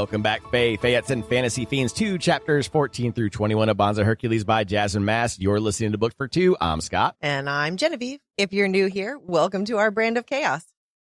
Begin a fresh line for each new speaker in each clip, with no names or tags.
Welcome back, Faye. Fayettes and Fantasy Fiends 2, chapters 14 through 21 of Bonds of Hercules by Jasmine Mass. You're listening to Book for Two. I'm Scott.
And I'm Genevieve. If you're new here, welcome to our brand of chaos.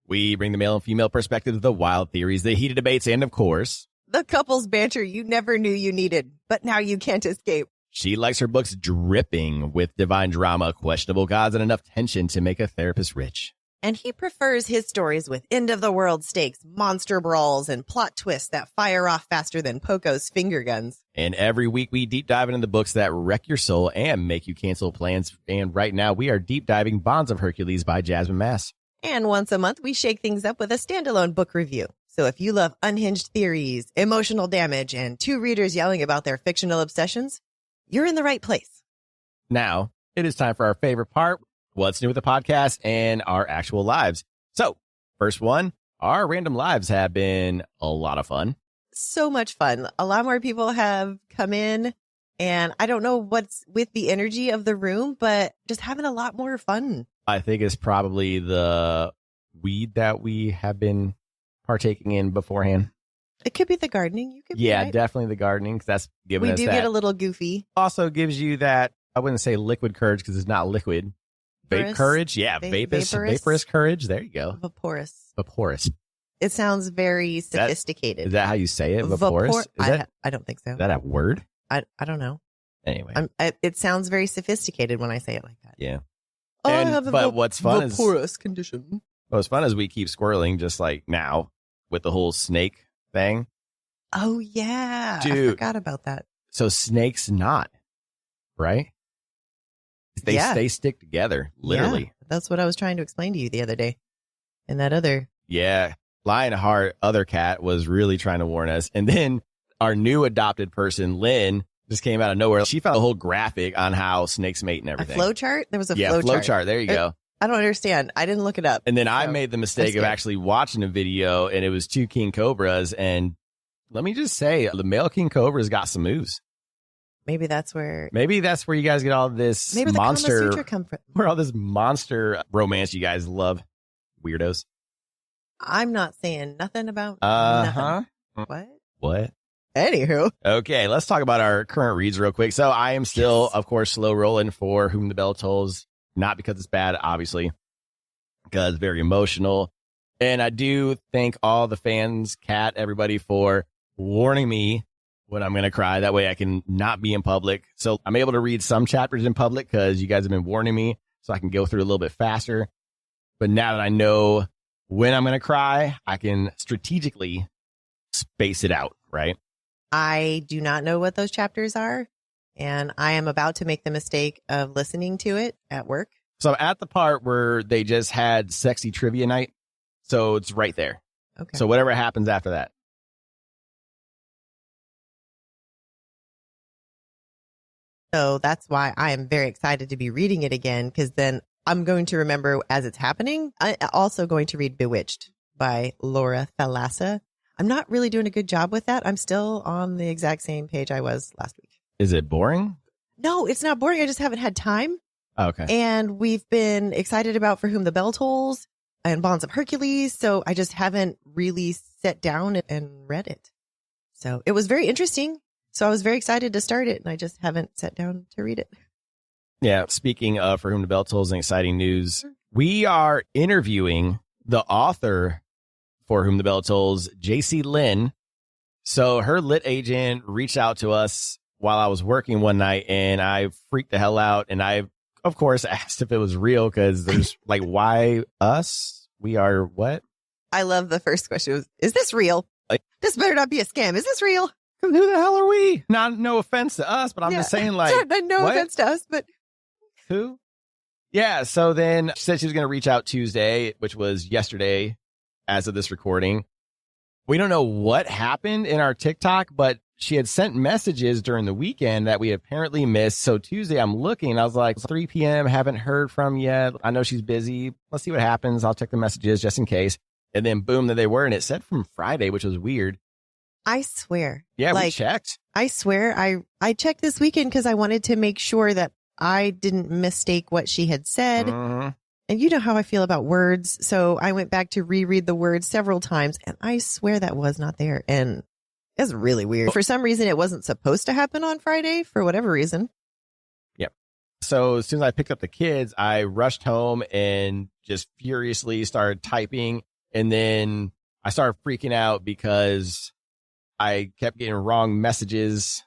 We bring the male and female perspectives, the wild theories, the heated debates, and of course,
the couples banter you never knew you needed, but now you can't escape.
She likes her books dripping with divine drama, questionable gods, and enough tension to make a therapist rich.
And he prefers his stories with end-of-the-world stakes, monster brawls, and plot twists that fire off faster than Poco's finger guns.
And every week we deep dive into the books that wreck your soul and make you cancel plans. And right now we are deep diving Bonds of Hercules by Jasmine Mass.
And once a month we shake things up with a standalone book review. So if you love unhinged theories, emotional damage, and two readers yelling about their fictional obsessions, you're in the right place.
Now it is time for our favorite part. What's new with the podcast and our actual lives. So, first one, our random lives have been a lot of fun.
So much fun. A lot more people have come in, and I don't know what's with the energy of the room, but just having a lot more fun.
I think it's probably the weed that we have been partaking in beforehand.
It could be the gardening. You could be right.
Definitely the gardening, because that's giving us that.
We do get a little goofy.
Also gives you that, I wouldn't say liquid courage because it's not liquid. Vape courage? Yeah, vaporous courage. There you go. Vaporous.
It sounds very sophisticated.
Is that how you say it? Vaporous?
I don't think so.
Is that a word?
I don't know.
Anyway.
It sounds very sophisticated when I say it like that.
Yeah.
What's fun is vaporous condition.
What's fun is we keep swirling just like now with the whole snake thing.
Oh, yeah.
Dude.
I forgot about that.
So snakes not, right? They stick together, literally.
Yeah, that's what I was trying to explain to you the other day. And that other.
Yeah. Lionheart, other cat, was really trying to warn us. And then our new adopted person, Lynn, just came out of nowhere. She found a whole graphic on how snakes mate and everything.
A flow chart? There was a
flow chart. There you go.
I don't understand. I didn't look it up.
And then I made the mistake of actually watching a video, and it was two king cobras. And let me just say, the male king cobra's got some moves.
Maybe that's where
you guys get all this
maybe
monster.
The Kama Sutra come from.
Where all this monster romance you guys love, weirdos.
I'm not saying nothing about nothing.
What?
Anywho.
Okay, let's talk about our current reads real quick. So I am still, of course, slow rolling for Whom the Bell Tolls. Not because it's bad, obviously, because it's very emotional. And I do thank all the fans, Kat, everybody, for warning me when I'm going to cry. That way I can not be in public. So I'm able to read some chapters in public because you guys have been warning me, so I can go through a little bit faster. But now that I know when I'm going to cry, I can strategically space it out, right?
I do not know what those chapters are, and I am about to make the mistake of listening to it at work.
So I'm at the part where they just had sexy trivia night. So it's right there.
Okay.
So whatever happens after that.
So that's why I am very excited to be reading it again, because then I'm going to remember as it's happening. I'm also going to read Bewitched by Laura Thalassa. I'm not really doing a good job with that. I'm still on the exact same page I was last week.
Is it boring?
No, it's not boring. I just haven't had time.
Okay.
And we've been excited about For Whom the Bell Tolls and Bonds of Hercules. So I just haven't really sat down and read it. So it was very interesting. So I was very excited to start it, and I just haven't sat down to read it.
Yeah. Speaking of For Whom the Bell Tolls and exciting news, we are interviewing the author For Whom the Bell Tolls, JC Lynn. So her lit agent reached out to us while I was working one night, and I freaked the hell out. And I, of course, asked if it was real, because there's like, why us? We are what?
I love the first question. Is this real? This better not be a scam. Is this real?
Who the hell are we? No offense to us, but I'm just saying, like,
no offense to us, but
who? Yeah. So then she said she was going to reach out Tuesday, which was yesterday as of this recording. We don't know what happened in our TikTok, but she had sent messages during the weekend that we apparently missed. So Tuesday I'm looking, I was like, 3 p.m. haven't heard from yet. I know she's busy. Let's see what happens. I'll check the messages just in case. And then boom, there they were. And it said from Friday, which was weird.
I swear.
Yeah, we checked.
I swear. I checked this weekend because I wanted to make sure that I didn't mistake what she had said.
Mm-hmm.
And you know how I feel about words. So I went back to reread the words several times, and I swear that was not there. And It's really weird. For some reason, it wasn't supposed to happen on Friday for whatever reason.
Yep. So as soon as I picked up the kids, I rushed home and just furiously started typing. And then I started freaking out because I kept getting wrong messages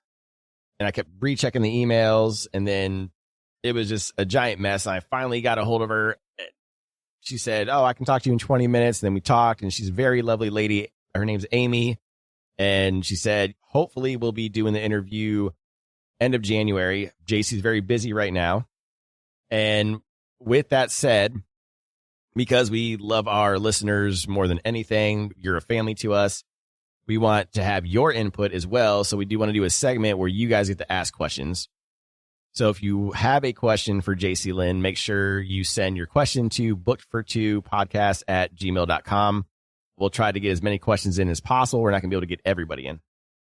and I kept rechecking the emails. And then it was just a giant mess. And I finally got a hold of her. She said, "Oh, I can talk to you in 20 minutes. And then we talked, and she's a very lovely lady. Her name's Amy. And she said, hopefully we'll be doing the interview end of January. JC's very busy right now. And with that said, because we love our listeners more than anything, you're a family to us. We want to have your input as well. So we do want to do a segment where you guys get to ask questions. So if you have a question for JC Lynn, make sure you send your question to bookfor2podcast@gmail.com. We'll try to get as many questions in as possible. We're not going to be able to get everybody in.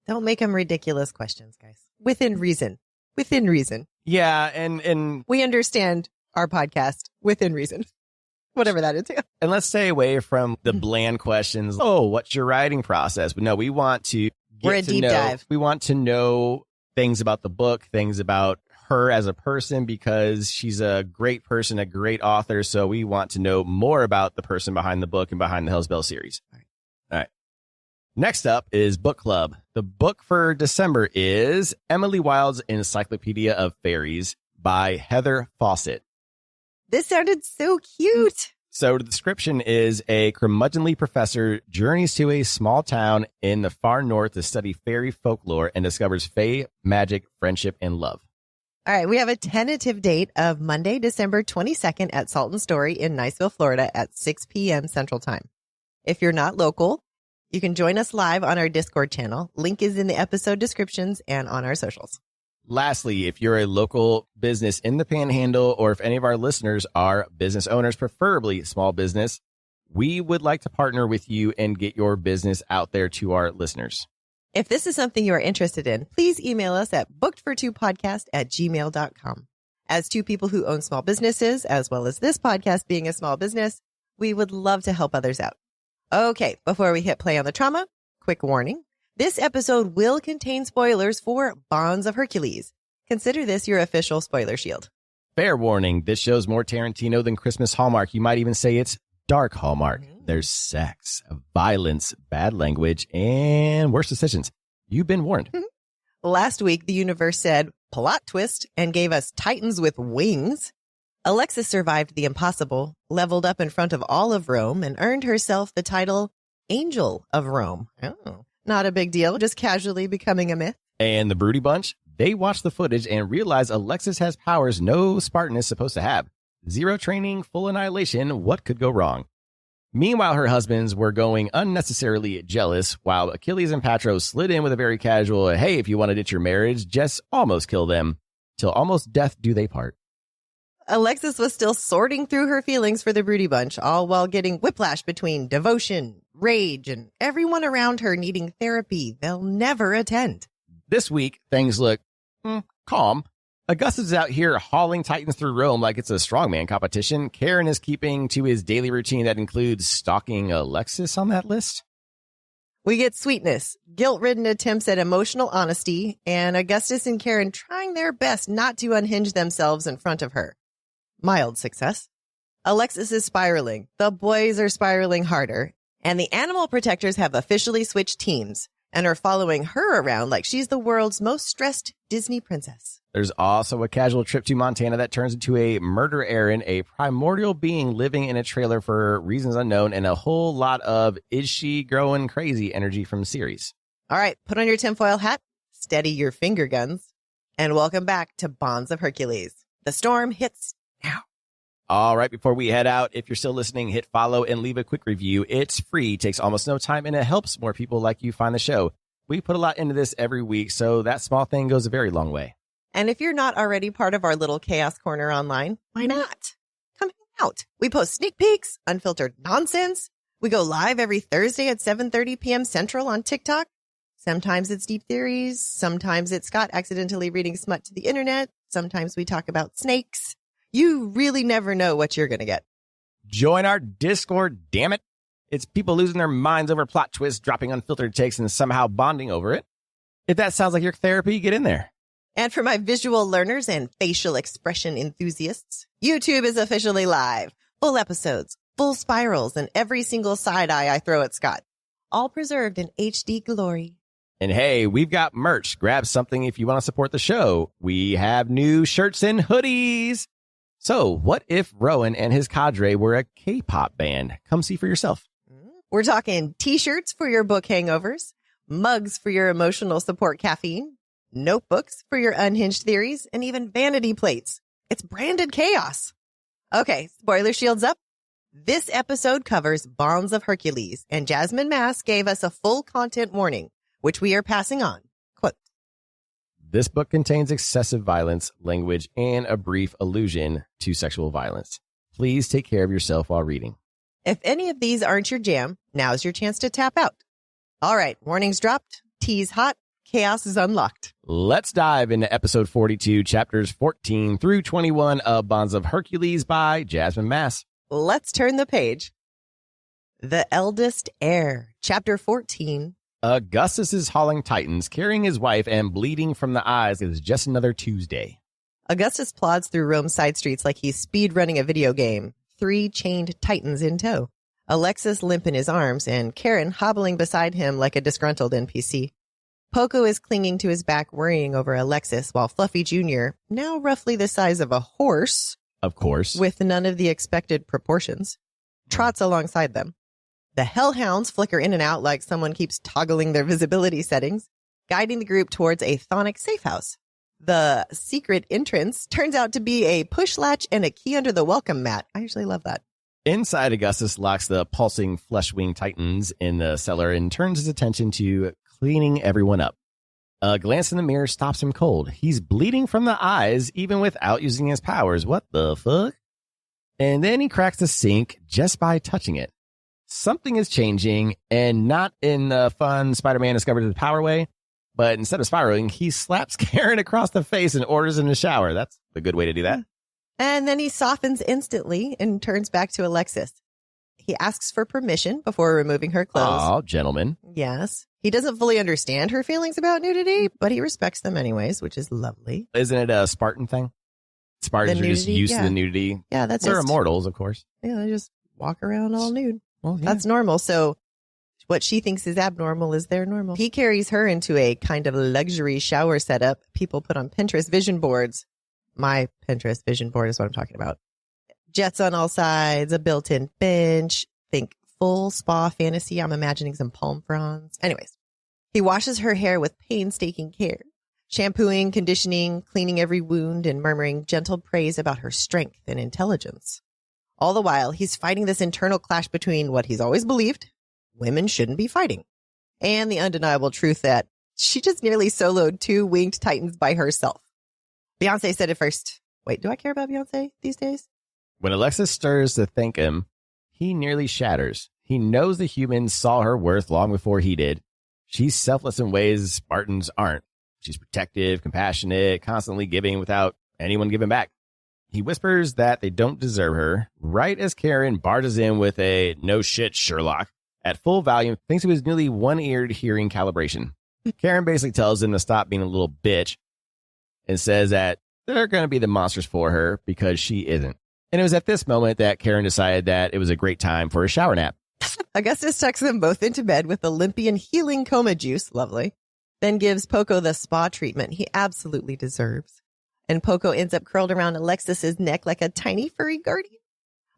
Don't make them ridiculous questions, guys. Within reason. Within reason.
Yeah, and
we understand our podcast within reason. Whatever that is.
And let's stay away from the bland questions. Oh, what's your writing process? But no, we want to
We're a deep dive.
We want to know things about the book, things about her as a person, because she's a great person, a great author. So we want to know more about the person behind the book and behind the Hell's Bell series. All right. Next up is book club. The book for December is Emily Wilde's Encyclopedia of Fairies by Heather Fawcett.
This sounded so cute.
So the description is a curmudgeonly professor journeys to a small town in the far north to study fairy folklore and discovers fae, magic, friendship, and love.
All right, we have a tentative date of Monday, December 22nd at Salt and Story in Niceville, Florida at 6 p.m. Central Time. If you're not local, you can join us live on our Discord channel. Link is in the episode descriptions and on our socials.
Lastly, if you're a local business in the Panhandle, or if any of our listeners are business owners, preferably small business, we would like to partner with you and get your business out there to our listeners.
If this is something you are interested in, please email us at bookedfor2podcast@gmail.com. As two people who own small businesses, as well as this podcast being a small business, we would love to help others out. Okay, before we hit play on the trauma, quick warning. This episode will contain spoilers for Bonds of Hercules. Consider this your official spoiler shield.
Fair warning, this show's more Tarantino than Christmas Hallmark. You might even say it's dark Hallmark. There's sex, violence, bad language, and worse decisions. You've been warned.
Last week, the universe said plot twist and gave us titans with wings. Alexis survived the impossible, leveled up in front of all of Rome, and earned herself the title Angel of Rome. Oh, not a big deal, just casually becoming a myth.
And the Broody Bunch, they watched the footage and realized Alexis has powers no Spartan is supposed to have. Zero training, full annihilation. What could go wrong? Meanwhile, her husbands were going unnecessarily jealous, while Achilles and Patro slid in with a very casual, hey, if you want to ditch your marriage, just almost kill them. Till almost death do they part.
Alexis was still sorting through her feelings for the Broody Bunch, all while getting whiplash between devotion, rage, and everyone around her needing therapy they'll never attend.
This week, things look calm. Augustus is out here hauling titans through Rome like it's a strongman competition. Kharon is keeping to his daily routine that includes stalking Alexis on that list.
We get sweetness, guilt-ridden attempts at emotional honesty, and Augustus and Kharon trying their best not to unhinge themselves in front of her. Mild success. Alexis is spiraling. The boys are spiraling harder. And the animal protectors have officially switched teams and are following her around like she's the world's most stressed Disney princess.
There's also a casual trip to Montana that turns into a murder errand, a primordial being living in a trailer for reasons unknown, and a whole lot of is she growing crazy energy from Ceres.
All right, put on your tinfoil hat, steady your finger guns, and welcome back to Bonds of Hercules. The storm hits now.
All right, before we head out, if you're still listening, hit follow and leave a quick review. It's free, takes almost no time, and it helps more people like you find the show. We put a lot into this every week, so that small thing goes a very long way.
And if you're not already part of our little chaos corner online, why not? Come hang out. We post sneak peeks, unfiltered nonsense. We go live every Thursday at 7:30 p.m. Central on TikTok. Sometimes it's deep theories. Sometimes it's Scott accidentally reading smut to the internet. Sometimes we talk about snakes. You really never know what you're going to get.
Join our Discord, damn it. It's people losing their minds over plot twists, dropping unfiltered takes, and somehow bonding over it. If that sounds like your therapy, get in there.
And for my visual learners and facial expression enthusiasts, YouTube is officially live. Full episodes, full spirals, and every single side eye I throw at Scott. All preserved in HD glory.
And hey, we've got merch. Grab something if you want to support the show. We have new shirts and hoodies. So what if Rowan and his cadre were a K-pop band? Come see for yourself.
We're talking t-shirts for your book hangovers, mugs for your emotional support caffeine, notebooks for your unhinged theories, and even vanity plates. It's branded chaos. Okay, spoiler shields up. This episode covers Bonds of Hercules, and Jasmine Mass gave us a full content warning, which we are passing on. Quote,
this book contains excessive violence, language, and a brief allusion to sexual violence. Please take care of yourself while reading.
If any of these aren't your jam, now's your chance to tap out. All right, warnings dropped, tea's hot, chaos is unlocked.
Let's dive into episode 42, chapters 14 through 21 of Bonds of Hercules by Jasmine Mass.
Let's turn the page. The Eldest Heir, chapter 14.
Augustus is hauling Titans, carrying his wife, and bleeding from the eyes. It is just another Tuesday.
Augustus plods through Rome's side streets like he's speed running a video game. 3 chained Titans in tow. Alexis limp in his arms, and Kharon hobbling beside him like a disgruntled NPC. Poco is clinging to his back, worrying over Alexis, while Fluffy Jr., now roughly the size of a horse,
of course,
with none of the expected proportions, trots alongside them. The hellhounds flicker in and out like someone keeps toggling their visibility settings, guiding the group towards a Thonic Safehouse. The secret entrance turns out to be a push latch and a key under the welcome mat. I usually love that.
Inside, Augustus locks the pulsing flesh-wing Titans in the cellar and turns his attention to cleaning everyone up. A glance in the mirror stops him cold. He's bleeding from the eyes even without using his powers. What the fuck? And then he cracks the sink just by touching it. Something is changing, and not in the fun Spider-Man discovered his power way, but instead of spiraling, he slaps Kharon across the face and orders him to shower. That's a good way to do that.
And then he softens instantly and turns back to Alexis. He asks for permission before removing her clothes.
Oh, gentlemen.
Yes. He doesn't fully understand her feelings about nudity, but he respects them anyways, which is lovely.
Isn't it a Spartan thing? Spartans are just used to the nudity.
Yeah, that's
They're immortals, of course.
Yeah, they just walk around all nude.
Well, yeah.
That's normal. So what she thinks is abnormal is their normal. He carries her into a kind of luxury shower setup people put on Pinterest vision boards. My Pinterest vision board is what I'm talking about. Jets on all sides, a built-in bench. Think full spa fantasy. I'm imagining some palm fronds. Anyways, he washes her hair with painstaking care, shampooing, conditioning, cleaning every wound, and murmuring gentle praise about her strength and intelligence. All the while, he's fighting this internal clash between what he's always believed, women shouldn't be fighting, and the undeniable truth that she just nearly soloed 2 winged Titans by herself. Beyonce said it first. Wait, do I care about Beyonce these days?
When Alexis stirs to thank him, he nearly shatters. He knows the humans saw her worth long before he did. She's selfless in ways Spartans aren't. She's protective, compassionate, constantly giving without anyone giving back. He whispers that they don't deserve her, right as Kharon barges in with a no shit Sherlock at full volume, thanks to his nearly one-eared hearing calibration. Kharon basically tells him to stop being a little bitch and says that they're going to be the monsters for her because she isn't. And it was at this moment that Kharon decided that it was a great time for a shower nap.
Augustus tucks them both into bed with Olympian healing coma juice, lovely, then gives Poco the spa treatment he absolutely deserves. And Poco ends up curled around Alexis's neck like a tiny furry guardian.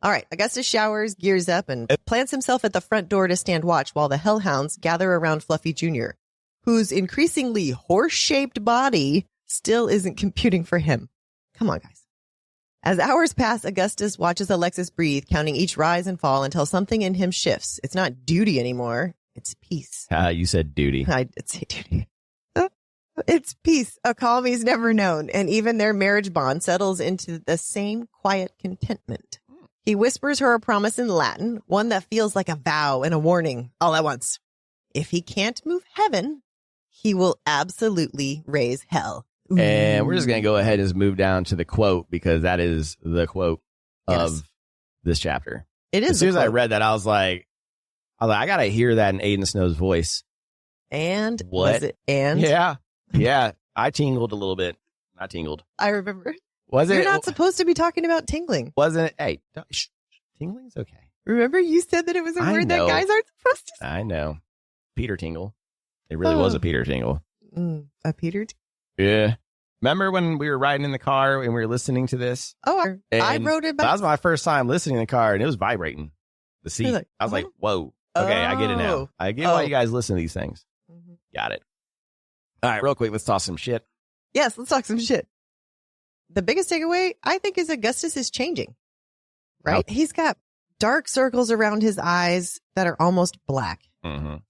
All right, Augustus showers, gears up, and plants himself at the front door to stand watch while the hellhounds gather around Fluffy Jr., whose increasingly horse-shaped body still isn't computing for him. Come on, guys. As hours pass, Augustus watches Alexis breathe, counting each rise and fall until something in him shifts. It's not duty anymore. It's peace.
You said duty.
I did say duty. It's peace, a calm he's never known, and even their marriage bond settles into the same quiet contentment. He whispers her a promise in Latin, one that feels like a vow and a warning all at once. If he can't move heaven, he will absolutely raise hell. Ooh.
And we're just going to go ahead and just move down to the quote because that is the quote of this chapter.
It is.
As soon as I read that, I was like, I was like, I gotta hear that in Aiden Snow's voice.
And
what?
Was it and?
Yeah. I tingled a little bit. I tingled.
I remember.
Was it?
You're not supposed to be talking about tingling.
Wasn't it? Hey, tingling's okay.
Remember you said that it was a word that guys aren't supposed to say?
I know. Peter tingle. It really was a Peter tingle.
A Peter
Yeah. Remember when we were riding in the car and we were listening to this?
Oh, I wrote it back.
That was my first time listening in the car, and it was vibrating. The seat.
Like,
I was like, whoa. Okay, I get it now. I get why you guys listen to these things.
Mm-hmm.
Got it. All right, real quick, let's toss some shit.
Yes, let's talk some shit. The biggest takeaway, I think, is Augustus is changing. Right? He's got dark circles around his eyes that are almost black,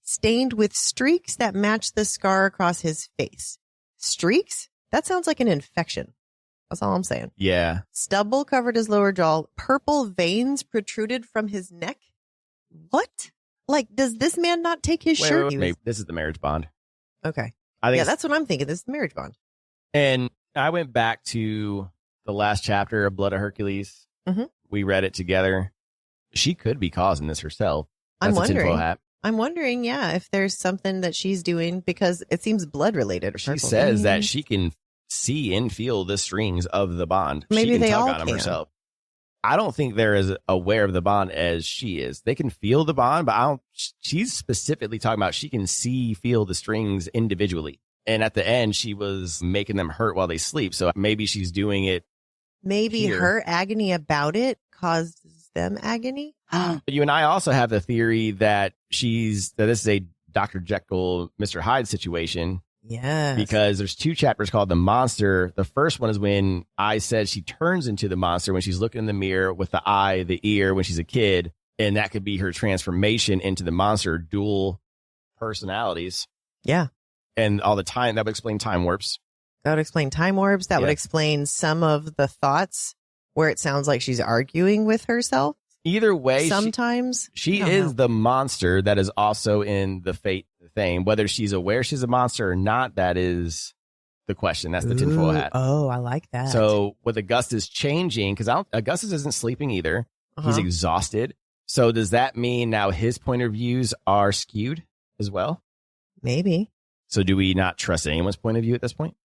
stained with streaks that match the scar across his face. Streaks? That sounds like an infection. That's all I'm saying.
Yeah.
Stubble covered his lower jaw. Purple veins protruded from his neck. What? Like, does this man not take his shirt?
Maybe this is the marriage bond.
Okay.
I think
that's what I'm thinking. This is the marriage bond.
And I went back to the last chapter of Blood of Hercules. We read it together. She could be causing this herself. That's a tinfoil hat.
I'm wondering, if there's something that she's doing because it seems blood related.
She says that she can see and feel the strings of the bond.
Maybe
she can
they
tug
all
on them
can.
herself. I don't think they're as aware of the bond as she is. They can feel the bond, but she's specifically talking about she can feel the strings individually. And at the end, she was making them hurt while they sleep. So maybe she's doing it.
Maybe
here.
her agony about it causes them agony.
But you and I also have the theory that this is a Dr. Jekyll, Mr. Hyde situation.
Yes.
Because there's 2 chapters called The Monster. The first one is when I said she turns into the monster when she's looking in the mirror with the eye, the ear when she's a kid. And that could be her transformation into the monster, dual personalities.
Yeah.
And all the time, that would explain time warps.
That would explain time warps. That would explain some of the thoughts where it sounds like she's arguing with herself.
Either way,
sometimes
she is the monster that is also in the fate thing. Whether she's aware she's a monster or not, that is the question. That's the tinfoil hat.
Oh, I like that.
So with Augustus changing, because Augustus isn't sleeping either. He's exhausted. So does that mean now his point of views are skewed as well?
Maybe.
So do we not trust anyone's point of view at this point?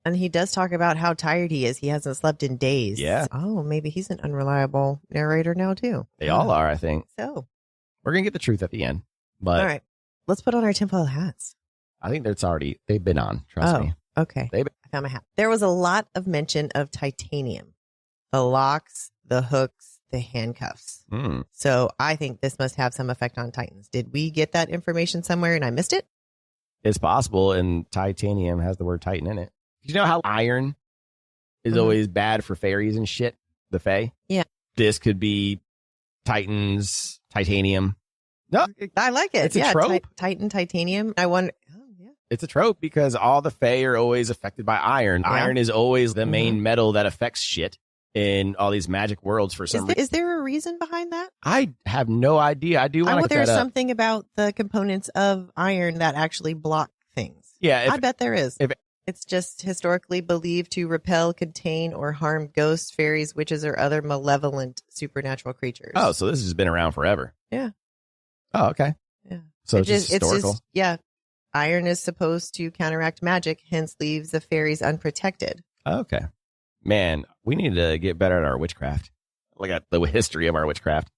And he does talk about how tired he is. He hasn't slept in days.
Yeah.
Oh, maybe he's an unreliable narrator now, too.
They all are, I think.
So
we're going to get the truth at the end. But
all right. Let's put on our tinfoil hats.
I think they've been on. Trust me.
Okay. I found my hat. There was a lot of mention of titanium, the locks, the hooks, the handcuffs. So I think this must have some effect on Titans. Did we get that information somewhere and I missed it?
It's possible. And titanium has the word Titan in it. You know how iron is always bad for fairies and shit? The fae?
Yeah.
This could be Titans, titanium. No,
I like it.
It's a trope.
Titan, titanium. I wonder. Oh, yeah.
It's a trope because all the fae are always affected by iron. Yeah. Iron is always the main metal that affects shit in all these magic worlds for some reason.
Is there a reason behind that?
I have no idea. I do want to look that up.
There's something about the components of iron that actually block things.
Yeah.
I bet there is. It's just historically believed to repel, contain, or harm ghosts, fairies, witches, or other malevolent supernatural creatures.
Oh, so this has been around forever.
Yeah.
Oh, okay.
Yeah.
So it's just historical.
Iron is supposed to counteract magic, hence leaves the fairies unprotected.
Okay. Man, we need to get better at our witchcraft. Like at the history of our witchcraft.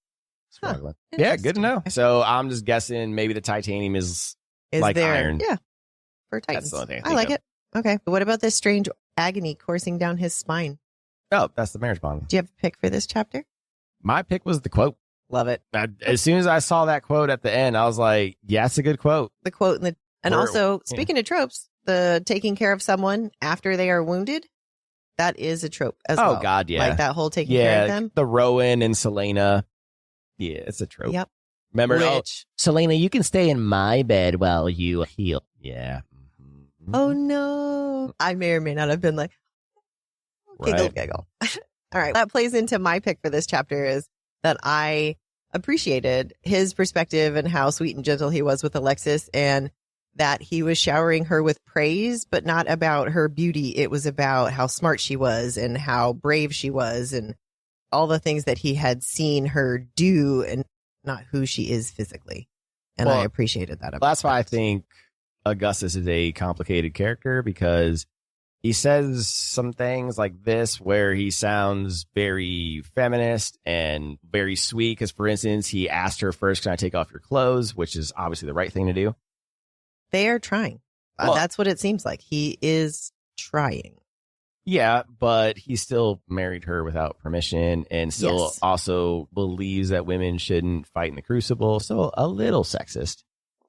Yeah, good to know. So I'm just guessing maybe the titanium is like
there.
iron.
Yeah. For Titans.
That's the only thing
I like it. Okay. What about this strange agony coursing down his spine?
Oh, that's the marriage bond.
Do you have a pick for this chapter?
My pick was the quote.
Love it.
As soon as I saw that quote at the end, I was like, yeah, it's a good quote.
The quote speaking of tropes, the taking care of someone after they are wounded, that is a trope as well.
Oh, God, yeah.
Like that whole taking care of them.
The Rowan and Selena. Yeah, it's a trope.
Yep.
Remember, Selena, you can stay in my bed while you heal. Yeah.
Oh, no. I may or may not have been like, giggle. All right. That plays into my pick for this chapter is that I appreciated his perspective and how sweet and gentle he was with Alexis and that he was showering her with praise, but not about her beauty. It was about how smart she was and how brave she was and all the things that he had seen her do and not who she is physically. And I appreciated that.
That's why I think Augustus is a complicated character, because he says some things like this where he sounds very feminist and very sweet. Because, for instance, he asked her first, can I take off your clothes? Which is obviously the right thing to do.
They are trying. That's what it seems like. He is trying.
Yeah, but he still married her without permission and still also believes that women shouldn't fight in the crucible. So a little sexist.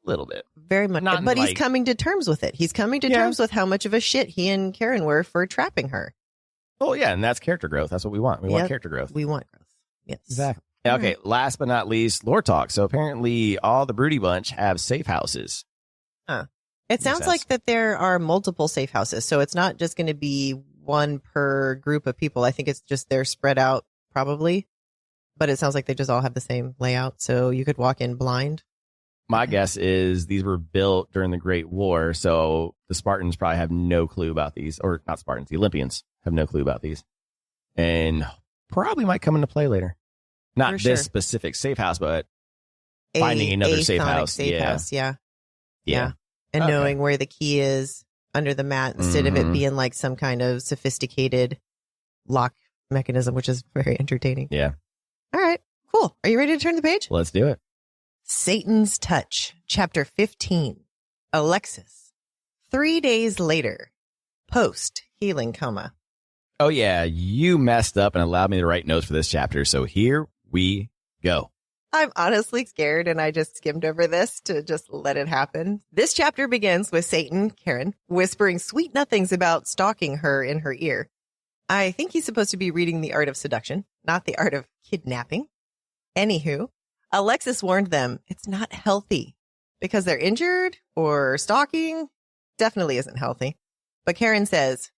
A little bit.
Very much. But he's coming to terms with it. He's coming to terms with how much of a shit he and Kharon were for trapping her.
Oh, yeah. And that's character growth. That's what we want. We want character growth.
We want growth. Yes.
Exactly. Okay. Last but not least, lore talk. So apparently all the Broody Bunch have safe houses.
It sounds like that there are multiple safe houses. So it's not just going to be one per group of people. I think it's just they're spread out probably. But it sounds like they just all have the same layout. So you could walk in blind.
My guess is these were built during the Great War, so the Spartans probably have no clue about these. Or not Spartans, the Olympians have no clue about these. And probably might come into play later. Not this specific safe house, but finding another safe house.
Yeah. And knowing where the key is under the mat instead of it being like some kind of sophisticated lock mechanism, which is very entertaining.
Yeah.
All right, cool. Are you ready to turn the page?
Let's do it.
Satan's Touch, Chapter 15, Alexis. 3 days later, post-healing coma.
Oh, yeah, you messed up and allowed me to write notes for this chapter, so here we go.
I'm honestly scared, and I just skimmed over this to just let it happen. This chapter begins with Satan, Kharon, whispering sweet nothings about stalking her in her ear. I think he's supposed to be reading The Art of Seduction, not The Art of Kidnapping. Anywho, Alexis warned them it's not healthy because they're injured or stalking. Definitely isn't healthy. But Kharon says,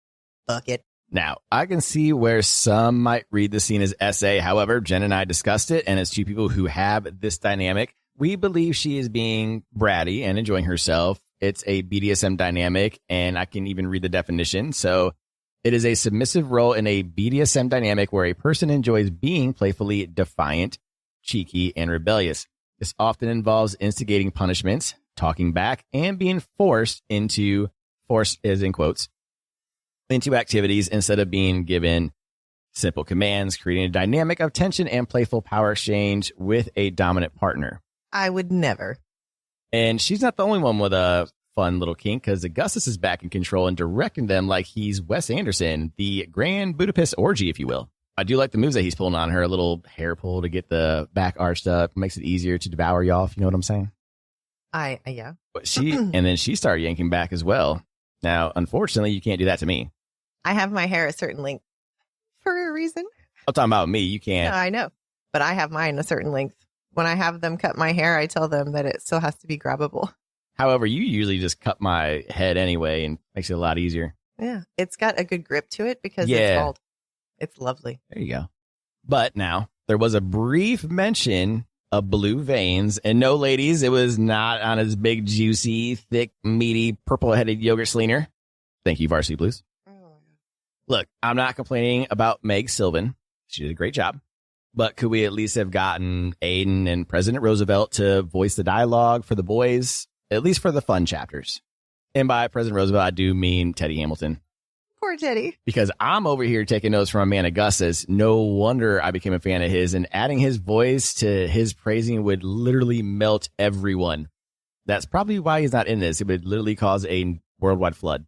fuck it.
Now, I can see where some might read the scene as SA. However, Jen and I discussed it, and as two people who have this dynamic, we believe she is being bratty and enjoying herself. It's a BDSM dynamic, and I can even read the definition. So it is a submissive role in a BDSM dynamic where a person enjoys being playfully defiant, cheeky, and rebellious. This often involves instigating punishments, talking back, and being forced is in quotes, into activities instead of being given simple commands, creating a dynamic of tension and playful power exchange with a dominant partner.
I would never.
And she's not the only one with a fun little kink, because Augustus is back in control and directing them like he's Wes Anderson, the Grand Budapest orgy, if you will. I do like the moves that he's pulling on her, a little hair pull to get the back arched up, makes it easier to devour y'all, if you know what I'm saying.
Yeah.
But and then she started yanking back as well. Now, unfortunately, you can't do that to me.
I have my hair a certain length for a reason.
I'm talking about me. You can't.
No, I know. But I have mine a certain length. When I have them cut my hair, I tell them that it still has to be grabbable.
However, you usually just cut my head anyway and makes it a lot easier.
Yeah. It's got a good grip to it because it's bald. It's lovely.
There you go. But now, there was a brief mention of blue veins. And no, ladies, it was not on his big, juicy, thick, meaty, purple-headed yogurt sleener. Thank you, Varsity Blues. Look, I'm not complaining about Meg Sylvan. She did a great job. But could we at least have gotten Aiden and President Roosevelt to voice the dialogue for the boys, at least for the fun chapters? And by President Roosevelt, I do mean Teddy Hamilton.
Poor Teddy.
Because I'm over here taking notes from my man Augustus. No wonder I became a fan of his. And adding his voice to his praising would literally melt everyone. That's probably why he's not in this. It would literally cause a worldwide flood.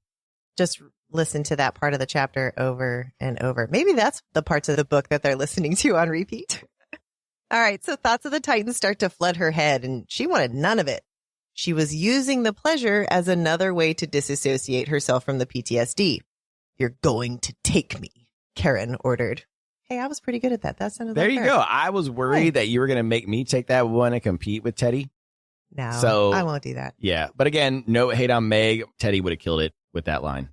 Just listen to that part of the chapter over and over. Maybe that's the parts of the book that they're listening to on repeat. All right. So thoughts of the Titans start to flood her head, and she wanted none of it. She was using the pleasure as another way to disassociate herself from the PTSD. You're going to take me, Kharon ordered. Hey, I was pretty good at that. That sounded
there
like
you
her.
go. I was worried that you were going to make me take that one and compete with Teddy.
No,
so,
I won't do that.
Yeah. But again, no hate on Meg. Teddy would have killed it with that line.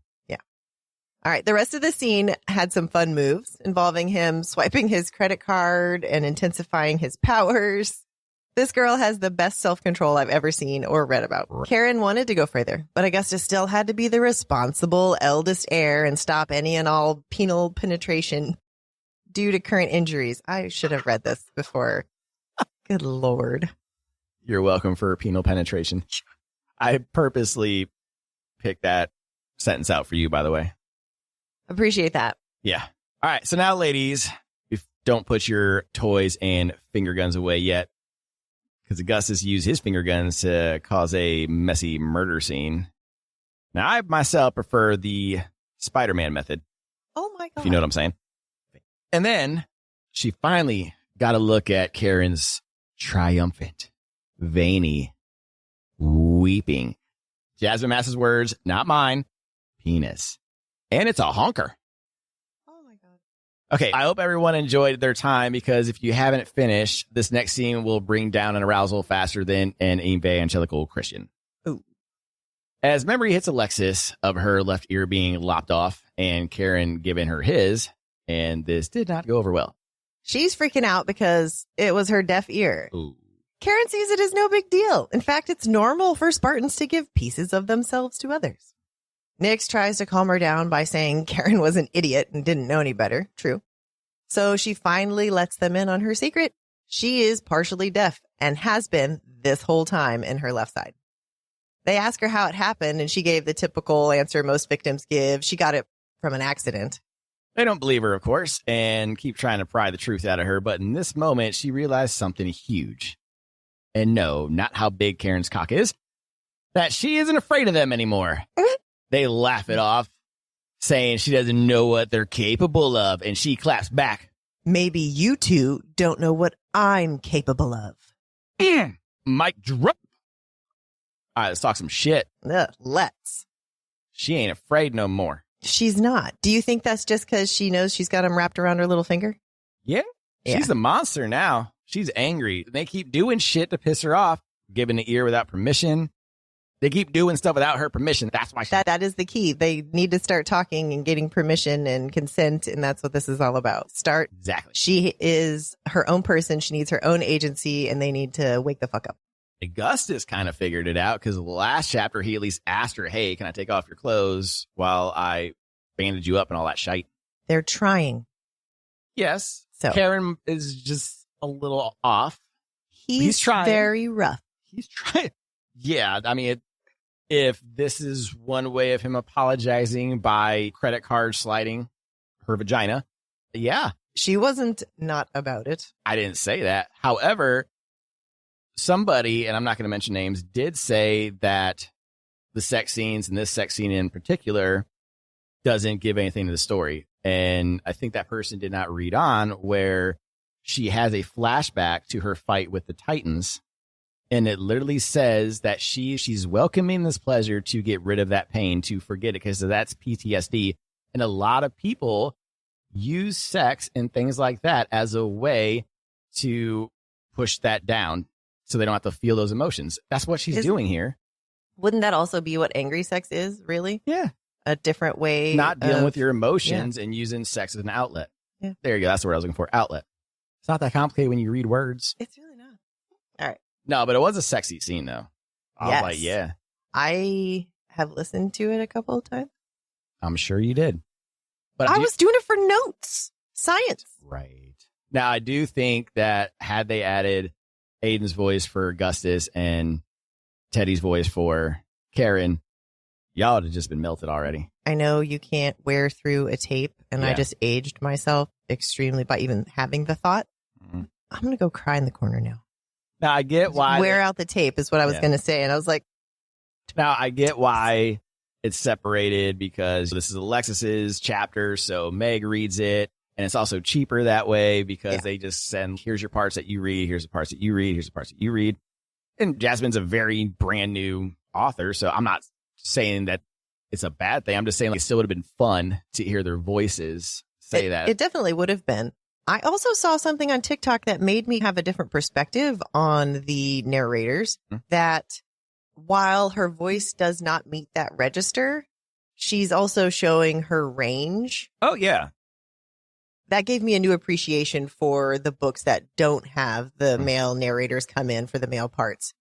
All right. The rest of the scene had some fun moves involving him swiping his credit card and intensifying his powers. This girl has the best self-control I've ever seen or read about. Kharon wanted to go further, but Augustus still had to be the responsible eldest heir and stop any and all penal penetration due to current injuries. I should have read this before. Good Lord.
You're welcome for penal penetration. I purposely picked that sentence out for you, by the way.
Appreciate that.
Yeah. All right. So now, ladies, don't put your toys and finger guns away yet, because Augustus used his finger guns to cause a messy murder scene. Now, I myself prefer the Spider-Man method.
Oh, my God.
If you know what I'm saying. And then she finally got a look at Kharon's triumphant, veiny, weeping, Jasmine Mass's words, not mine, penis. And it's a honker.
Oh, my God.
Okay, I hope everyone enjoyed their time, because if you haven't finished, this next scene will bring down an arousal faster than an evangelical Christian.
Ooh.
As memory hits Alexis of her left ear being lopped off and Kharon giving her his, and this did not go over well.
She's freaking out because it was her deaf ear.
Ooh.
Kharon sees it as no big deal. In fact, it's normal for Spartans to give pieces of themselves to others. Nyx tries to calm her down by saying Kharon was an idiot and didn't know any better. True. So she finally lets them in on her secret. She is partially deaf and has been this whole time in her left side. They ask her how it happened, and she gave the typical answer most victims give. She got it from an accident.
They don't believe her, of course, and keep trying to pry the truth out of her. But in this moment, she realized something huge. And no, not how big Kharon's cock is. That she isn't afraid of them anymore. They laugh it off, saying she doesn't know what they're capable of. And she claps back.
Maybe you two don't know what I'm capable of.
Mic drop. All right, let's talk some shit.
Let's.
She ain't afraid no more.
She's not. Do you think that's just because she knows she's got him wrapped around her little finger?
Yeah. She's the monster now. She's angry. They keep doing shit to piss her off, giving the ear without permission. They keep doing stuff without her permission. That's why
that is the key. They need to start talking and getting permission and consent, and that's what this is all about.
Exactly.
She is her own person. She needs her own agency, and they need to wake the fuck up.
Augustus kind of figured it out, because the last chapter, he at least asked her, hey, can I take off your clothes while I bandage you up and all that shite?
They're trying.
Yes.
So
Kharon is just a little off.
He's
trying.
Very rough.
He's trying. Yeah. I mean, if this is one way of him apologizing by credit card sliding her vagina, yeah.
She wasn't not about it.
I didn't say that. However, somebody, and I'm not going to mention names, did say that the sex scenes, and this sex scene in particular, doesn't give anything to the story. And I think that person did not read on where she has a flashback to her fight with the Titans. And it literally says that she's welcoming this pleasure to get rid of that pain, to forget it, because that's PTSD. And a lot of people use sex and things like that as a way to push that down so they don't have to feel those emotions. That's what she's doing here.
Wouldn't that also be what angry sex is, really?
Yeah.
A different way.
Not dealing with your emotions and using sex as an outlet.
Yeah.
There you go. That's the word I was looking for. Outlet. It's not that complicated when you read words.
It's really not. All right.
No, but it was a sexy scene, though. I was like, yeah.
I have listened to it a couple of times.
I'm sure you did. But
I was doing it for notes. Science.
Right. Now, I do think that had they added Aiden's voice for Augustus and Teddy's voice for Kharon, y'all would have just been melted already.
I know you can't wear through a tape, and I just aged myself extremely by even having the thought. Mm-hmm. I'm going to go cry in the corner now.
Now, I get why.
Wear out the tape is what I was going to say. And I was like.
Now, I get why it's separated, because this is Alexis's chapter. So Meg reads it. And it's also cheaper that way, because they just send, here's your parts that you read. Here's the parts that you read. Here's the parts that you read. And Jasmine's a very brand new author. So I'm not saying that it's a bad thing. I'm just saying, like, it still would have been fun to hear their voices say that.
It definitely would have been. I also saw something on TikTok that made me have a different perspective on the narrators, that while her voice does not meet that register, she's also showing her range.
Oh, yeah.
That gave me a new appreciation for the books that don't have the male narrators come in for the male parts,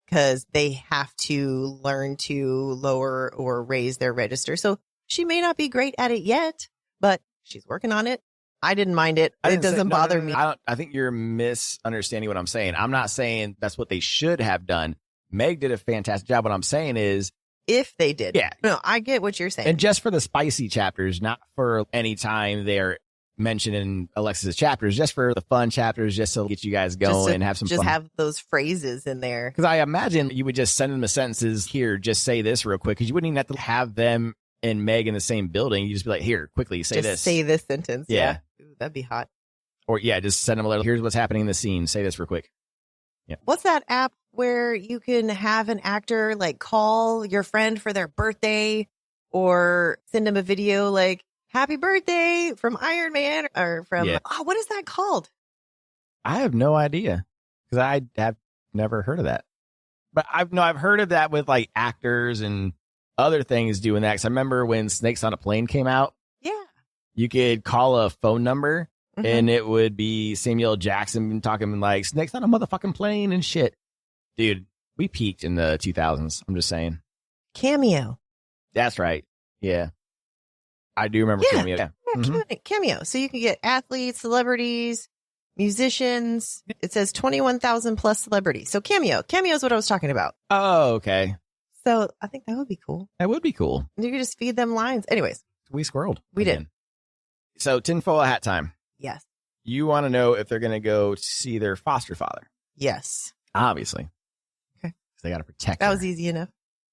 because they have to learn to lower or raise their register. So she may not be great at it yet, but she's working on it. I didn't mind it. It doesn't bother me.
I think you're misunderstanding what I'm saying. I'm not saying that's what they should have done. Meg did a fantastic job. What I'm saying is,
if they did.
Yeah.
No, I get what you're saying.
And just for the spicy chapters, not for any time they're mentioned in Alexis's chapters, just for the fun chapters, just to get you guys going and have some fun.
Just have those phrases in there.
Because I imagine you would just send them the sentences, here, just say this real quick, because you wouldn't even have to have them and Meg in the same building. You just be like, here, quickly, say this.
Say this sentence.
Yeah.
Ooh, that'd be hot.
Or, yeah, just send them a little, here's what's happening in the scene. Say this real quick. Yeah.
What's that app where you can have an actor like call your friend for their birthday or send them a video like, happy birthday from Iron Man or from, what is that called?
I have no idea because I have never heard of that. But I've heard of that with like actors and other things doing that. Because I remember when Snakes on a Plane came out.
Yeah.
You could call a phone number and it would be Samuel Jackson talking like snakes on a motherfucking plane and shit. Dude, we peaked in the 2000s. I'm just saying.
Cameo.
That's right. Yeah. I do remember Cameo. Yeah.
Cameo. So you can get athletes, celebrities, musicians. It says 21,000 plus celebrities. So Cameo is what I was talking about.
Oh, okay.
So I think that would be cool.
That would be cool.
You could just feed them lines. Anyways.
We squirreled.
We did.
So tinfoil hat time.
Yes.
You want to know if they're going to go see their foster father.
Yes.
Obviously.
Okay.
They got to protect her.
That was easy enough.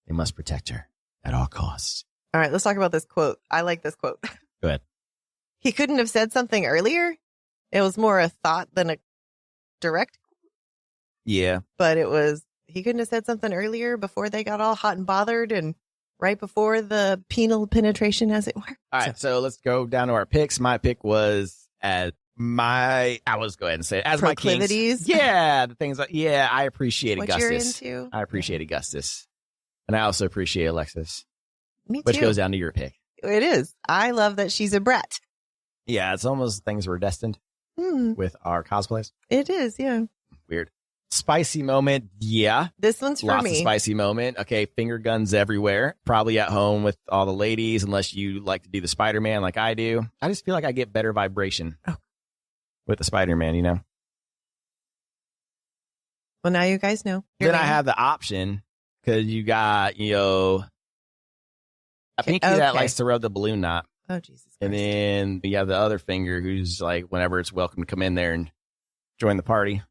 They must protect her at all costs.
All right, let's talk about this quote. I like this quote.
Go ahead.
He couldn't have said something earlier. It was more a thought than a direct.
Yeah.
But he couldn't have said something earlier before they got all hot and bothered and right before the penal penetration, as it were.
All right, so let's go down to our picks. My pick was I was go ahead and say it. As
proclivities.
My kings. Yeah, the things. I appreciate
what
Augustus.
You're into.
I appreciate Augustus, and I also appreciate Alexis.
Me too.
Which goes down to your pick.
It is. I love that she's a brat.
Yeah, it's almost things were destined with our cosplays.
It is, yeah.
Weird. Spicy moment, yeah.
This one's for
me. Lots of spicy moment. Okay, finger guns everywhere. Probably at home with all the ladies, unless you like to do the Spider-Man like I do. I just feel like I get better vibration with the Spider-Man, you know?
Well, now you guys know.
Then I have the option, because you got, a pinky that likes to rub the balloon knot.
Oh, Jesus Christ.
And then you have the other finger who's like, whenever it's welcome to come in there and join the party.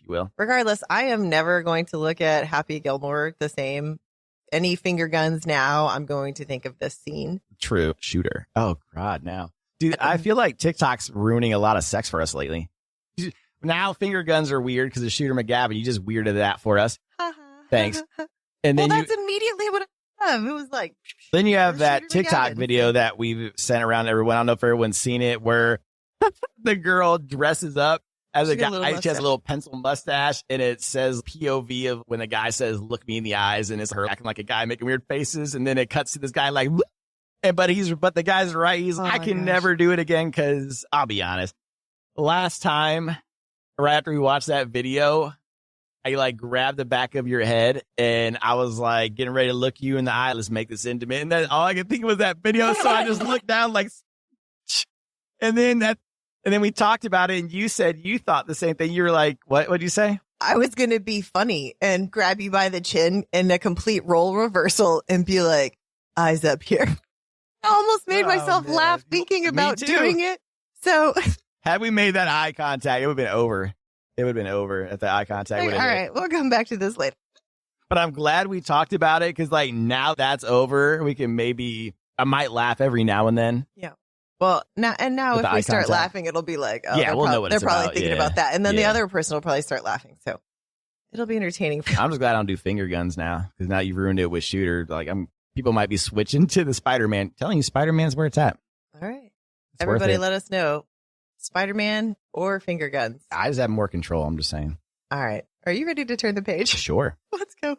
Will.
Regardless, I am never going to look at Happy Gilmore the same. Any finger guns now, I'm going to think of this scene.
True. Shooter. Oh, God, now. Dude, I feel like TikTok's ruining a lot of sex for us lately. Now finger guns are weird because of Shooter McGavin. You just weirded that for us. Thanks. And then
that's immediately what I have. It was like.
Then you have that TikTok video that we've sent around to everyone. I don't know if everyone's seen it, where the girl dresses up as a guy. She has a little pencil mustache, and it says POV of when the guy says, "Look me in the eyes," and it's her acting like a guy making weird faces, and then it cuts to this guy like, but the guy's right. I can never do it again because I'll be honest. Last time, right after we watched that video, I like grabbed the back of your head, and I was like getting ready to look you in the eye. Let's make this intimate, and then all I could think was that video. So I just looked down like, and then we talked about it, and you said you thought the same thing. You were like, what would you say?
I was going to be funny and grab you by the chin in a complete role reversal and be like, eyes up here. I almost made myself laugh thinking about doing it. So
had we made that eye contact, it would have been over. It would have been over at the eye contact.
All right, we'll come back to this later.
But I'm glad we talked about it because like now that's over. We can I might laugh every now and then.
Yeah. Well, now if we start laughing, it'll be like, oh,
yeah, we'll know what
they're probably thinking about that. And then the other person will probably start laughing. So it'll be entertaining.
I'm just glad I don't do finger guns now because now you've ruined it with Shooter. Like people might be switching to the Spider-Man. Telling you Spider-Man's where it's at.
All right. Everybody let us know. Spider-Man or finger guns?
I just have more control. I'm just saying.
All right. Are you ready to turn the page?
Sure.
Let's go.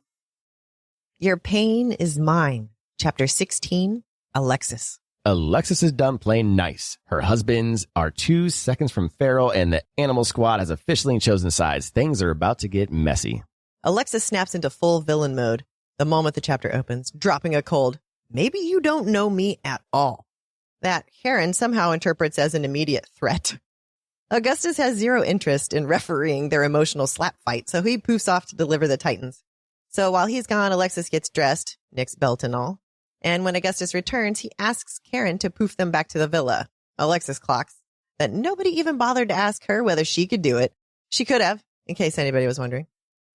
Your pain is mine. Chapter 16, Alexis.
Alexis is done playing nice. Her husbands are 2 seconds from feral, and the animal squad has officially chosen sides. Things are about to get messy.
Alexis snaps into full villain mode the moment the chapter opens, dropping a cold, "Maybe you don't know me at all." that Kharon somehow interprets as an immediate threat. Augustus has zero interest in refereeing their emotional slap fight, so he poofs off to deliver the Titans. So while he's gone, Alexis gets dressed, Nick's belt and all. And when Augustus returns, he asks Kharon to poof them back to the villa. Alexis clocks that nobody even bothered to ask her whether she could do it. She could have, in case anybody was wondering.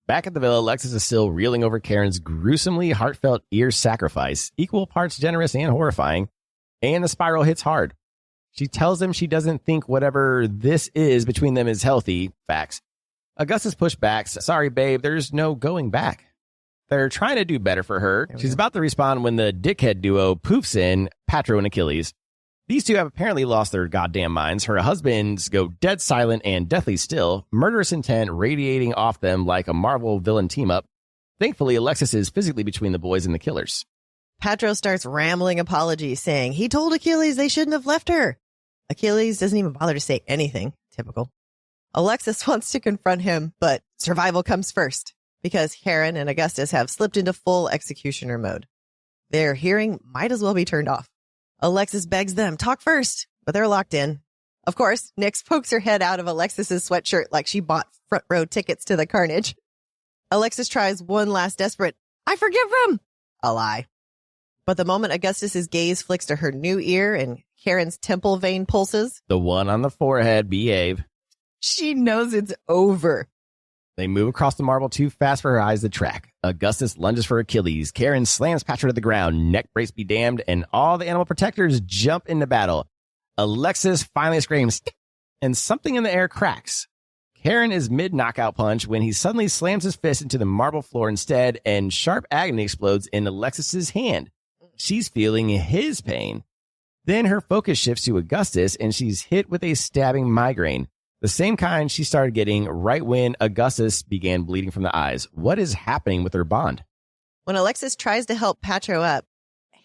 Back at the villa, Alexis is still reeling over Karen's gruesomely heartfelt ear sacrifice, equal parts generous and horrifying, and the spiral hits hard. She tells him she doesn't think whatever this is between them is healthy. Facts. Augustus pushed back. Sorry, babe, there's no going back. They're trying to do better for her. She's about to respond when the dickhead duo poofs in, Patro and Achilles. These two have apparently lost their goddamn minds. Her husbands go dead silent and deathly still, murderous intent radiating off them like a Marvel villain team-up. Thankfully, Alexis is physically between the boys and the killers.
Patro starts rambling apologies, saying he told Achilles they shouldn't have left her. Achilles doesn't even bother to say anything. Typical. Alexis wants to confront him, but survival comes first, because Kharon and Augustus have slipped into full executioner mode. Their hearing might as well be turned off. Alexis begs them, talk first, but they're locked in. Of course, Nyx pokes her head out of Alexis's sweatshirt like she bought front row tickets to the carnage. Alexis tries one last desperate, I forgive him! A lie. But the moment Augustus's gaze flicks to her new ear and Kharon's temple vein pulses,
the one on the forehead, behave.
She knows it's over.
They move across the marble too fast for her eyes to track. Augustus lunges for Achilles. Kharon slams Patro to the ground. Neck brace be damned, and all the animal protectors jump into battle. Alexis finally screams, and something in the air cracks. Kharon is mid-knockout punch when he suddenly slams his fist into the marble floor instead, and sharp agony explodes in Alexis's hand. She's feeling his pain. Then her focus shifts to Augustus, and she's hit with a stabbing migraine. The same kind she started getting right when Augustus began bleeding from the eyes. What is happening with her bond?
When Alexis tries to help Patro up,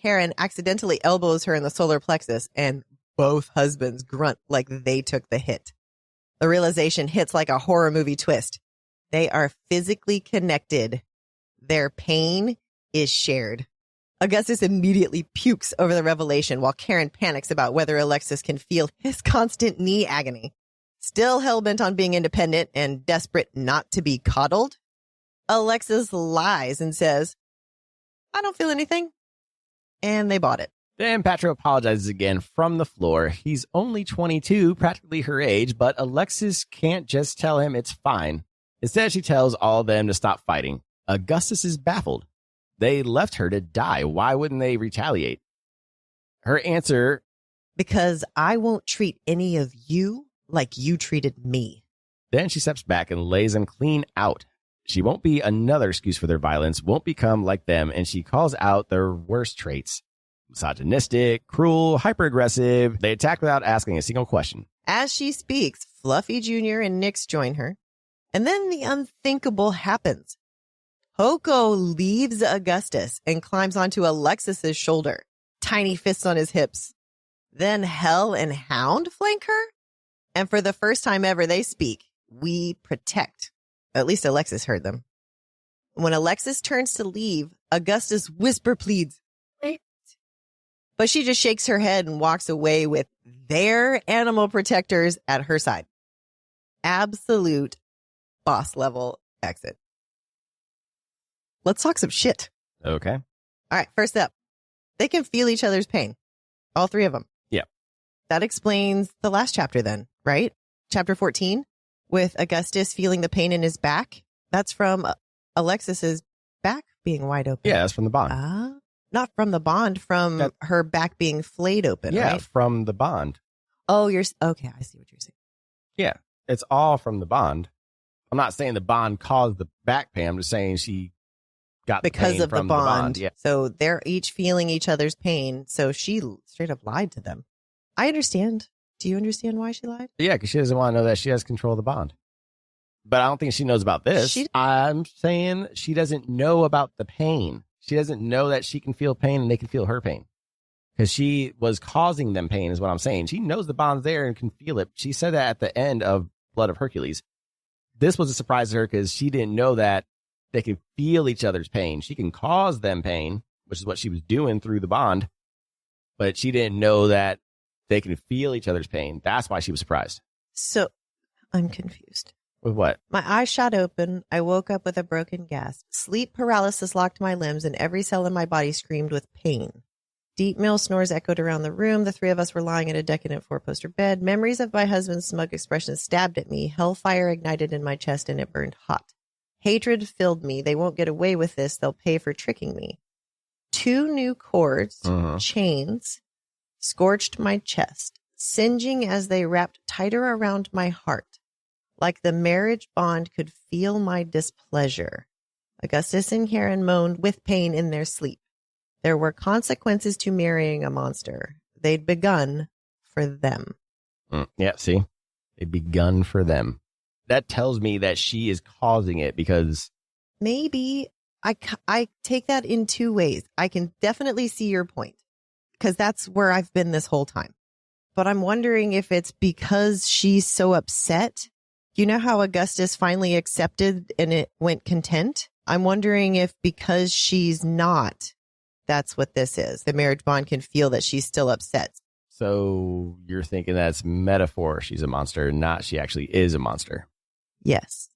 Kharon accidentally elbows her in the solar plexus, and both husbands grunt like they took the hit. The realization hits like a horror movie twist. They are physically connected. Their pain is shared. Augustus immediately pukes over the revelation while Kharon panics about whether Alexis can feel his constant knee agony. Still hell-bent on being independent and desperate not to be coddled, Alexis lies and says, I don't feel anything. And they bought it.
Then Patro apologizes again from the floor. He's only 22, practically her age, but Alexis can't just tell him it's fine. Instead, she tells all of them to stop fighting. Augustus is baffled. They left her to die. Why wouldn't they retaliate? Her answer,
because I won't treat any of you like you treated me.
Then she steps back and lays them clean out. She won't be another excuse for their violence, won't become like them, and she calls out their worst traits. Misogynistic, cruel, hyper-aggressive. They attack without asking a single question.
As she speaks, Fluffy Jr. and Nyx join her. And then the unthinkable happens. Poco leaves Augustus and climbs onto Alexis's shoulder. Tiny fists on his hips. Then Hell and Hound flank her. And for the first time ever, they speak. We protect. At least Alexis heard them. When Alexis turns to leave, Augustus whisper pleads. But she just shakes her head and walks away with their animal protectors at her side. Absolute boss level exit. Let's talk some shit.
Okay.
All right, first up. They can feel each other's pain. All three of them.
Yeah.
That explains the last chapter then, right? Chapter 14 with Augustus feeling the pain in his back. That's from Alexis's back being wide open.
Yeah, that's from the bond.
Not from the bond, from her back being flayed open,
yeah,
right?
From the bond.
Oh, okay. I see what you're saying.
Yeah, it's all from the bond. I'm not saying the bond caused the back pain. I'm just saying she got
because
the pain
of
from
the bond.
Yeah.
So they're each feeling each other's pain. So she straight up lied to them. I understand. Do you understand why she lied?
Yeah, because she doesn't want to know that she has control of the bond. But I don't think she knows about this. I'm saying she doesn't know about the pain. She doesn't know that she can feel pain and they can feel her pain. Because she was causing them pain is what I'm saying. She knows the bond's there and can feel it. She said that at the end of Blood of Hercules. This was a surprise to her because she didn't know that they could feel each other's pain. She can cause them pain, which is what she was doing through the bond. But she didn't know that They can feel each other's pain. That's why she was surprised.
So I'm confused.
With what?
My eyes shot open. I woke up with a broken gasp. Sleep paralysis locked my limbs, and every cell in my body screamed with pain. Deep male snores echoed around the room. The three of us were lying in a decadent four-poster bed. Memories of my husband's smug expression stabbed at me. Hellfire ignited in my chest, and it burned hot. Hatred filled me. They won't get away with this. They'll pay for tricking me. 2 new cords, chains, scorched my chest, singeing as they wrapped tighter around my heart. Like the marriage bond could feel my displeasure. Augustus and Kharon moaned with pain in their sleep. There were consequences to marrying a monster. They'd begun for them.
Yeah, see? They'd begun for them. That tells me that she is causing it because...
Maybe I take that in 2 ways. I can definitely see your point because that's where I've been this whole time. But I'm wondering if it's because she's so upset. You know how Augustus finally accepted and it went content? I'm wondering if because she's not, that's what this is. The marriage bond can feel that she's still upset.
So you're thinking that's metaphor. She's a monster, not she actually is a monster.
Yes.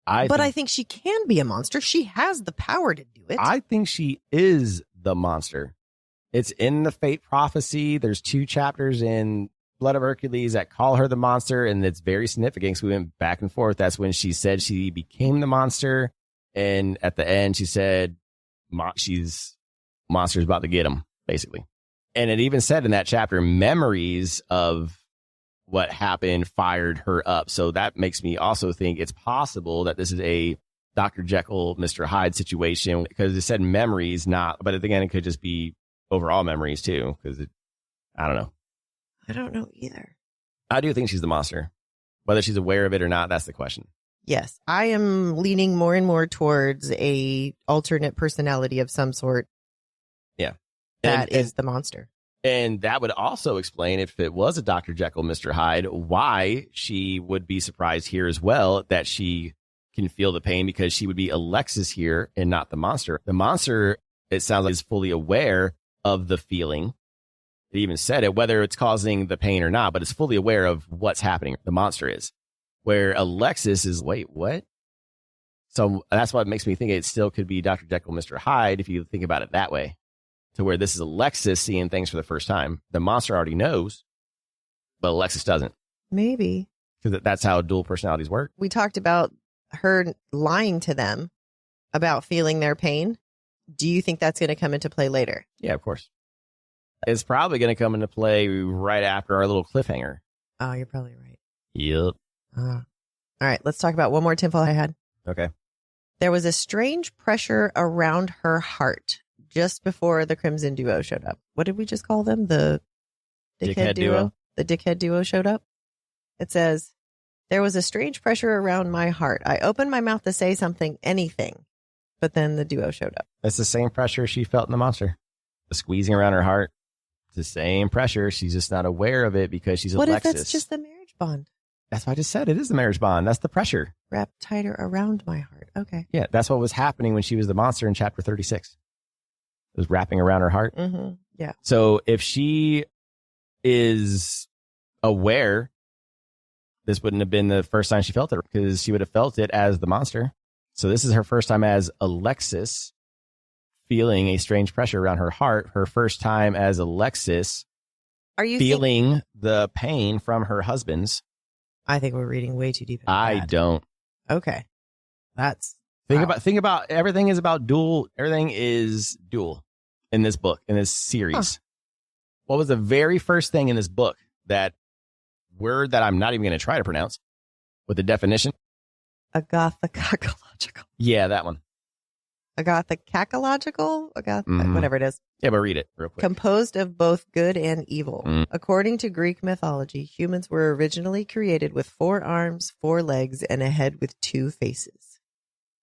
I think she can be a monster. She has the power to do it.
I think she is the monster. It's in the Fate prophecy. There's 2 chapters in Blood of Hercules that call her the monster, and it's very significant because we went back and forth. That's when she said she became the monster, and at the end she said she's monster's about to get him, basically. And it even said in that chapter, memories of what happened fired her up. So that makes me also think it's possible that this is a Dr. Jekyll, Mr. Hyde situation because it said memories, but again, it could just be overall memories too, because I don't know.
I don't know either.
I do think she's the monster. Whether she's aware of it or not, that's the question.
Yes, I am leaning more and more towards a alternate personality of some sort.
Yeah.
That is the monster.
And that would also explain, if it was a Dr. Jekyll, Mr. Hyde, why she would be surprised here as well, that she can feel the pain because she would be Alexis here and not the monster. The monster, it sounds like, is fully aware of the feeling. It even said it, whether it's causing the pain or not, but it's fully aware of what's happening. The monster is. Where Alexis is, wait, what? So that's what makes me think it still could be Dr. Jekyll, Mr. Hyde, if you think about it that way. To where this is Alexis seeing things for the first time. The monster already knows, but Alexis doesn't.
Maybe.
Because that's how dual personalities work.
We talked about her lying to them about feeling their pain. Do you think that's going to come into play later?
Yeah, of course. It's probably going to come into play right after our little cliffhanger.
Oh, you're probably right.
Yep.
All right, let's talk about one more tinfoil I had.
Okay.
There was a strange pressure around her heart just before the Crimson Duo showed up. What did we just call them? The Dickhead Duo? The Dickhead Duo showed up. It says, there was a strange pressure around my heart. I opened my mouth to say something, anything, but then the duo showed up.
It's the same pressure she felt in the monster. The squeezing around her heart. It's the same pressure. She's just not aware of it because she's
Alexis.
Alexis.
What if it's just the marriage bond?
That's what I just said. It is the marriage bond. That's the pressure.
Wrapped tighter around my heart. Okay.
Yeah, that's what was happening when she was the monster in chapter 36. It was wrapping around her heart.
Mm-hmm. Yeah.
So if she is aware, this wouldn't have been the first time she felt it because she would have felt it as the monster. So this is her first time as Alexis feeling a strange pressure around her heart. Her first time as Alexis feeling the pain from her husband's.
I think we're reading way too deep.
I don't.
Okay.
Think about everything is about dual. Everything is dual in this book, in this series. Huh. What was the very first thing in this book, that word that I'm not even going to try to pronounce with the definition?
Agathocacological.
Yeah, that one.
Agathocacological? Whatever it is.
Yeah, but read it real quick.
Composed of both good and evil. According to Greek mythology, humans were originally created with 4 arms, 4 legs, and a head with 2 faces.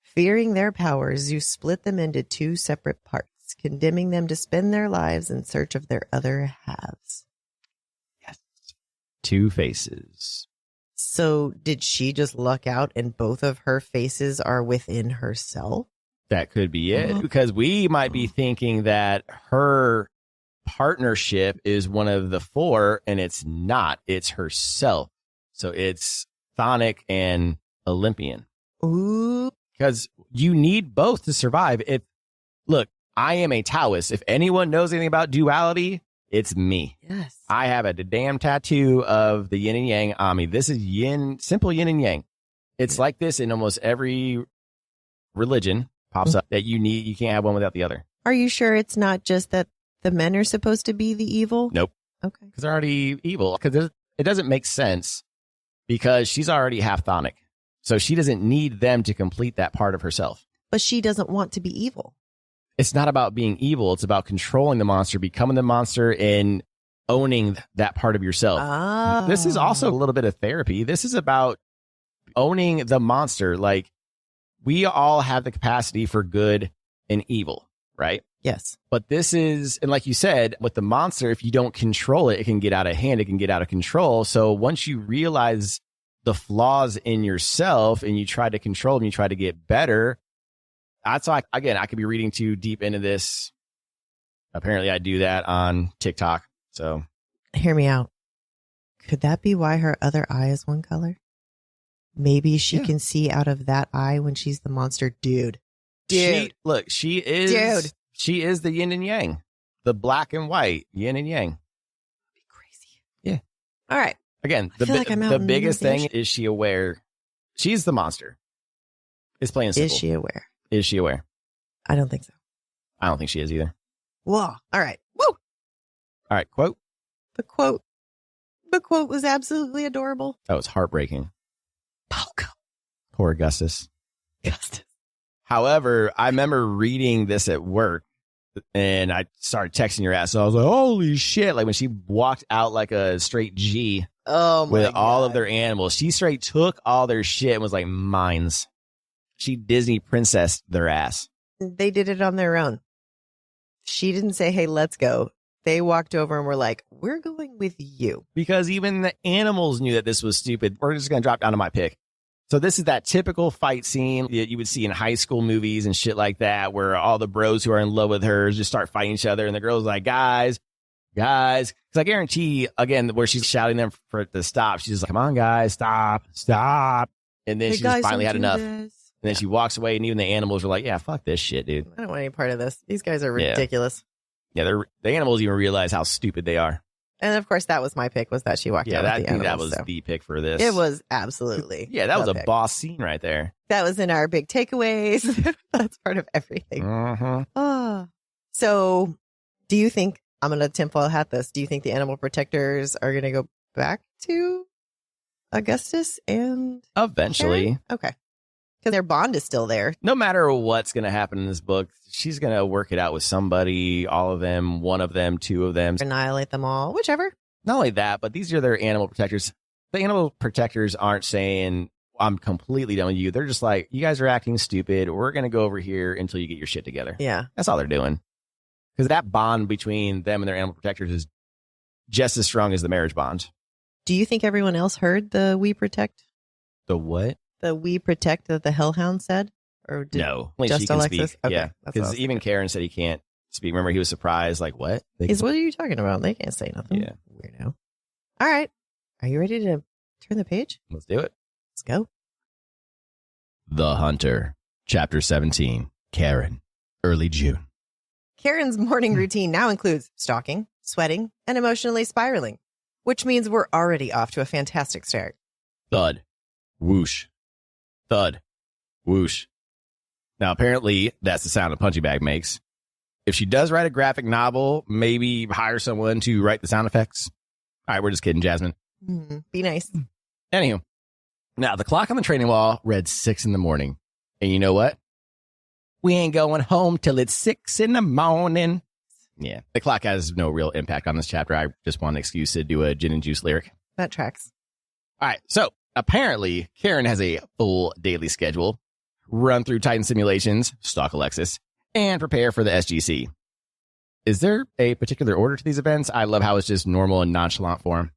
Fearing their power, Zeus split them into 2 separate parts, condemning them to spend their lives in search of their other halves.
Yes. 2 faces.
So did she just luck out and both of her faces are within herself?
That could be it, because we might be thinking that her partnership is one of the four, and it's not. It's herself. So it's Chthonic and Olympian.
Ooh.
Because you need both to survive. Look, I am a Taoist. If anyone knows anything about duality, it's me.
Yes.
I have a damn tattoo of the yin and yang on me. This is simple yin and yang. It's like this in almost every religion pops up that you can't have one without the other.
Are you sure it's not just that the men are supposed to be the evil?
Nope.
Okay.
Because they're already evil. Because it doesn't make sense because she's already half chthonic. So she doesn't need them to complete that part of herself.
But she doesn't want to be evil.
It's not about being evil. It's about controlling the monster, becoming the monster, and owning that part of yourself.
Oh.
This is also a little bit of therapy. This is about owning the monster. Like, we all have the capacity for good and evil, right?
Yes.
But this is, and like you said, with the monster, if you don't control it, it can get out of hand. It can get out of control. So once you realize the flaws in yourself and you try to control them, you try to get better. That's why, again, I could be reading too deep into this. Apparently I do that on TikTok. So
hear me out. Could that be why her other eye is one color? Maybe she can see out of that eye when she's the monster. Dude.
She is the yin and yang, the black and white, yin and yang.
Be crazy.
Yeah.
All right.
Again, the biggest thing is she aware? She's the monster. It's plain and simple.
Is she aware?
Is she aware?
I don't think so.
I don't think she is either.
Whoa. All right. Woo.
All right. Quote.
The quote was absolutely adorable.
That was heartbreaking.
Poco.
Poor Augustus. However, I remember reading this at work and I started texting your ass. So I was like, holy shit. Like when she walked out like a straight G with all of their animals, she straight took all their shit and was like, mines. She Disney princessed their ass.
They did it on their own. She didn't say, hey, let's go. They walked over and were like, we're going with you.
Because even the animals knew that this was stupid. We're just going to drop down to my pick. So this is that typical fight scene that you would see in high school movies and shit like that, where all the bros who are in love with her just start fighting each other. And the girl's like, guys. Because I guarantee, again, where she's shouting them for it to stop, she's just like, come on, guys, stop. And then she just finally had enough. And then she walks away, and even the animals are like, yeah, fuck this shit, dude.
I don't want any part of this. These guys are ridiculous.
Yeah, the animals even realize how stupid they are.
And of course, that was my pick, was that she walked out with the animals.
That was the pick for this.
It was absolutely.
Yeah, that was a boss scene right there.
That was in our big takeaways. That's part of everything.
Uh-huh.
So do you think, I'm going to tinfoil hat this, do you think the animal protectors are going to go back to Augustus and
eventually?
Kharon? Okay. Because their bond is still there.
No matter what's going to happen in this book, she's going to work it out with somebody, all of them, one of them, two of them.
Annihilate them all, whichever.
Not only that, but these are their animal protectors. The animal protectors aren't saying, I'm completely done with you. They're just like, you guys are acting stupid. We're going to go over here until you get your shit together.
Yeah.
That's all they're doing. Because that bond between them and their animal protectors is just as strong as the marriage bond.
Do you think everyone else heard the we protect?
The what?
The we protect that the Hellhound said? Or did
no, only
just
she can
Alexis?
speak.
Okay,
yeah, because even Kharon said he can't speak. Remember, he was surprised. Like, what?
What are you talking about? They can't say nothing.
Yeah.
Weirdo. All right. Are you ready to turn the page?
Let's do it.
Let's go.
The Hunter, Chapter 17, Kharon, early June.
Kharon's morning routine now includes stalking, sweating, and emotionally spiraling, which means we're already off to a fantastic start.
Thud. Whoosh. Thud. Whoosh. Now, apparently, that's the sound a punching bag makes. If she does write a graphic novel, maybe hire someone to write the sound effects. All right, we're just kidding, Jasmine.
Be nice.
Anywho, now the clock on the training wall read 6 a.m. And you know what? We ain't going home till it's 6 a.m. Yeah, the clock has no real impact on this chapter. I just want an excuse to do a gin and juice lyric.
That tracks.
All right, so apparently Kharon has a full daily schedule. Run through Titan simulations, stalk Alexis, and prepare for the SGC. Is there a particular order to these events? I love how it's just normal and nonchalant form.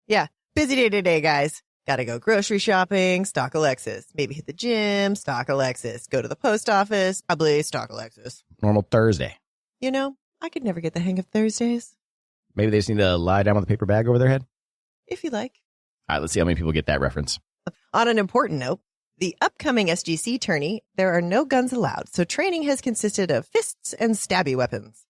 Yeah, busy day today, guys. Gotta go grocery shopping, stalk Alexis. Maybe hit the gym, stalk Alexis. Go to the post office, probably stalk Alexis.
Normal Thursday.
You know, I could never get the hang of Thursdays.
Maybe they just need to lie down with a paper bag over their head.
If you like.
All right, let's see how many people get that reference.
On an important note, the upcoming SGC tourney, there are no guns allowed, so training has consisted of fists and stabby weapons.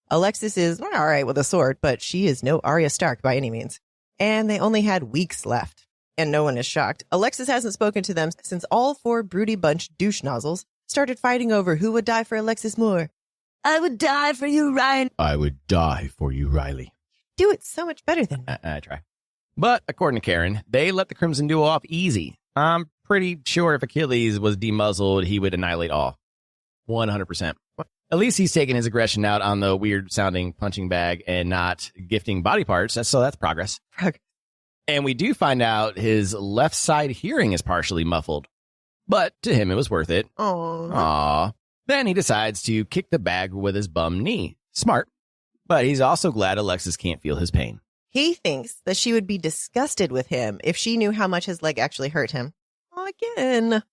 Alexis is all right with a sword, but she is no Arya Stark by any means. And they only had weeks left. And no one is shocked. Alexis hasn't spoken to them since all 4 Broody Bunch douche nozzles started fighting over who would die for Alexis more. I would die for you, Ryan.
I would die for you, Riley.
Do it so much better than me.
I try. But according to Kharon, they let the Crimson Duo off easy. I'm pretty sure if Achilles was demuzzled, he would annihilate all. 100%. At least he's taking his aggression out on the weird-sounding punching bag and not gifting body parts. So that's progress. And we do find out his left side hearing is partially muffled. But to him, it was worth it. Aww. Then he decides to kick the bag with his bum knee. Smart. But he's also glad Alexis can't feel his pain.
He thinks that she would be disgusted with him if she knew how much his leg actually hurt him. Again.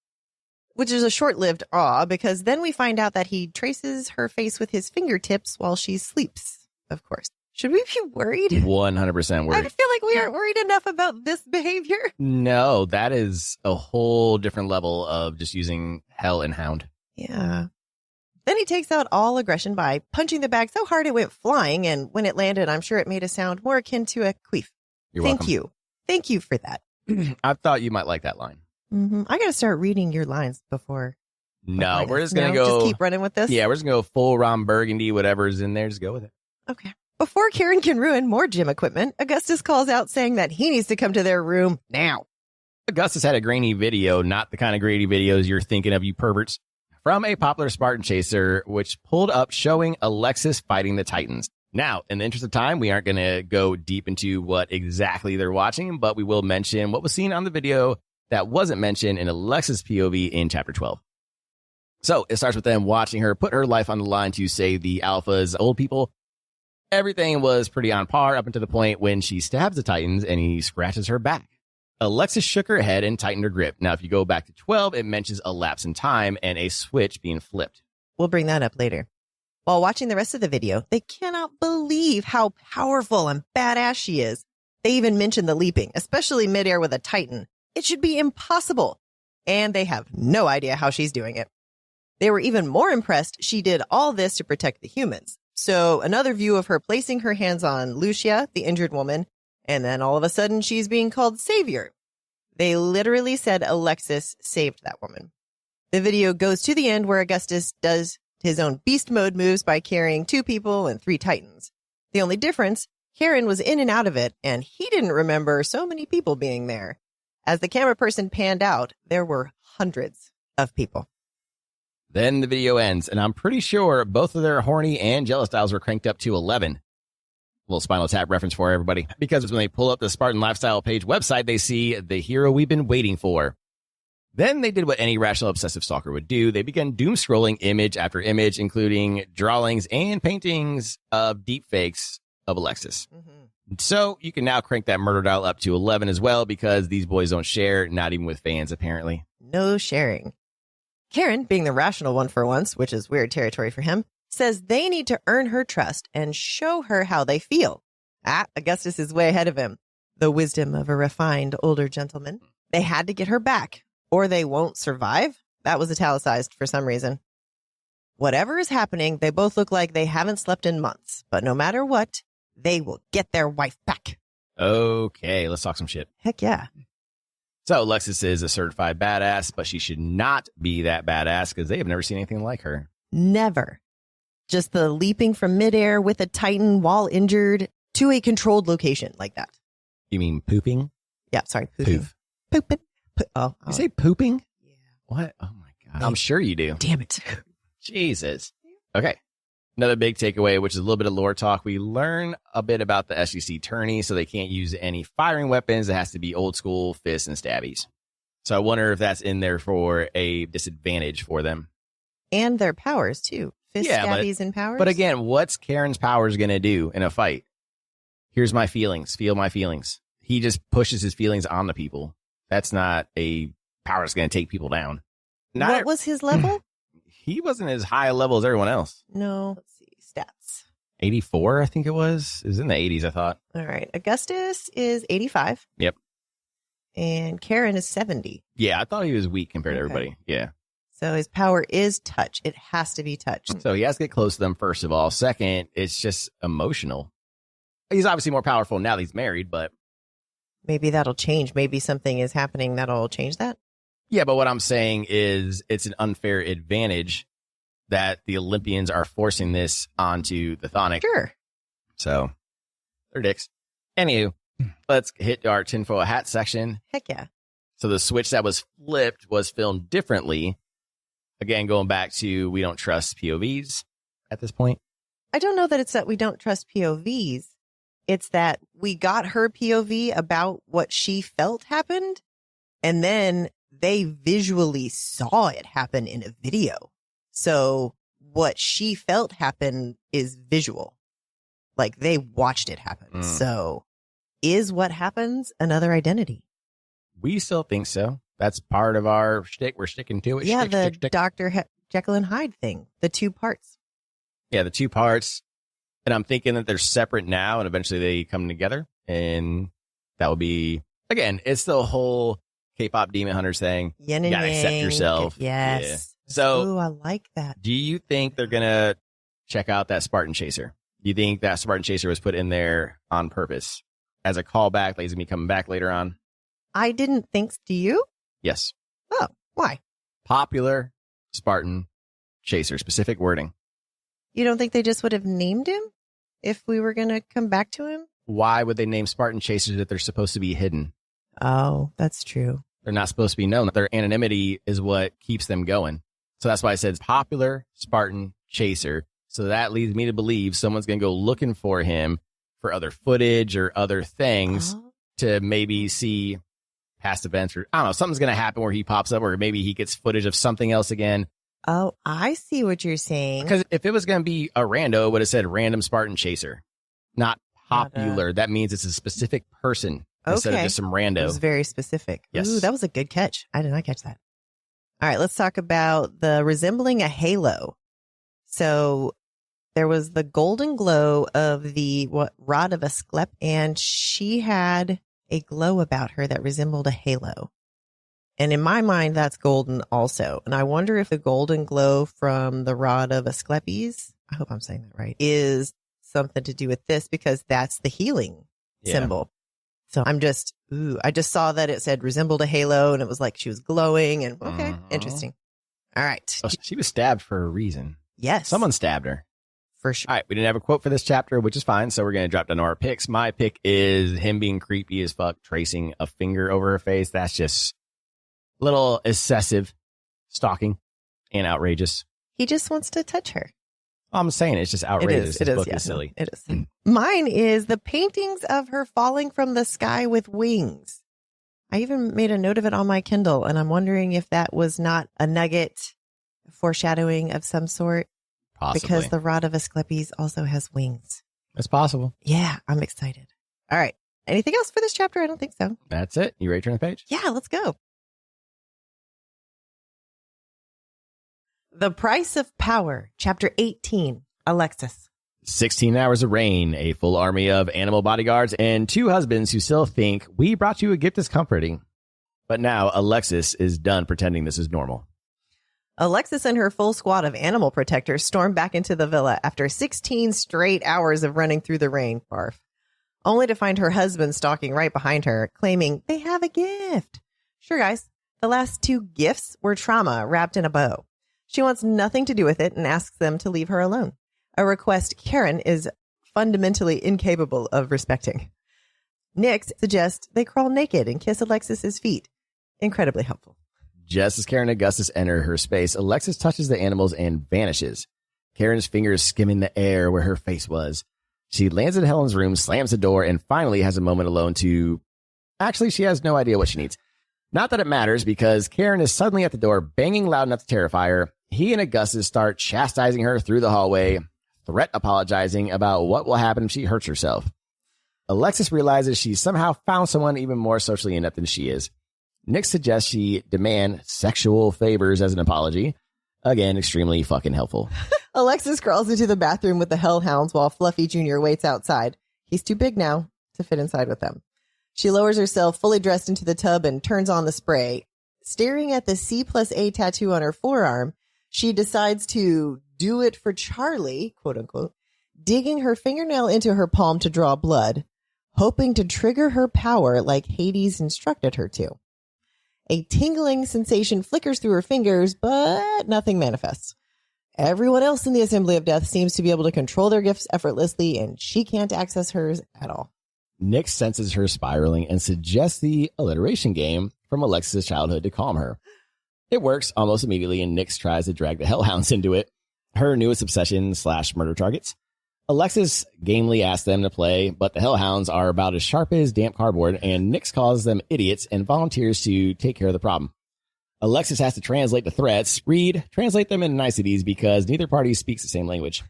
Which is a short-lived awe, because then we find out that he traces her face with his fingertips while she sleeps, of course. Should we be worried?
100% worried.
I feel like we aren't worried enough about this behavior.
No, that is a whole different level of just using hell and hound.
Yeah. Then he takes out all aggression by punching the bag so hard it went flying, and when it landed, I'm sure it made a sound more akin to a queef. Thank you. Thank you for that.
I thought you might like that line.
I got to start reading your lines before.
No, we're just going to go.
Just keep running with this?
Yeah, we're just going to go full Ron Burgundy, whatever's in there. Just go with it.
Okay. Before Kharon can ruin more gym equipment, Augustus calls out saying that he needs to come to their room now.
Augustus had a grainy video, not the kind of grainy videos you're thinking of, you perverts, from a popular Spartan chaser, which pulled up showing Alexis fighting the Titans. Now, in the interest of time, we aren't going to go deep into what exactly they're watching, but we will mention what was seen on the video that wasn't mentioned in Alexis' POV in Chapter 12. So it starts with them watching her put her life on the line to save the Alpha's old people. Everything was pretty on par up until the point when she stabs the Titans and he scratches her back. Alexis shook her head and tightened her grip. Now, if you go back to 12, it mentions a lapse in time and a switch being flipped.
We'll bring that up later. While watching the rest of the video, they cannot believe how powerful and badass she is. They even mention the leaping, especially midair with a Titan. It should be impossible. And they have no idea how she's doing it. They were even more impressed she did all this to protect the humans. So another view of her placing her hands on Lucia, the injured woman, and then all of a sudden she's being called Savior. They literally said Alexis saved that woman. The video goes to the end where Augustus does his own beast mode moves by carrying 2 people and 3 Titans. The only difference, Kharon was in and out of it, and he didn't remember so many people being there. As the camera person panned out, there were hundreds of people.
Then the video ends, and I'm pretty sure both of their horny and jealous dials were cranked up to 11. Little Spinal Tap reference for everybody. Because when they pull up the Spartan Lifestyle page website, they see the hero we've been waiting for. Then they did what any rational obsessive stalker would do. They began doom scrolling image after image, including drawings and paintings of deep fakes of Alexis. So you can now crank that murder dial up to 11 as well, because these boys don't share, not even with fans, apparently.
No sharing. Kharon, being the rational one for once, which is weird territory for him, says they need to earn her trust and show her how they feel. Augustus is way ahead of him. The wisdom of a refined older gentleman. They had to get her back, or they won't survive. That was italicized for some reason. Whatever is happening, they both look like they haven't slept in months. But no matter what, they will get their wife back.
Okay, let's talk some shit.
Heck yeah.
So Alexis is a certified badass, but she should not be that badass because they have never seen anything like her.
Never. Just the leaping from midair with a Titan while injured to a controlled location like that.
You mean pooping?
Yeah, sorry. Pooping.
Poof.
Pooping. Oh.
You say pooping?
Yeah.
What? Oh my God. I'm sure you do.
Damn it.
Jesus. Okay. Another big takeaway, which is a little bit of lore talk. We learn a bit about the SGC tourney, so they can't use any firing weapons. It has to be old school fists and stabbies. So I wonder if that's in there for a disadvantage for them.
And their powers, too. Fist stabbies and powers.
But again, what's Kharon's powers going to do in a fight? Here's my feelings. Feel my feelings. He just pushes his feelings on the people. That's not a power that's going to take people down.
What was his level?
He wasn't as high a level as everyone else.
No. Let's see. Stats.
84, I think it was. It was in the 80s, I thought.
All right. Augustus is 85.
Yep.
And Kharon is 70.
Yeah, I thought he was weak compared to everybody. Yeah.
So his power is touch. It has to be touch.
So he has to get close to them, first of all. Second, it's just emotional. He's obviously more powerful now that he's married, but...
Maybe that'll change. Maybe something is happening that'll change that.
Yeah, but what I'm saying is it's an unfair advantage that the Olympians are forcing this onto the Chthonic.
Sure.
So, they're dicks. Anywho, let's hit our tinfoil hat section.
Heck yeah.
So the switch that was flipped was filmed differently. Again, going back to we don't trust POVs at this point.
I don't know that it's that we don't trust POVs. It's that we got her POV about what she felt happened, and then they visually saw it happen in a video. So what she felt happen is visual. Like they watched it happen. So is what happens another identity?
We still think so. That's part of our shtick. We're sticking to it.
Yeah,
shtick.
Dr. Jekyll and Hyde thing. The two parts.
Yeah, the two parts. And I'm thinking that they're separate now and eventually they come together. And that will be, again, it's the whole K-pop Demon Hunters thing.
Yin and
you gotta
yang.
accept yourself.
Yes.
Yeah. So,
ooh, I like that.
Do you think they're going to check out that Spartan Chaser? Do you think that Spartan Chaser was put in there on purpose as a callback? Like, he's going to be coming back later on?
I didn't think. Do you?
Yes.
Oh, why?
Popular Spartan Chaser. Specific wording.
You don't think they just would have named him if we were going to come back to him?
Why would they name Spartan Chasers if they're supposed to be hidden?
Oh, that's true.
They're not supposed to be known. Their anonymity is what keeps them going. So that's why I said popular Spartan Chaser. So that leads me to believe someone's going to go looking for him for other footage or other things to maybe see past events, or I don't know, something's going to happen where he pops up, or maybe he gets footage of something else again.
Oh, I see what you're saying.
Because if it was going to be a rando, it would have said random Spartan Chaser, not popular. That means it's a specific person instead of just some rando.
It was very specific.
Yes.
Ooh, that was a good catch. I did not catch that. All right, let's talk about the resembling a halo. So there was the golden glow of the rod of Asclep, and she had a glow about her that resembled a halo. And in my mind, that's golden also. And I wonder if the golden glow from the rod of Asclepius, I hope I'm saying that right, is something to do with this, because that's the healing symbol. So I just saw that it said resembled a halo, and it was like she was glowing, and okay, interesting. All right.
Oh, she was stabbed for a reason.
Yes.
Someone stabbed her.
For sure.
All right, we didn't have a quote for this chapter, which is fine. So we're going to drop down to our picks. My pick is him being creepy as fuck, tracing a finger over her face. That's just a little excessive, stalking, and outrageous.
He just wants to touch her.
I'm saying it's just outrageous.
It is.
This book
Yeah,
is silly.
it is. Mine is the paintings of her falling from the sky with wings. I even made a note of it on my Kindle, and I'm wondering if that was not a nugget foreshadowing of some sort.
Possibly.
Because the rod of Asclepius also has wings.
It's possible.
Yeah, I'm excited. All right. Anything else for this chapter? I don't think so.
That's it. You ready to turn the page?
Yeah, let's go. The Price of Power, Chapter 18, Alexis.
16 hours of rain, a full army of animal bodyguards, and two husbands who still think we brought you a gift that's comforting. But now Alexis is done pretending this is normal.
Alexis and her full squad of animal protectors storm back into the villa after 16 straight hours of running through the rain, barf, only to find her husband stalking right behind her, claiming they have a gift. Sure, guys, the last two gifts were trauma wrapped in a bow. She wants nothing to do with it and asks them to leave her alone, a request Kharon is fundamentally incapable of respecting. Nyx suggests they crawl naked and kiss Alexis's feet. Incredibly helpful.
Just as Kharon and Augustus enter her space, Alexis touches the animals and vanishes. Kharon's fingers skimming the air where her face was. She lands in Helen's room, slams the door, and finally has a moment alone to... Actually, she has no idea what she needs. Not that it matters, because Kharon is suddenly at the door, banging loud enough to terrify her. He and Augustus start chastising her through the hallway, threat apologizing about what will happen if she hurts herself. Alexis realizes she's somehow found someone even more socially inept than she is. Nyx suggests she demand sexual favors as an apology. Again, extremely fucking helpful.
Alexis crawls into the bathroom with the hellhounds while Fluffy Jr. waits outside. He's too big now to fit inside with them. She lowers herself fully dressed into the tub and turns on the spray. Staring at the C+A tattoo on her forearm, she decides to do it for Charlie, quote unquote, digging her fingernail into her palm to draw blood, hoping to trigger her power like Hades instructed her to. A tingling sensation flickers through her fingers, but nothing manifests. Everyone else in the Assembly of Death seems to be able to control their gifts effortlessly, and she can't access hers at all.
Nyx senses her spiraling and suggests the alliteration game from Alexis' childhood to calm her. It works almost immediately, and Nyx tries to drag the Hellhounds into it, her newest obsession / murder targets. Alexis gamely asks them to play, but the Hellhounds are about as sharp as damp cardboard, and Nyx calls them idiots and volunteers to take care of the problem. Alexis has to translate the threats, translate them into niceties because neither party speaks the same language.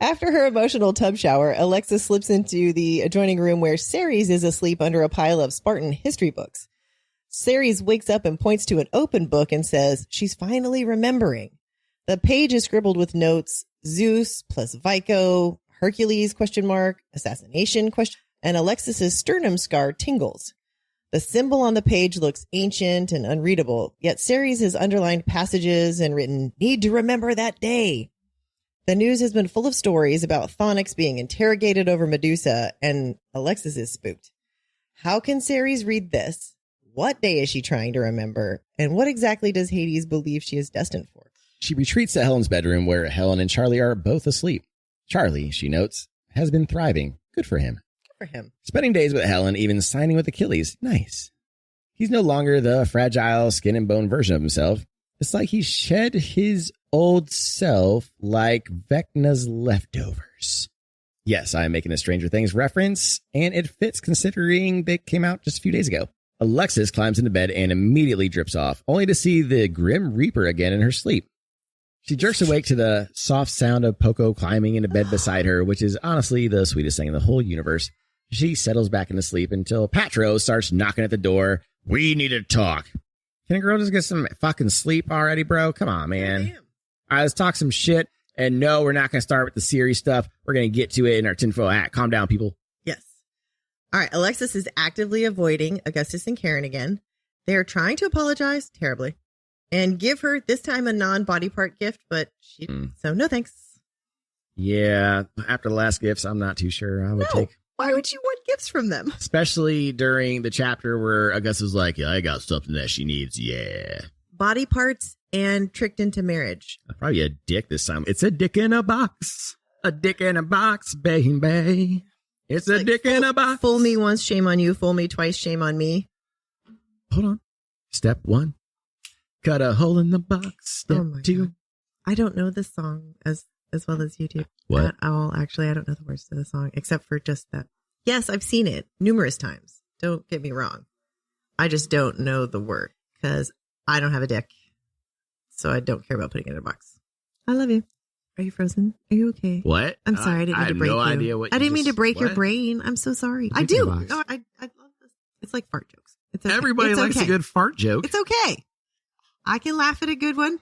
After her emotional tub shower, Alexis slips into the adjoining room where Ceres is asleep under a pile of Spartan history books. Ceres wakes up and points to an open book and says she's finally remembering. The page is scribbled with notes: Zeus plus Vico, Hercules ? Assassination ? And Alexis's sternum scar tingles. The symbol on the page looks ancient and unreadable, yet Ceres has underlined passages and written, "Need to remember that day." The news has been full of stories about Thonix being interrogated over Medusa, and Alexis is spooked. How can Ceres read this? What day is she trying to remember? And what exactly does Hades believe she is destined for?
She retreats to Helen's bedroom, where Helen and Charlie are both asleep. Charlie, she notes, has been thriving. Good for him.
Good for him.
Spending days with Helen, even signing with Achilles. Nice. He's no longer the fragile skin and bone version of himself. It's like he shed his old self like Vecna's leftovers. Yes, I'm making a Stranger Things reference, and it fits considering they came out just a few days ago. Alexis climbs into bed and immediately drips off, only to see the Grim Reaper again in her sleep. She jerks awake to the soft sound of Poco climbing into bed beside her, which is honestly the sweetest thing in the whole universe. She settles back into sleep until Patro starts knocking at the door. We need to talk. Can a girl just get some fucking sleep already, bro? Come on, man.
Damn.
All right, let's talk some shit. And no, we're not going to start with the Ceres stuff. We're going to get to it in our tinfoil hat. Calm down, people.
Yes. All right. Alexis is actively avoiding Augustus and Kharon again. They're trying to apologize terribly and give her this time a non-body part gift, but so no thanks.
Yeah. After the last gifts, I'm not too sure I would take.
Why would you want gifts from them?
Especially during the chapter where Augustus was like, yeah, I got something that she needs. Yeah.
Body parts and tricked into marriage.
Probably a dick this time. It's a dick in a box. A dick in a box, baby. It's a dick in a box.
Fool me once, shame on you. Fool me twice, shame on me.
Hold on. Step 1. Cut a hole in the box. Step 2.
God. I don't know this song as well as you do.
What?
I don't know the words to the song, except for just that. Yes, I've seen it numerous times. Don't get me wrong. I just don't know the word because I don't have a dick. So I don't care about putting it in a box. I love you. Are you frozen? Are you okay?
What?
I'm sorry. I didn't mean to break you.
I have no idea what
I didn't mean to break your
what?
brain. I'm so sorry. I do. No, I love this. It's like fart jokes. It's okay.
Everybody likes a good fart joke.
It's okay. I can laugh at a good one.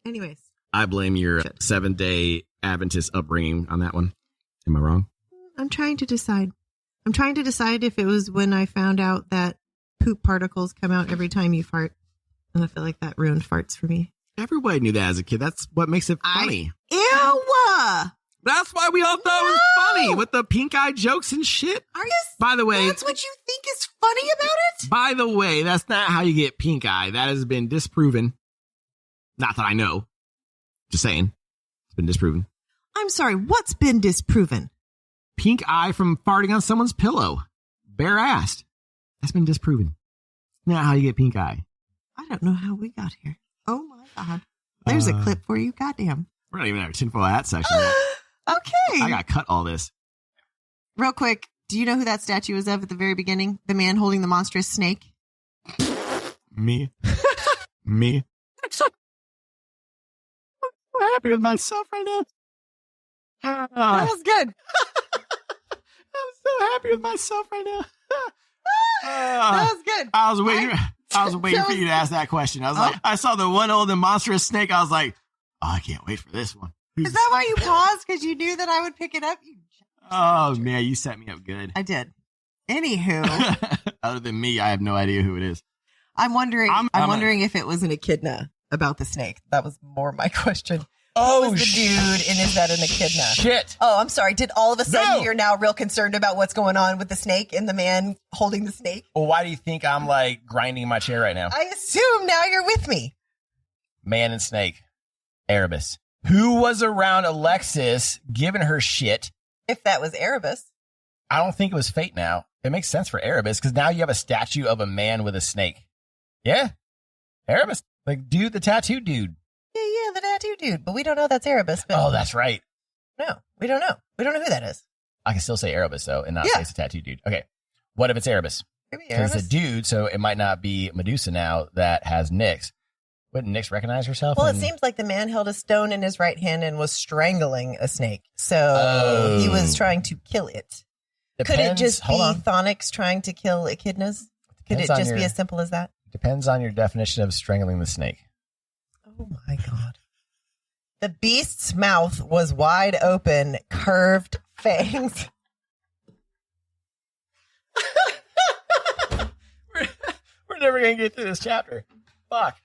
Anyways.
I blame your Seventh-day Adventist upbringing on that one. Am I wrong?
I'm trying to decide. If it was when I found out that poop particles come out every time you fart. And I feel like that ruined farts for me.
Everybody knew that as a kid. That's what makes it funny.
Ew!
That's why we all thought it was funny with the pink eye jokes and shit.
Are you?
By the way,
that's what you think is funny about it?
By the way, that's not how you get pink eye. That has been disproven. Not that I know. Just saying. It's been disproven.
I'm sorry. What's been disproven?
Pink eye from farting on someone's pillow. Bare-assed. That's been disproven. Not how you get pink eye.
I don't know how we got here. Oh my God. There's a clip for you. Goddamn.
We're not even at our tinfoil hat section yet.
Okay.
I got to cut all this.
Real quick. Do you know who that statue is of at the very beginning? The man holding the monstrous snake?
Me. Me. I'm so happy with myself right now.
That was good.
I'm so happy with myself right now.
That was good.
I was waiting for you to ask that question. I was like, I saw the one old and monstrous snake. I was like, oh, I can't wait for this one.
Is that why you paused? Because you knew that I would pick it up?
Oh, man, you set me up good.
I did. Anywho.
Other than me, I have no idea who it is.
I'm wondering wondering if it was an echidna about the snake. That was more my question.
Oh,
Who was the dude, and is that an echidna?
Shit.
Oh, I'm sorry. Did all of a sudden you're now real concerned about what's going on with the snake and the man holding the snake?
Well, why do you think I'm like grinding my chair right now?
I assume now you're with me.
Man and snake. Erebus. Who was around Alexis giving her shit?
If that was Erebus.
I don't think it was fate now. It makes sense for Erebus because now you have a statue of a man with a snake. Yeah. Erebus. Like, dude, the tattoo dude.
Yeah, the tattoo dude. But we don't know that's Erebus. But
Oh, that's right.
no, we don't know. We don't know who that is.
I can still say Erebus, though, and not say it's a tattoo dude. Okay. What if it's Erebus?
Maybe
Because
Erebus.
it's a dude, so it might not be Medusa now that has Nyx. Wouldn't Nyx recognize herself?
Well, it seems like the man held a stone in his right hand and was strangling a snake. So he was trying to kill it. Could it just be Thonix trying to kill echidnas? Could it just be as simple as that?
Depends on your definition of strangling the snake.
Oh, my God. The beast's mouth was wide open, curved fangs.
We're never going to get through this chapter. Fuck.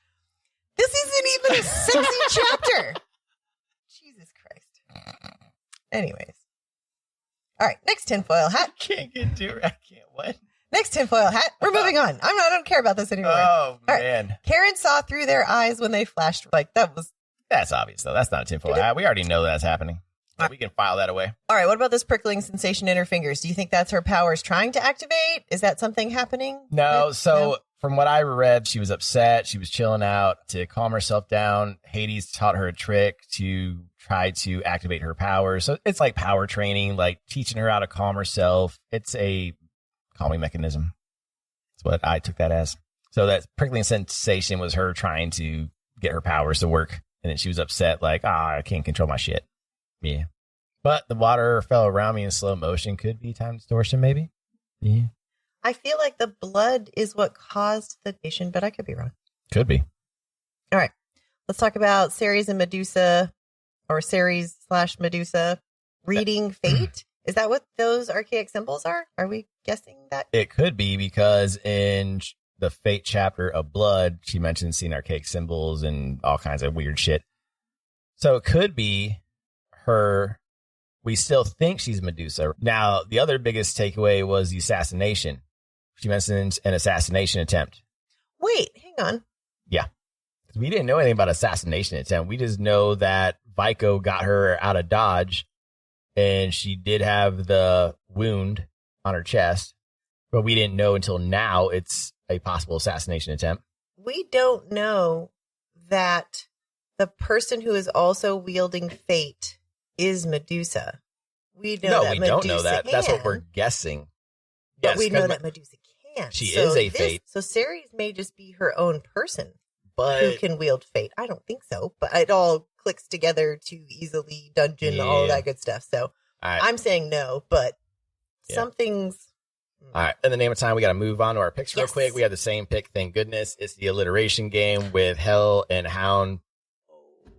This isn't even a sexy chapter. Jesus Christ. Anyways. All right, next tinfoil hat.
Can't get to it. I can't what?
Next tinfoil hat. We're moving on. I don't care about this anymore.
Oh,
All right.
man.
Kharon saw through their eyes when they flashed. Like, that was...
That's obvious, though. That's not a tinfoil hat. We already know that's happening. So we can file that away.
All right, what about this prickling sensation in her fingers? Do you think that's her powers trying to activate? Is that something happening?
No, so from what I read, she was upset. She was chilling out to calm herself down. Hades taught her a trick to try to activate her powers. So it's like power training, like teaching her how to calm herself. It's a calming mechanism. That's what I took that as. So that prickling sensation was her trying to get her powers to work. And then she was upset, like, I can't control my shit. Yeah. But the water fell around me in slow motion. Could be time distortion, maybe. Yeah.
I feel like the blood is what caused the nation, but I could be wrong.
Could be.
All right. Let's talk about Ceres and Medusa, or Ceres/Medusa reading fate. Is that what those archaic symbols are? Are we guessing that?
It could be because in the fate chapter of blood, she mentioned seeing archaic symbols and all kinds of weird shit. So it could be her. We still think she's Medusa. Now, the other biggest takeaway was the assassination. She mentioned an assassination attempt.
Wait, hang on.
Yeah. We didn't know anything about assassination attempt. We just know that Vico got her out of Dodge, and she did have the wound on her chest, but we didn't know until now it's a possible assassination attempt.
We don't know that the person who is also wielding fate is Medusa. We know that
we
Medusa
don't know that.
can,
That's what we're guessing.
but
Yes,
we know that Medusa can.
She is a fate.
So Ceres may just be her own person
but
who can wield fate. I don't think so, but it all clicks together to easily dungeon, all of that good stuff. So
right.
I'm saying no, but something's...
All right. In the name of time, we got to move on to our picks real
Yes.
quick. We have the same pick. Thank goodness. It's the alliteration game with Hell and Hound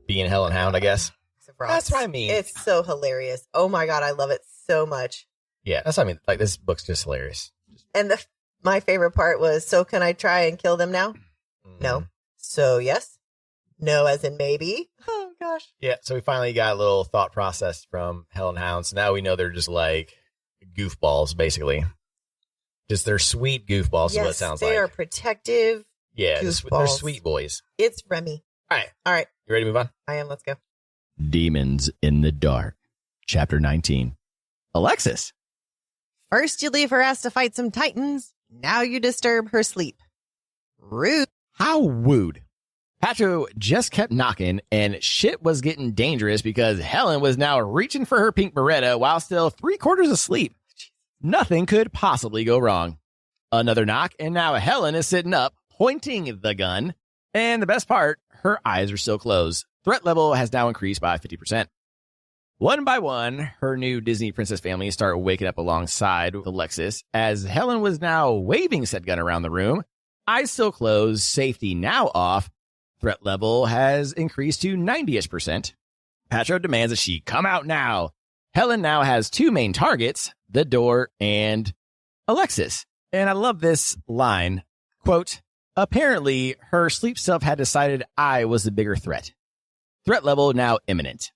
being Hell and Hound, I guess. That's what I mean.
It's so hilarious. Oh my God, I love it so much.
Yeah, that's what I mean. Like, this book's just hilarious.
And my favorite part was, so can I try and kill them now? No. So yes. No as in maybe. Oh gosh.
Yeah, so we finally got a little thought process from Hell and Hound. So now we know they're just like goofballs, basically. Just they're sweet goofballs is what it sounds like.
They are protective.
Yeah, they're
goofballs.
sweet boys.
It's Remy.
All right. You ready to move on?
I am. Let's go.
Demons in the Dark, Chapter 19. Alexis.
First you leave her ass to fight some titans. Now you disturb her sleep. Rude.
How wooed. Patro just kept knocking, and shit was getting dangerous because Helen was now reaching for her pink Beretta while still 3/4 asleep. Nothing could possibly go wrong. Another knock, and now Helen is sitting up, pointing the gun. And the best part, her eyes are still closed. Threat level has now increased by 50%. One by one, her new Disney princess family start waking up alongside with Alexis, as Helen was now waving said gun around the room. Eyes still closed, safety now off. Threat level has increased to 90%. Patro demands that she come out now. Helen now has two main targets, the door and Alexis. And I love this line, quote, apparently her sleep self had decided I was the bigger threat. Threat level now imminent.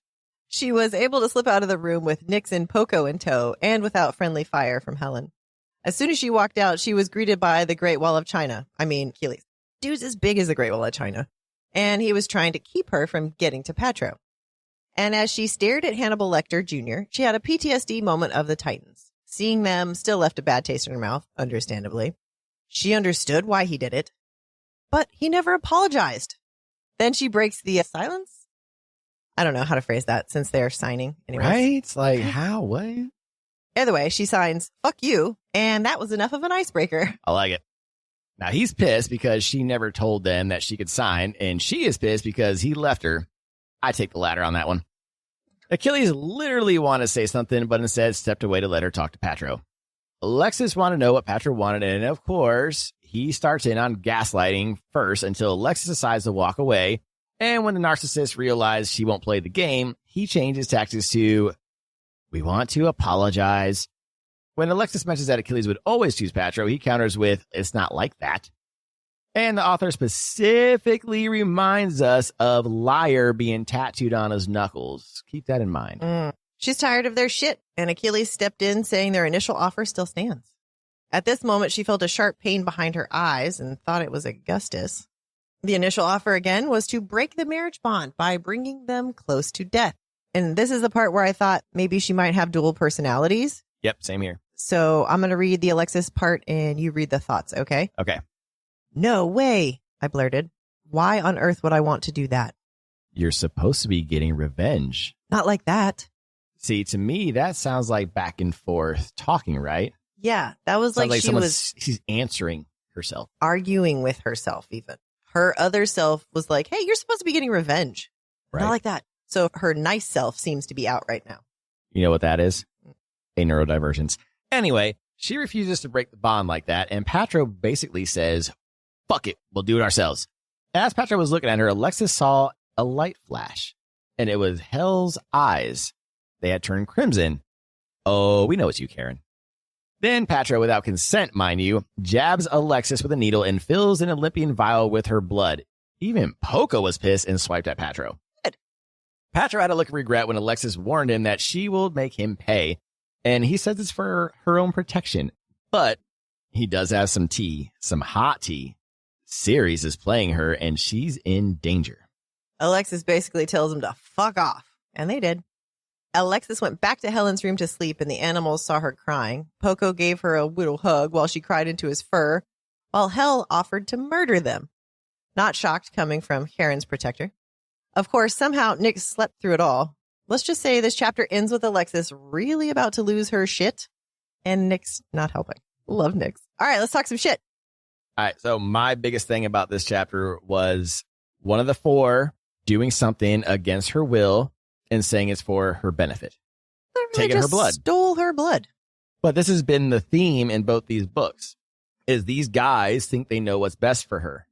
She was able to slip out of the room with Nyx and Poco in tow and without friendly fire from Helen. As soon as she walked out, she was greeted by the Great Wall of China. Achilles. Dude's as big as the Great Wall of China. And he was trying to keep her from getting to Patro. And as she stared at Hannibal Lecter Jr., she had a PTSD moment of the Titans. Seeing them still left a bad taste in her mouth, understandably. She understood why he did it, but he never apologized. Then she breaks the silence. I don't know how to phrase that since they're signing. Anyways.
Right? It's like, how? What?
Either way, she signs, fuck you, and that was enough of an icebreaker.
I like it. Now, he's pissed because she never told them that she could sign, and she is pissed because he left her. I take the latter on that one. Achilles literally wanted to say something, but instead stepped away to let her talk to Patro. Alexis wanted to know what Patro wanted, and of course, he starts in on gaslighting first until Alexis decides to walk away. And when the narcissist realizes she won't play the game, he changes tactics to, we want to apologize. When Alexis mentions that Achilles would always choose Patro, he counters with, it's not like that. And the author specifically reminds us of liar being tattooed on his knuckles. Keep that in mind.
She's tired of their shit, and Achilles stepped in saying their initial offer still stands. At this moment, she felt a sharp pain behind her eyes and thought it was Augustus. The initial offer again was to break the marriage bond by bringing them close to death. And this is the part where I thought maybe she might have dual personalities.
Yep, same here.
So I'm going to read the Alexis part and you read the thoughts, okay?
Okay.
No way, I blurted. Why on earth would I want to do that?
You're supposed to be getting revenge.
Not like that.
See, to me, that sounds like back and forth talking, right?
Yeah, that was like
she's answering herself.
Arguing with herself even. Her other self was like, hey, you're supposed to be getting revenge. Right. Not like that. So her nice self seems to be out right now.
You know what that is? A neurodivergence. Anyway, she refuses to break the bond like that, and Patro basically says, fuck it, we'll do it ourselves. As Patro was looking at her, Alexis saw a light flash, and it was Hell's eyes. They had turned crimson. Oh, we know it's you, Kharon. Then Patro, without consent, mind you, jabs Alexis with a needle and fills an Olympian vial with her blood. Even Poco was pissed and swiped at Patro. Patro had a look of regret when Alexis warned him that she will make him pay, and he says it's for her own protection. But he does have some tea, some hot tea. Ceres is playing her, and she's in danger.
Alexis basically tells him to fuck off, and they did. Alexis went back to Helen's room to sleep, and the animals saw her crying. Poco gave her a little hug while she cried into his fur, while Hel offered to murder them. Not shocked coming from Kharon's protector. Of course, somehow Nyx slept through it all. Let's just say this chapter ends with Alexis really about to lose her shit, and Nyx not helping. Love Nyx. All right, let's talk some shit.
All right, so my biggest thing about this chapter was one of the four doing something against her will and saying it's for her benefit. Taking her blood.
Stole her blood.
But this has been the theme in both these books, is these guys think they know what's best for her.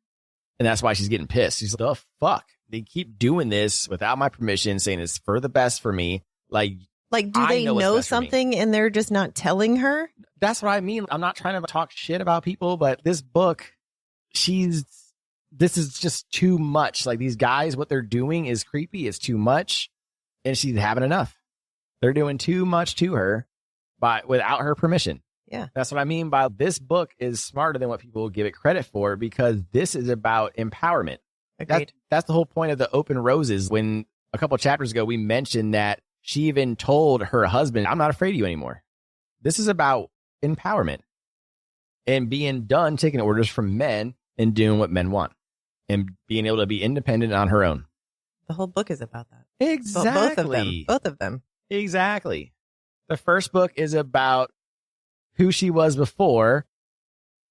And that's why she's getting pissed. She's like, the fuck? They keep doing this without my permission, saying it's for the best for me. Like,
do they know something and they're just not telling her?
That's what I mean. I'm not trying to talk shit about people, but this book, this is just too much. Like, these guys, what they're doing is creepy. It's too much. And she's having enough. They're doing too much to her without her permission.
Yeah.
That's what I mean by this book is smarter than what people give it credit for, because this is about empowerment.
Agreed.
That's the whole point of the Open Roses. When a couple of chapters ago, we mentioned that she even told her husband, I'm not afraid of you anymore. This is about empowerment and being done taking orders from men and doing what men want and being able to be independent on her own.
The whole book is about that.
Exactly.
Both of them.
Exactly. The first book is about who she was before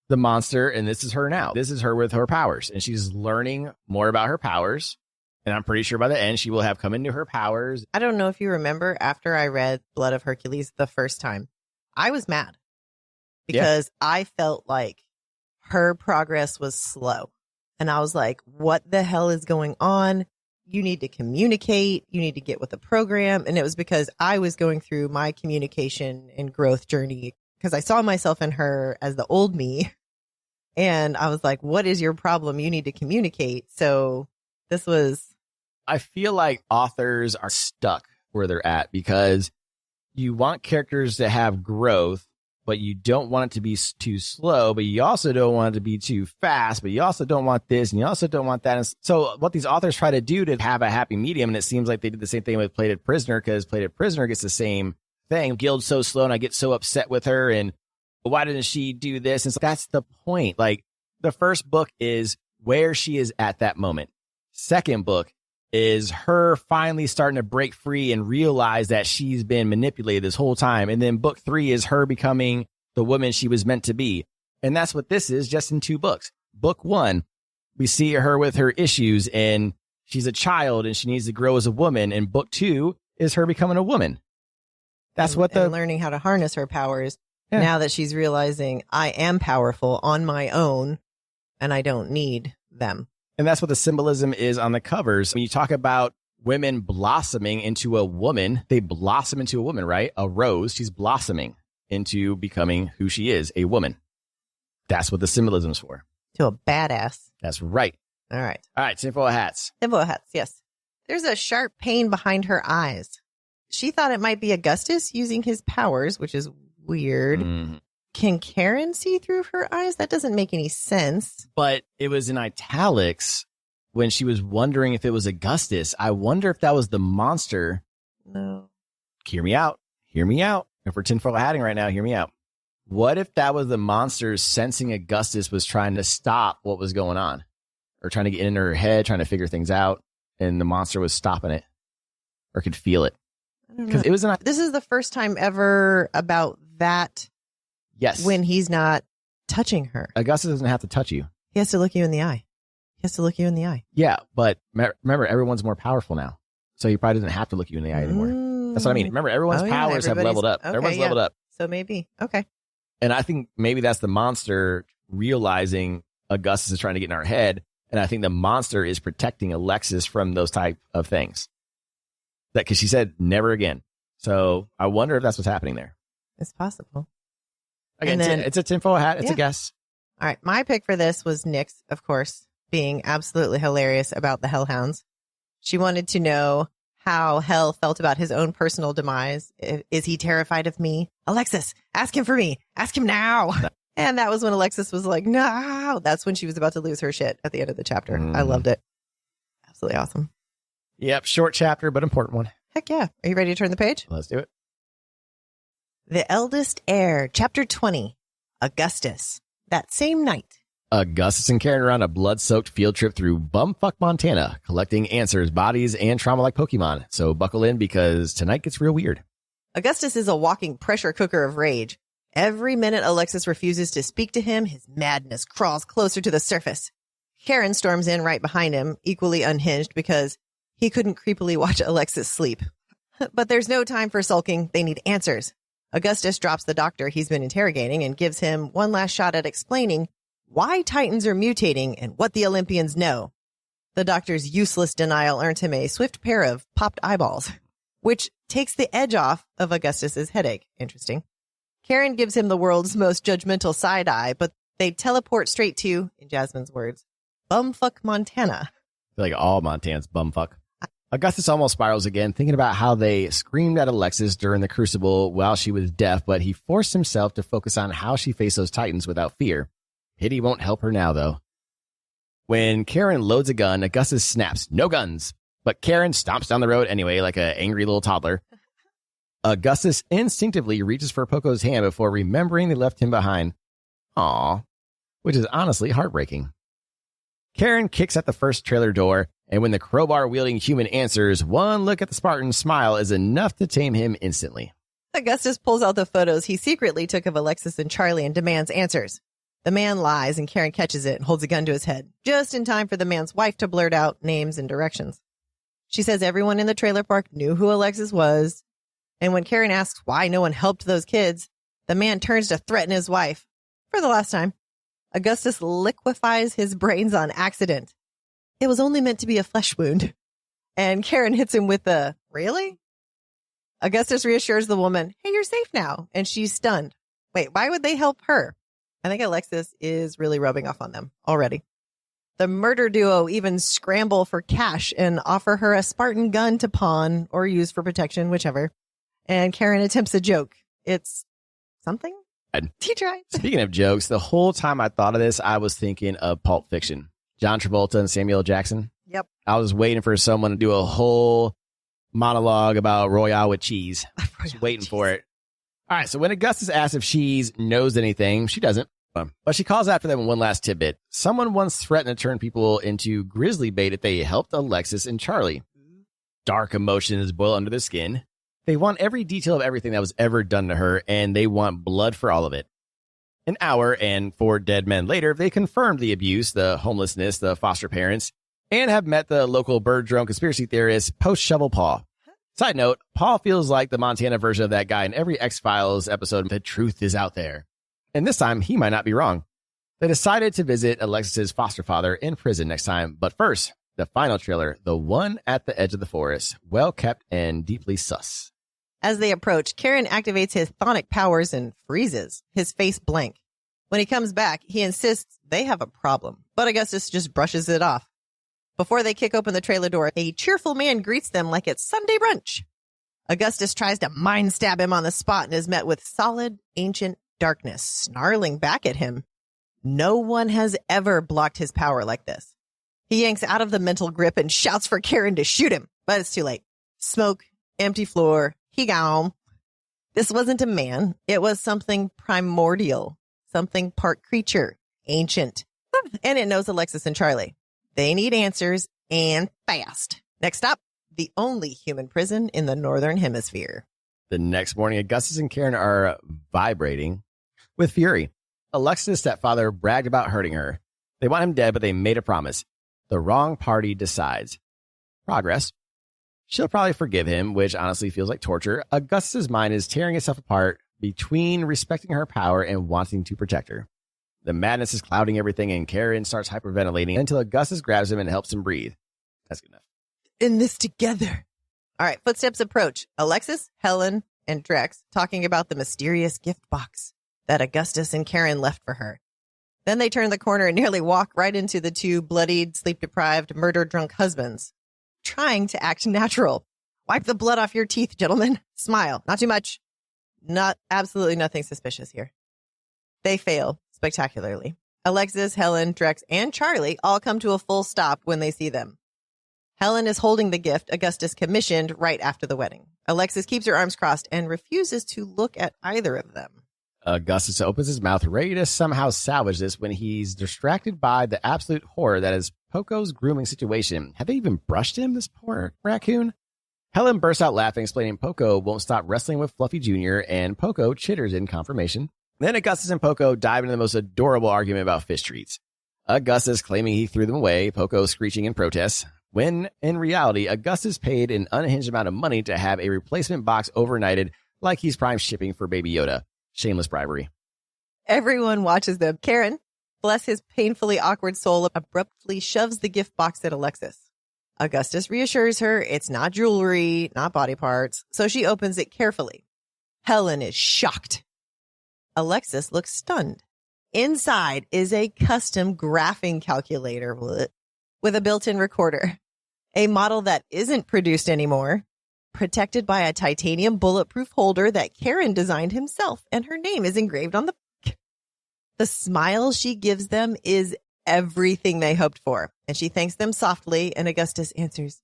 the monster, and this is her now. This is her with her powers, and she's learning more about her powers, and I'm pretty sure by the end she will have come into her powers.
I don't know if you remember, after I read Blood of Hercules the first time, I was mad because I felt like her progress was slow, and I was like, what the hell is going on? you need to communicate, you need to get with the program. And it was because I was going through my communication and growth journey because I saw myself in her as the old me. And I was like, what is your problem? You need to communicate. So this was.
I feel like authors are stuck where they're at because you want characters to have growth, but you don't want it to be too slow, but you also don't want it to be too fast, but you also don't want this and you also don't want that. And so what these authors try to do to have a happy medium, and it seems like they did the same thing with Plated Prisoner, because Plated Prisoner gets the same thing. Gild's so slow and I get so upset with her, and why didn't she do this? And so that's the point. Like, the first book is where she is at that moment. Second book is her finally starting to break free and realize that she's been manipulated this whole time. And then book 3 is her becoming the woman she was meant to be. And that's what this is, just in 2 books. Book 1, we see her with her issues and she's a child and she needs to grow as a woman. And book 2 is her becoming a woman. That's and
learning how to harness her powers. Yeah. Now that she's realizing I am powerful on my own and I don't need them.
And that's what the symbolism is on the covers. When you talk about women blossoming into a woman, they blossom into a woman, right? A rose, she's blossoming into becoming who she is, a woman. That's what the symbolism is for.
To a badass.
That's right.
All right.
All right, tinfoil hats.
Tinfoil hats, yes. There's a sharp pain behind her eyes. She thought it might be Augustus using his powers, which is weird. Mm. Can Kharon see through her eyes? That doesn't make any sense.
But it was in italics when she was wondering if it was Augustus. I wonder if that was the monster.
No.
Hear me out. Hear me out. If we're tinfoil hatting right now, hear me out. What if that was the monster sensing Augustus was trying to stop what was going on? Or trying to get in her head, trying to figure things out, and the monster was stopping it? Or could feel it?
Because it was not. This is the first time ever about that.
Yes.
When he's not touching her.
Augustus doesn't have to touch you.
He has to look you in the eye. He has to look you in the eye.
Yeah, but remember, everyone's more powerful now. So he probably doesn't have to look you in the eye anymore. That's what I mean. Remember, everyone's powers have leveled up.
Okay,
everyone's leveled up.
So maybe. Okay.
And I think maybe that's the monster realizing Augustus is trying to get in our head. And I think the monster is protecting Alexis from those type of things. Because she said never again. So I wonder if that's what's happening there.
It's possible.
Again, it's a tinfoil hat. It's a guess.
All right. My pick for this was Nyx, of course, being absolutely hilarious about the Hellhounds. She wanted to know how Hell felt about his own personal demise. Is he terrified of me? Alexis, ask him for me. Ask him now. And that was when Alexis was like, no. That's when she was about to lose her shit at the end of the chapter. I loved it. Absolutely awesome.
Yep. Short chapter, but important one.
Heck yeah. Are you ready to turn the page?
Let's do it.
The Eldest Heir, Chapter 20, Augustus. That same night,
Augustus and Kharon are on a blood-soaked field trip through bumfuck Montana, collecting answers, bodies, and trauma like Pokemon. So buckle in because tonight gets real weird.
Augustus is a walking pressure cooker of rage. Every minute Alexis refuses to speak to him, his madness crawls closer to the surface. Kharon storms in right behind him, equally unhinged because he couldn't creepily watch Alexis sleep. But there's no time for sulking. They need answers. Augustus drops the doctor he's been interrogating and gives him one last shot at explaining why Titans are mutating and what the Olympians know. The doctor's useless denial earned him a swift pair of popped eyeballs, which takes the edge off of Augustus's headache. Interesting. Kharon gives him the world's most judgmental side eye, but they teleport straight to, in Jasmine's words, bumfuck Montana.
I feel like all Montana's bumfuck. Augustus almost spirals again, thinking about how they screamed at Alexis during the Crucible while she was deaf, but he forced himself to focus on how she faced those Titans without fear. Pity won't help her now, though. When Kharon loads a gun, Augustus snaps, "No guns!" But Kharon stomps down the road anyway like an angry little toddler. Augustus instinctively reaches for Poco's hand before remembering they left him behind. Aww. Which is honestly heartbreaking. Kharon kicks at the first trailer door, and when the crowbar-wielding human answers, one look at the Spartan's smile is enough to tame him instantly.
Augustus pulls out the photos he secretly took of Alexis and Charlie and demands answers. The man lies, and Kharon catches it and holds a gun to his head, just in time for the man's wife to blurt out names and directions. She says everyone in the trailer park knew who Alexis was, and when Kharon asks why no one helped those kids, the man turns to threaten his wife. For the last time, Augustus liquefies his brains on accident. It was only meant to be a flesh wound. And Kharon hits him with the, really? Augustus reassures the woman, hey, you're safe now. And she's stunned. Wait, why would they help her? I think Alexis is really rubbing off on them already. The murder duo even scramble for cash and offer her a Spartan gun to pawn or use for protection, whichever. And Kharon attempts a joke. It's something? He tried.
Speaking of jokes, the whole time I thought of this, I was thinking of Pulp Fiction. John Travolta and Samuel L. Jackson.
Yep.
I was waiting for someone to do a whole monologue about Royale with cheese. Just waiting for it. All right, so when Augustus asks if Cheese knows anything, she doesn't. But she calls out for them one last tidbit. Someone once threatened to turn people into grizzly bait if they helped Alexis and Charlie. Dark emotions boil under their skin. They want every detail of everything that was ever done to her, and they want blood for all of it. An hour and 4 dead men later, they confirmed the abuse, the homelessness, the foster parents, and have met the local bird drone conspiracy theorist post-shovel Paul. Side note, Paul feels like the Montana version of that guy in every X-Files episode. The truth is out there. And this time, he might not be wrong. They decided to visit Alexis's foster father in prison next time. But first, the final trailer, the one at the edge of the forest, well kept and deeply sus.
As they approach, Kharon activates his chthonic powers and freezes, his face blank. When he comes back, he insists they have a problem, but Augustus just brushes it off. Before they kick open the trailer door, a cheerful man greets them like it's Sunday brunch. Augustus tries to mind stab him on the spot and is met with solid, ancient darkness, snarling back at him. No one has ever blocked his power like this. He yanks out of the mental grip and shouts for Kharon to shoot him, but it's too late. Smoke, empty floor, he gone. This wasn't a man. It was something primordial, something part creature, ancient. And it knows Alexis and Charlie. They need answers and fast. Next up, the only human prison in the Northern Hemisphere.
The next morning, Augustus and Kharon are vibrating with fury. Alexis' stepfather bragged about hurting her. They want him dead, but they made a promise. The wrong party decides. Progress. She'll probably forgive him, which honestly feels like torture. Augustus' mind is tearing itself apart between respecting her power and wanting to protect her. The madness is clouding everything, and Kharon starts hyperventilating until Augustus grabs him and helps him breathe. That's good enough.
In this together. All right, footsteps approach. Alexis, Helen, and Drex talking about the mysterious gift box that Augustus and Kharon left for her. Then they turn the corner and nearly walk right into the 2 bloodied, sleep-deprived, murder-drunk husbands, trying to act natural. Wipe the blood off your teeth, gentlemen. Smile. Not too much. Absolutely nothing suspicious here. They fail spectacularly. Alexis, Helen, Drex, and Charlie all come to a full stop when they see them. Helen is holding the gift Augustus commissioned right after the wedding. Alexis keeps her arms crossed and refuses to look at either of them.
Augustus opens his mouth, ready to somehow salvage this, when he's distracted by the absolute horror that is Poco's grooming situation. Have they even brushed him, this poor raccoon? Helen bursts out laughing, explaining Poco won't stop wrestling with Fluffy Jr., and Poco chitters in confirmation. Then Augustus and Poco dive into the most adorable argument about fish treats. Augustus claiming he threw them away, Poco screeching in protest, when in reality, Augustus paid an unhinged amount of money to have a replacement box overnighted like he's prime shipping for Baby Yoda. Shameless bribery.
Everyone watches them. Kharon, bless his painfully awkward soul, abruptly shoves the gift box at Alexis. Augustus reassures her it's not jewelry, not body parts, so she opens it carefully. Helen is shocked. Alexis looks stunned. Inside is a custom graphing calculator with a built-in recorder, a model that isn't produced anymore, protected by a titanium bulletproof holder that Kharon designed himself, and her name is engraved on the back. The smile she gives them is everything they hoped for, and she thanks them softly, and Augustus answers,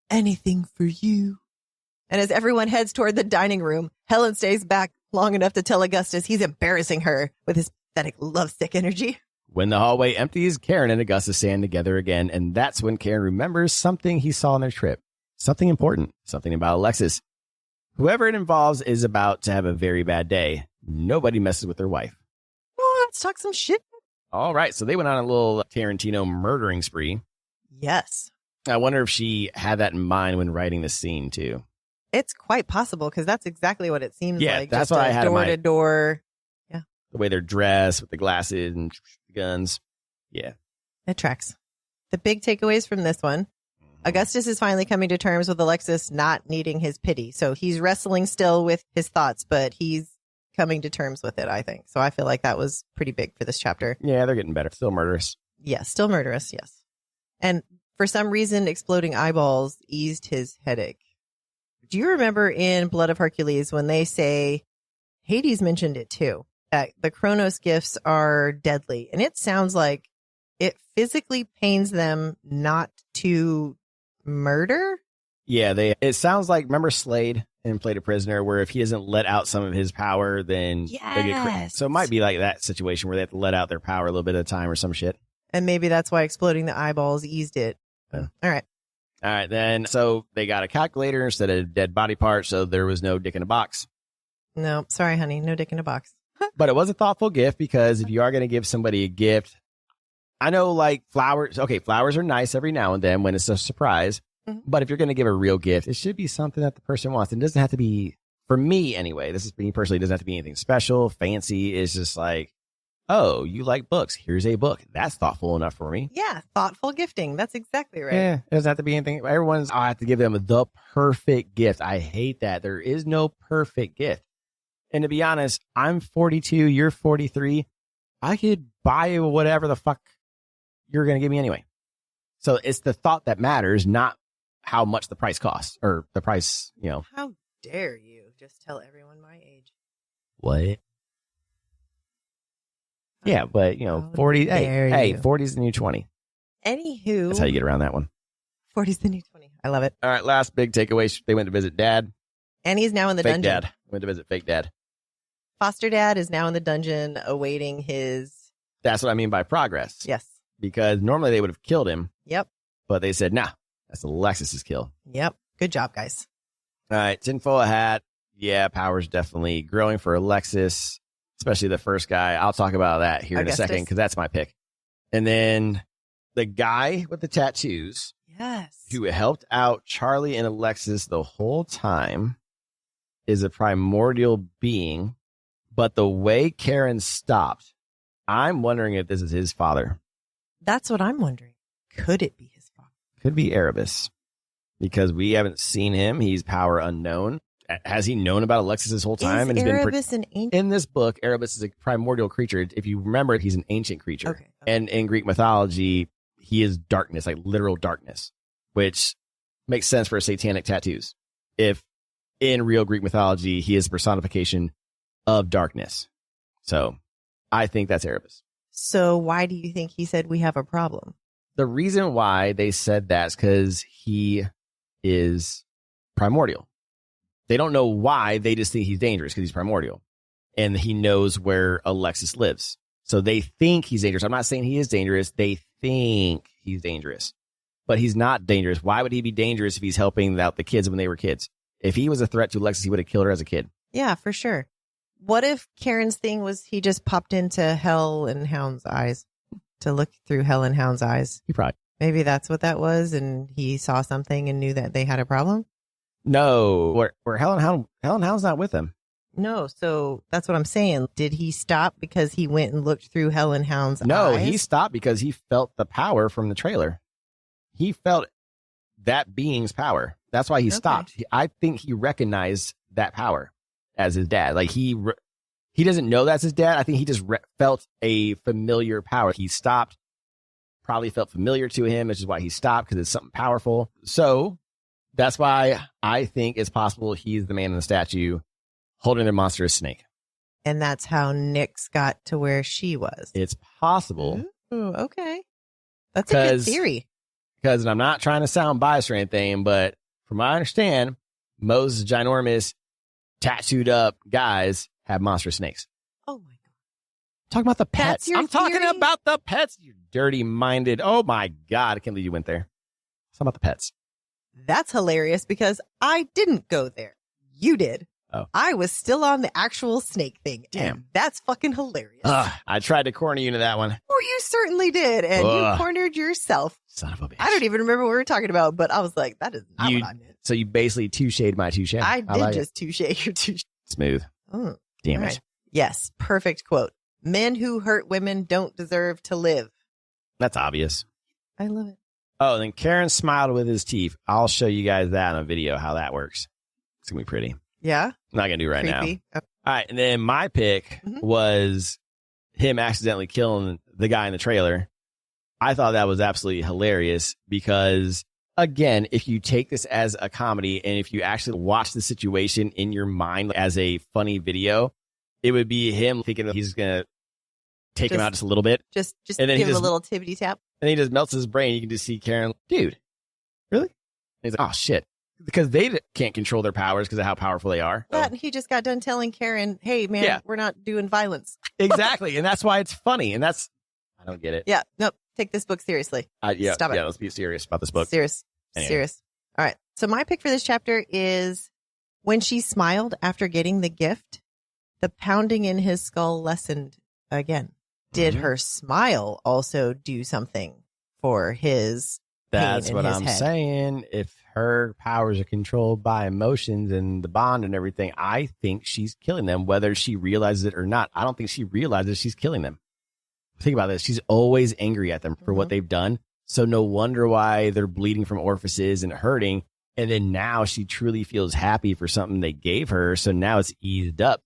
anything for you. And as everyone heads toward the dining room, Helen stays back long enough to tell Augustus he's embarrassing her with his pathetic lovesick energy.
When the hallway empties, Kharon and Augustus stand together again, and that's when Kharon remembers something he saw on their trip. Something important, something about Alexis. Whoever it involves is about to have a very bad day. Nobody messes with their wife.
Oh, let's talk some shit.
All right, so they went on a little Tarantino murdering spree.
Yes.
I wonder if she had that in mind when writing the scene, too.
It's quite possible, because that's exactly what it seems like.
That's what I had in mind.
Door to door. Yeah.
The way they're dressed with the glasses and the guns. Yeah.
It tracks. The big takeaways from this one. Augustus is finally coming to terms with Alexis not needing his pity. So he's wrestling still with his thoughts, but he's coming to terms with it, I think. So I feel like that was pretty big for this chapter.
Yeah, they're getting better. Still murderous.
Yeah, still murderous, yes. And for some reason, exploding eyeballs eased his headache. Do you remember in Blood of Hercules when they say, Hades mentioned it too, that the Chronos gifts are deadly? And it sounds like it physically pains them not to murder?
Yeah, it sounds like, remember Slade in Played a Prisoner, where if he doesn't let out some of his power, then they get so it might be like that situation where they have to let out their power a little bit at a time or some shit.
And maybe that's why exploding the eyeballs eased it.
Yeah.
All right.
All right, then. So they got a calculator instead of dead body parts, so there was no dick in a box.
No, sorry, honey. No dick in a box.
But it was a thoughtful gift, because if you are going to give somebody a gift, I know like flowers. Okay, flowers are nice every now and then when it's a surprise. Mm-hmm. But if you're going to give a real gift, it should be something that the person wants. And it doesn't have to be, for me anyway, this is me personally, it doesn't have to be anything special, fancy. It's just like, oh, you like books. Here's a book. That's thoughtful enough for me.
Yeah, thoughtful gifting. That's exactly right.
Yeah, it doesn't have to be anything. I have to give them the perfect gift. I hate that. There is no perfect gift. And to be honest, I'm 42, you're 43. I could buy whatever the fuck you're going to give me anyway. So it's the thought that matters, not how much the price costs or the price, you know.
How dare you just tell everyone my age?
What? Yeah, but, you know, 40. Hey, 40 is the new 20.
Anywho.
That's how you get around that one.
40 is the new 20. I love it.
All right, last big takeaway. They went to visit dad.
And he's now in the
fake
dungeon.
Dad. Went to visit fake dad.
Foster dad is now in the dungeon awaiting his...
That's what I mean by progress.
Yes.
Because normally they would have killed him.
Yep.
But they said, nah, that's Alexis's kill.
Yep. Good job, guys.
All right, tinfoil hat. Yeah, power's definitely growing for Alexis, especially the first guy. I'll talk about that here
Augustus.
in a second, because that's my pick. And then the guy with the tattoos,
yes,
who helped out Charlie and Alexis the whole time, is a primordial being. But the way Kharon stopped, I'm wondering if this is his father.
That's what I'm wondering. Could it be his father?
Could be Erebus, because we haven't seen him. He's power unknown. Has he known about Alexis this whole time?
Is Erebus an ancient?
In this book, Erebus is a primordial creature. If you remember, he's an ancient creature.
Okay.
And in Greek mythology, he is darkness, like literal darkness, which makes sense for satanic tattoos. If in real Greek mythology, he is personification of darkness. So I think that's Erebus.
So why do you think he said we have a problem?
The reason why they said that is because he is primordial. They don't know why. They just think he's dangerous because he's primordial. And he knows where Alexis lives. So they think he's dangerous. I'm not saying he is dangerous. They think he's dangerous. But he's not dangerous. Why would he be dangerous if he's helping out the kids when they were kids? If he was a threat to Alexis, he would have killed her as a kid.
Yeah, for sure. What if Kharon's thing was he just popped into Hell and Hound's eyes to look through Hell and Hound's eyes?
He probably.
Maybe that's what that was, and he saw something and knew that they had a problem?
No, where Hell and Hound's not with him.
No, so that's what I'm saying. Did he stop because he went and looked through Hell and Hound's eyes?
No, he stopped because he felt the power from the trailer. He felt that being's power. That's why he stopped. I think he recognized that power as his dad. Like he doesn't know that's his dad. I think he just felt a familiar power. He stopped, probably felt familiar to him, which is why he stopped, because it's something powerful. So that's why I think it's possible he's the man in the statue holding a monstrous snake.
And that's how Nyx got to where she was.
It's possible.
Ooh, okay. That's a good theory.
Because, and I'm not trying to sound biased or anything, but from what I understand, most ginormous, tattooed up guys have monstrous snakes.
Oh my God.
Talking about the pets. I'm talking
theory?
about the pets, you dirty minded. Oh my God. I can't believe you went there. Talking about the pets.
That's hilarious because I didn't go there. You did.
Oh.
I was still on the actual snake thing.
Damn.
And that's fucking hilarious.
I tried to corner you into that one.
Oh, you certainly did. And you cornered yourself.
Son of a bitch.
I don't even remember what we were talking about, but I was like, that is not what I meant.
So you basically touche'd my touche.
I did just touche your touche.
Smooth.
Oh,
damn it.
Right. Yes. Perfect quote. Men who hurt women don't deserve to live.
That's obvious.
I love it.
Oh, then Kharon smiled with his teeth. I'll show you guys that on a video, how that works. It's going to be pretty.
Yeah?
I'm not going to do it right
Creepy.
now. All right. And then my pick was him accidentally killing the guy in the trailer. I thought that was absolutely hilarious because, again, if you take this as a comedy and if you actually watch the situation in your mind as a funny video, it would be him thinking he's going to take him out just a little bit.
Just
and then
give him a little tibbity tap.
And he just melts his brain. You can just see Kharon, dude, really? And he's like, oh, shit. Because they can't control their powers because of how powerful they are.
Yeah, and he just got done telling Kharon, hey, man, we're not doing violence.
Exactly. And that's why it's funny. And that's, I don't get it.
Yeah. Nope. Take this book seriously. Stop it.
Yeah, let's be serious about this book.
Serious.
Anyway.
Serious. All right. So my pick for this chapter is when she smiled after getting the gift, the pounding in his skull lessened again. Did her smile also do something for his
That's
pain
what
in his
I'm
head?
saying. If her powers are controlled by emotions and the bond and everything, I think she's killing them, whether she realizes it or not. I don't think she realizes she's killing them. Think about this. She's always angry at them for what they've done. So no wonder why they're bleeding from orifices and hurting. And then now she truly feels happy for something they gave her. So now it's eased up.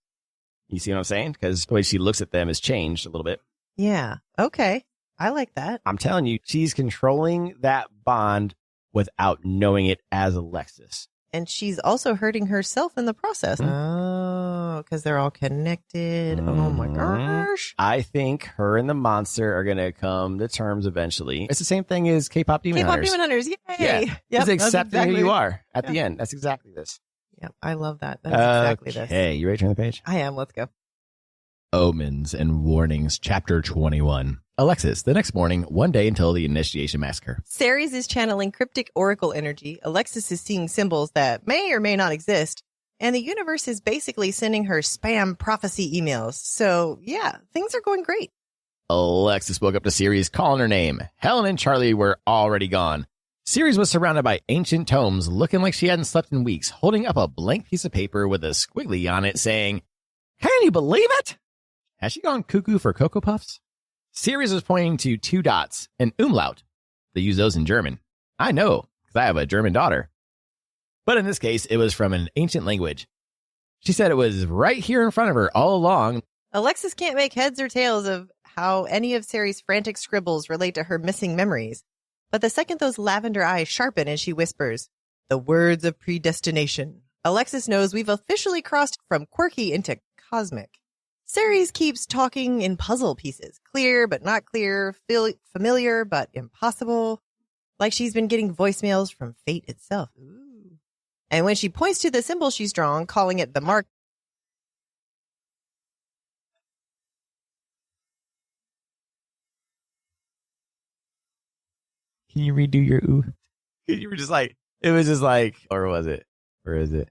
You see what I'm saying? Because the way she looks at them has changed a little bit.
Yeah. Okay. I like that.
I'm telling you, she's controlling that bond without knowing it as Alexis.
And she's also hurting herself in the process. Oh, because they're all connected. Oh my gosh.
I think her and the monster are going to come to terms eventually. It's the same thing as K-pop Demon
K-pop
Hunters.
Demon Hunters. Yay.
Yeah.
Yep,
Just accepting
exactly.
who you are at the end. That's exactly this.
Yep. I love that. That's exactly this.
Hey, you ready to turn the page?
I am. Let's go.
Omens and Warnings, Chapter 21. Alexis, the next morning, one day until the initiation massacre.
Ceres is channeling cryptic oracle energy. Alexis is seeing symbols that may or may not exist. And the universe is basically sending her spam prophecy emails. So, yeah, things are going great.
Alexis woke up to Ceres calling her name. Helen and Charlie were already gone. Ceres was surrounded by ancient tomes, looking like she hadn't slept in weeks, holding up a blank piece of paper with a squiggly on it saying, "Can you believe it? Has she gone cuckoo for Cocoa Puffs?" Ceres was pointing to 2 dots, an umlaut. They use those in German. I know, because I have a German daughter. But in this case, it was from an ancient language. She said it was right here in front of her all along.
Alexis can't make heads or tails of how any of Ceres' frantic scribbles relate to her missing memories. But the second those lavender eyes sharpen and she whispers, "The words of predestination," Alexis knows we've officially crossed from quirky into cosmic. Ceres keeps talking in puzzle pieces, clear but not clear, familiar but impossible, like she's been getting voicemails from fate itself. Ooh. And when she points to the symbol she's drawn, calling it the mark.
Can you redo your ooh? You were just like, it was just like, or was it? Or is it?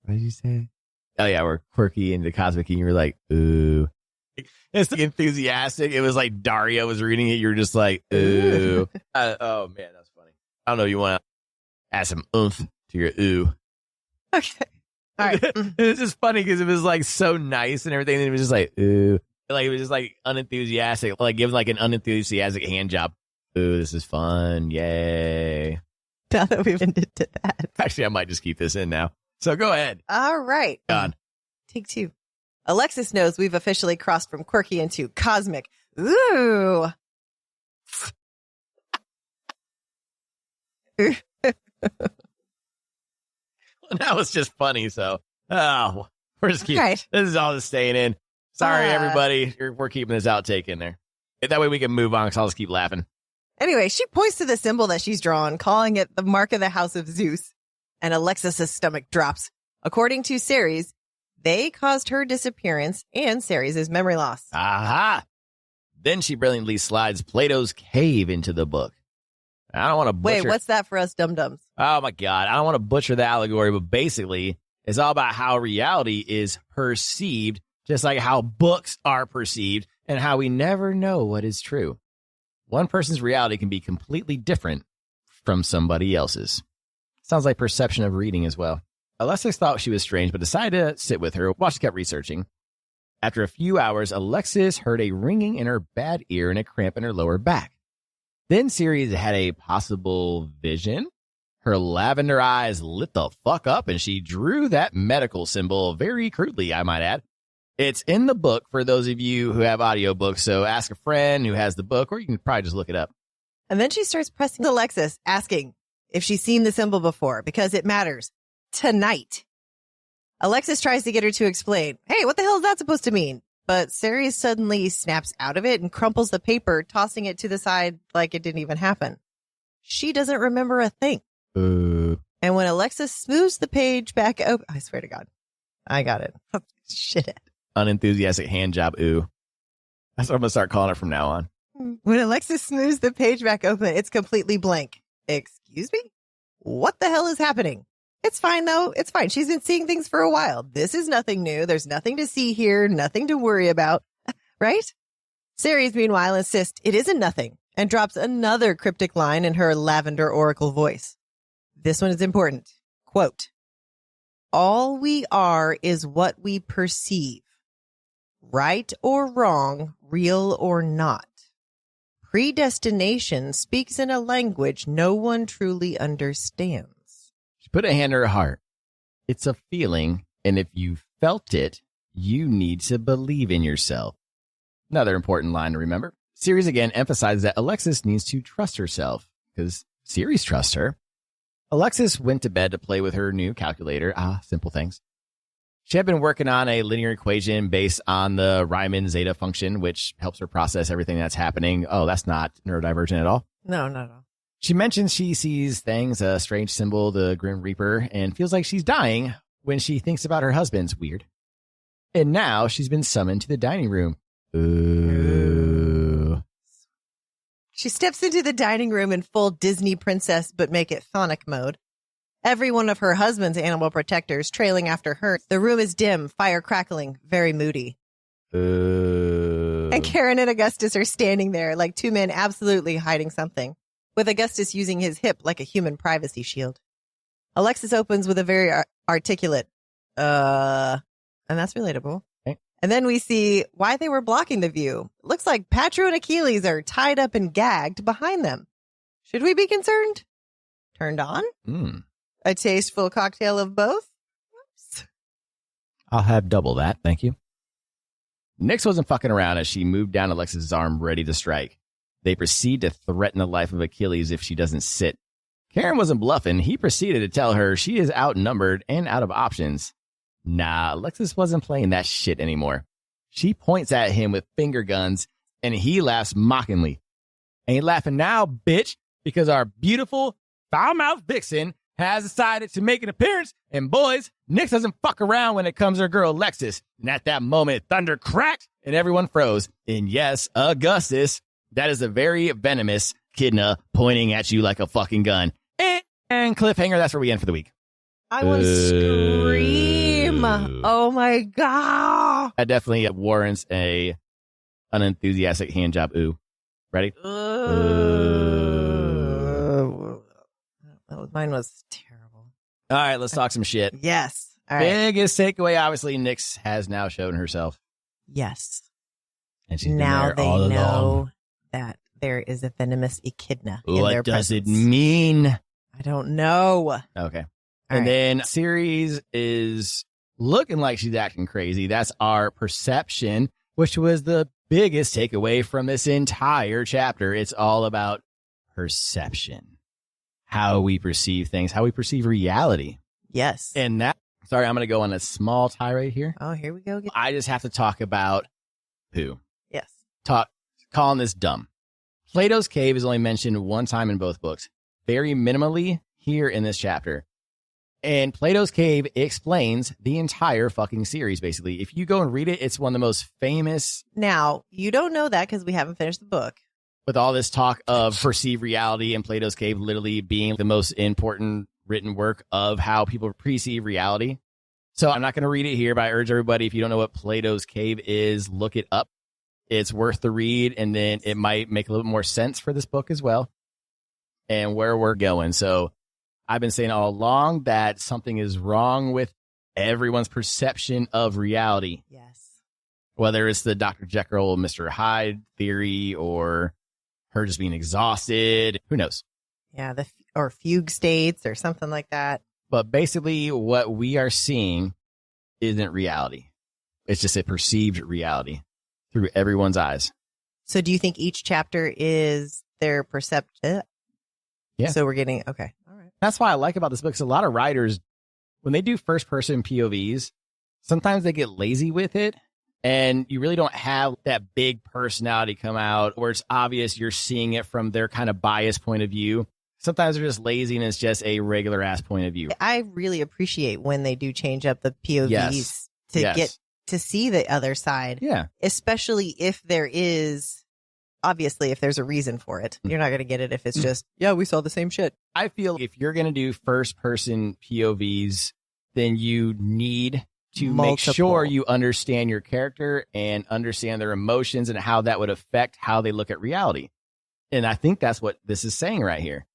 What did you say? Oh yeah, we're quirky and the cosmic, and you were like, ooh. It's like enthusiastic. It was like Daria was reading it. You were just like, ooh. Oh man, that's funny. I don't know. You want to add some oomph to your ooh?
Okay. All right.
It's just funny because it was like so nice and everything. And it was just like, ooh. Like it was just like unenthusiastic, like giving like an unenthusiastic hand job. Ooh, this is fun. Yay.
Now that we've ended to that.
Actually, I might just keep this in now. So go ahead.
All right.
God.
Take 2. Alexis knows we've officially crossed from quirky into cosmic. Ooh.
That was just funny. So, we're just keeping,
Right.
This is all just staying in. Sorry, everybody. We're keeping this outtake in there. That way we can move on because I'll just keep laughing.
Anyway, she points to the symbol that she's drawn, calling it the mark of the House of Zeus. And Alexis' stomach drops. According to Ceres, they caused her disappearance and Ceres' memory loss.
Aha! Then she brilliantly slides Plato's cave into the book. I don't want to butcher.
Wait, what's that for us dum-dums?
Oh my God. I don't want to butcher the allegory, but basically it's all about how reality is perceived, just like how books are perceived and how we never know what is true. One person's reality can be completely different from somebody else's. Sounds like perception of reading as well. Alexis thought she was strange, but decided to sit with her while she kept researching. After a few hours, Alexis heard a ringing in her bad ear and a cramp in her lower back.
Then Ceres had a possible vision. Her lavender eyes lit the fuck up and she drew that medical symbol very crudely, I might add. It's in the book for those of you who have audiobooks, so ask a friend who has the book, or you can probably just look it up.
And then she starts pressing Alexis, asking if she's seen the symbol before, because it matters. Tonight. Alexis tries to get her to explain, hey, what the hell is that supposed to mean? But Ceres suddenly snaps out of it and crumples the paper, tossing it to the side like it didn't even happen. She doesn't remember a thing. And when Alexis smooths the page back open, I swear to God, I got it. Shit.
Unenthusiastic hand job, ooh. That's what I'm going to start calling it from now on.
When Alexis smooths the page back open, it's completely blank. Excuse me? What the hell is happening? It's fine, though. It's fine. She's been seeing things for a while. This is nothing new. There's nothing to see here, nothing to worry about. Right? Ceres, meanwhile, insists it isn't nothing and drops another cryptic line in her lavender oracle voice. This one is important. Quote, all we are is what we perceive. Right or wrong, real or not. Predestination speaks in a language no one truly understands.
She put a hand to her heart. It's a feeling, and if you felt it, you need to believe in yourself. Another important line to remember. Ceres again emphasizes that Alexis needs to trust herself, because Ceres trusts her. Alexis went to bed to play with her new calculator. Simple things. She had been working on a linear equation based on the Riemann zeta function, which helps her process everything that's happening. Oh, that's not neurodivergent at all.
No, not at all.
She mentions she sees things, a strange symbol, the Grim Reaper, and feels like she's dying when she thinks about her husband's weird. And now she's been summoned to the dining room. Ooh.
She steps into the dining room in full Disney princess, but make it phonic mode. Every one of her husband's animal protectors trailing after her. The room is dim, fire crackling, very moody. And Kharon and Augustus are standing there like two men absolutely hiding something, with Augustus using his hip like a human privacy shield. Alexis opens with a very articulate, and that's relatable.
Okay.
And then we see why they were blocking the view. Looks like Patro and Achilles are tied up and gagged behind them. Should we be concerned? Turned on? A tasteful cocktail of both? Oops.
I'll have double that, thank you. Nyx wasn't fucking around as she moved down Alexis' arm ready to strike. They proceed to threaten the life of Achilles if she doesn't sit. Kharon wasn't bluffing. He proceeded to tell her she is outnumbered and out of options. Nah, Alexis wasn't playing that shit anymore. She points at him with finger guns, and he laughs mockingly. Ain't laughing now, bitch, because our beautiful, foul-mouthed vixen has decided to make an appearance, and boys, Nyx doesn't fuck around when it comes to her girl Alexis. And at that moment, thunder cracked, and everyone froze. And yes, Augustus, that is a very venomous echidna pointing at you like a fucking gun. And cliffhanger, that's where we end for the week.
I want to scream. Oh my God.
That definitely warrants a unenthusiastic hand job. Ooh. Ready?
Mine was terrible.
All right, let's talk some shit.
Yes. All right.
Biggest takeaway, obviously, Nyx has now shown herself.
Yes.
And she's
now
been there all
they know
along.
that there is a venomous echidna in their
What does
presence.
it mean?
I don't know.
Okay.
All
And
right.
then Ceres is looking like she's acting crazy. That's our perception, which was the biggest takeaway from this entire chapter. It's all about perception. How we perceive things, how we perceive reality.
Yes.
And that, sorry, I'm going to go on a small tirade here.
Oh, here we go again.
I just have to talk about who.
Yes.
Calling this dumb. Plato's cave is only mentioned one time in both books, very minimally here in this chapter. And Plato's cave explains the entire fucking series, basically. If you go and read it, it's one of the most famous.
Now, you don't know that because we haven't finished the book.
With all this talk of perceived reality and Plato's cave literally being the most important written work of how people perceive reality. So I'm not going to read it here, but I urge everybody, if you don't know what Plato's cave is, look it up. It's worth the read, and then it might make a little bit more sense for this book as well and where we're going. So I've been saying all along that something is wrong with everyone's perception of reality.
Yes.
Whether it's the Dr. Jekyll, Mr. Hyde theory, or
her just being exhausted. Who knows?
Yeah, or fugue states or something like that.
But basically what we are seeing isn't reality. It's just a perceived reality through everyone's eyes.
So do you think each chapter is their perception?
Yeah.
So we're getting, okay. All right.
That's why I like about this book. Because a lot of writers, when they do first person POVs, sometimes they get lazy with it. And you really don't have that big personality come out where it's obvious you're seeing it from their kind of biased point of view. Sometimes they're just lazy and it's just a regular ass point of view.
I really appreciate when they do change up the POVs to get to see the other side.
Yeah.
Especially if there is, obviously, if there's a reason for it. You're not going to get it if it's just, yeah, we saw the same shit.
I feel if you're going to do first person POVs, then you need to make sure you understand your character and understand their emotions and how that would affect how they look at reality. And I think that's what this is saying right here.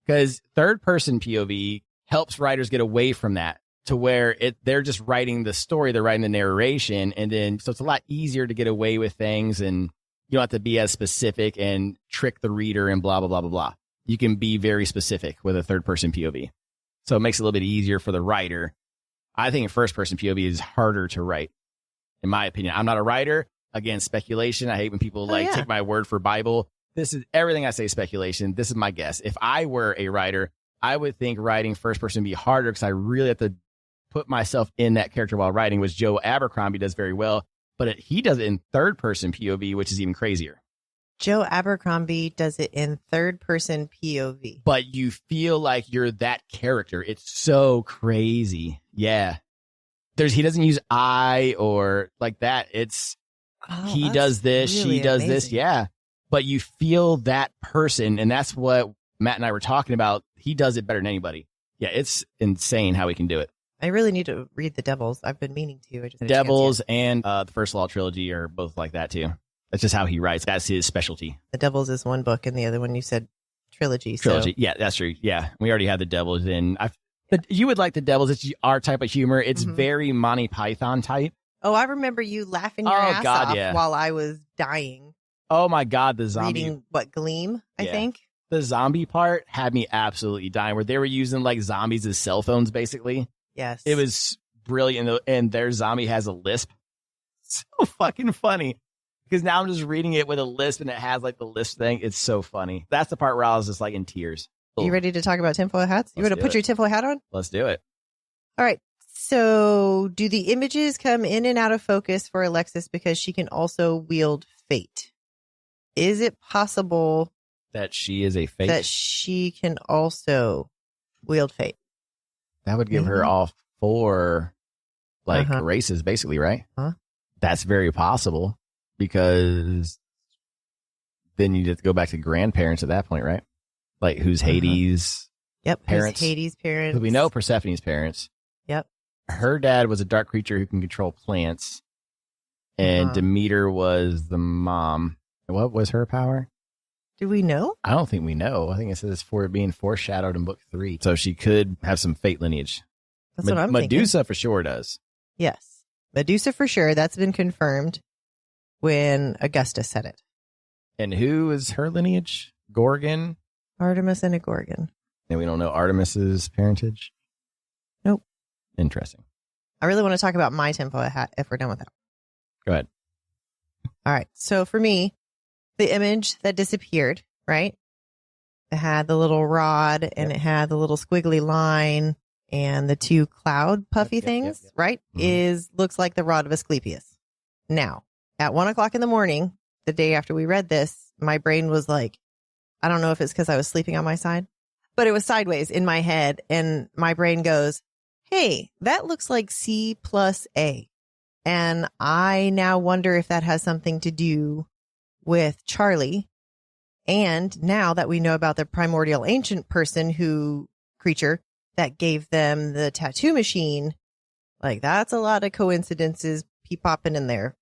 Because third person POV helps writers get away from that to where they're just writing the story, they're writing the narration. And then, so it's a lot easier to get away with things and you don't have to be as specific and trick the reader and blah, blah, blah, blah, blah. You can be very specific with a third person POV. So it makes it a little bit easier for the writer. I think a first person POV is harder to write, in my opinion. I'm not a writer. Again, speculation. I hate when people take my word for Bible. This is everything I say speculation. This is my guess. If I were a writer, I would think writing first person would be harder because I really have to put myself in that character while writing, which Joe Abercrombie does very well. But he does it in third person POV, which is even crazier.
Joe Abercrombie does it in third person POV.
But you feel like you're that character. It's so crazy. Yeah. He doesn't use I or like that. It's he does this,
really
she does
amazing.
this. Yeah. But you feel that person. And that's what Matt and I were talking about. He does it better than anybody. Yeah. It's insane how he can do it.
I really need to read The Devils. I've been meaning to. I just
Devils and the First Law trilogy are both like that too. That's just how he writes. That's his specialty.
The Devils is one book, and the other one you said trilogy.
Trilogy. So. Yeah, that's true. Yeah. We already had The Devils in. You would like The Devils. It's our type of humor. It's very Monty Python type.
Oh, I remember you laughing your ass off while I was dying.
Oh my God, the zombie.
Reading, Gleam, I think?
The zombie part had me absolutely dying, where they were using like zombies as cell phones, basically.
Yes.
It was brilliant, and their zombie has a lisp. So fucking funny. Because now I'm just reading it with a lisp, and it has like the lisp thing. It's so funny. That's the part where I was just like in tears.
You ready to talk about tinfoil hats? You want to put your tinfoil hat on?
Let's do it.
All right. So do the images come in and out of focus for Alexis because she can also wield fate? Is it possible
that she is a fate?
That she can also wield fate?
That would give her all 4 races, basically, right? That's very possible because then you'd have to go back to grandparents at that point, right? Like who's Hades' parents?
Who's Hades' parents?
We know Persephone's parents.
Yep.
Her dad was a dark creature who can control plants, and Demeter was the mom. What was her power?
Do we know?
I don't think we know. I think it says for being foreshadowed in book 3. So she could have some fate lineage.
That's what I'm thinking.
Medusa for sure does.
Yes. Medusa for sure. That's been confirmed when Augustus said it.
And who is her lineage? Gorgon?
Artemis and a Gorgon.
And we don't know Artemis's parentage?
Nope.
Interesting.
I really want to talk about my tinfoil hat if we're done with that.
Go ahead.
All right. So for me, the image that disappeared, right? It had the little rod and it had the little squiggly line and the 2 cloud puffy things, right? Looks like the rod of Asclepius. Now, at 1:00 in the morning, the day after we read this, my brain was like, I don't know if it's because I was sleeping on my side, but it was sideways in my head. And my brain goes, hey, that looks like C+A. And I now wonder if that has something to do with Charlie. And now that we know about the primordial ancient creature that gave them the tattoo machine, like that's a lot of coincidences popping in there.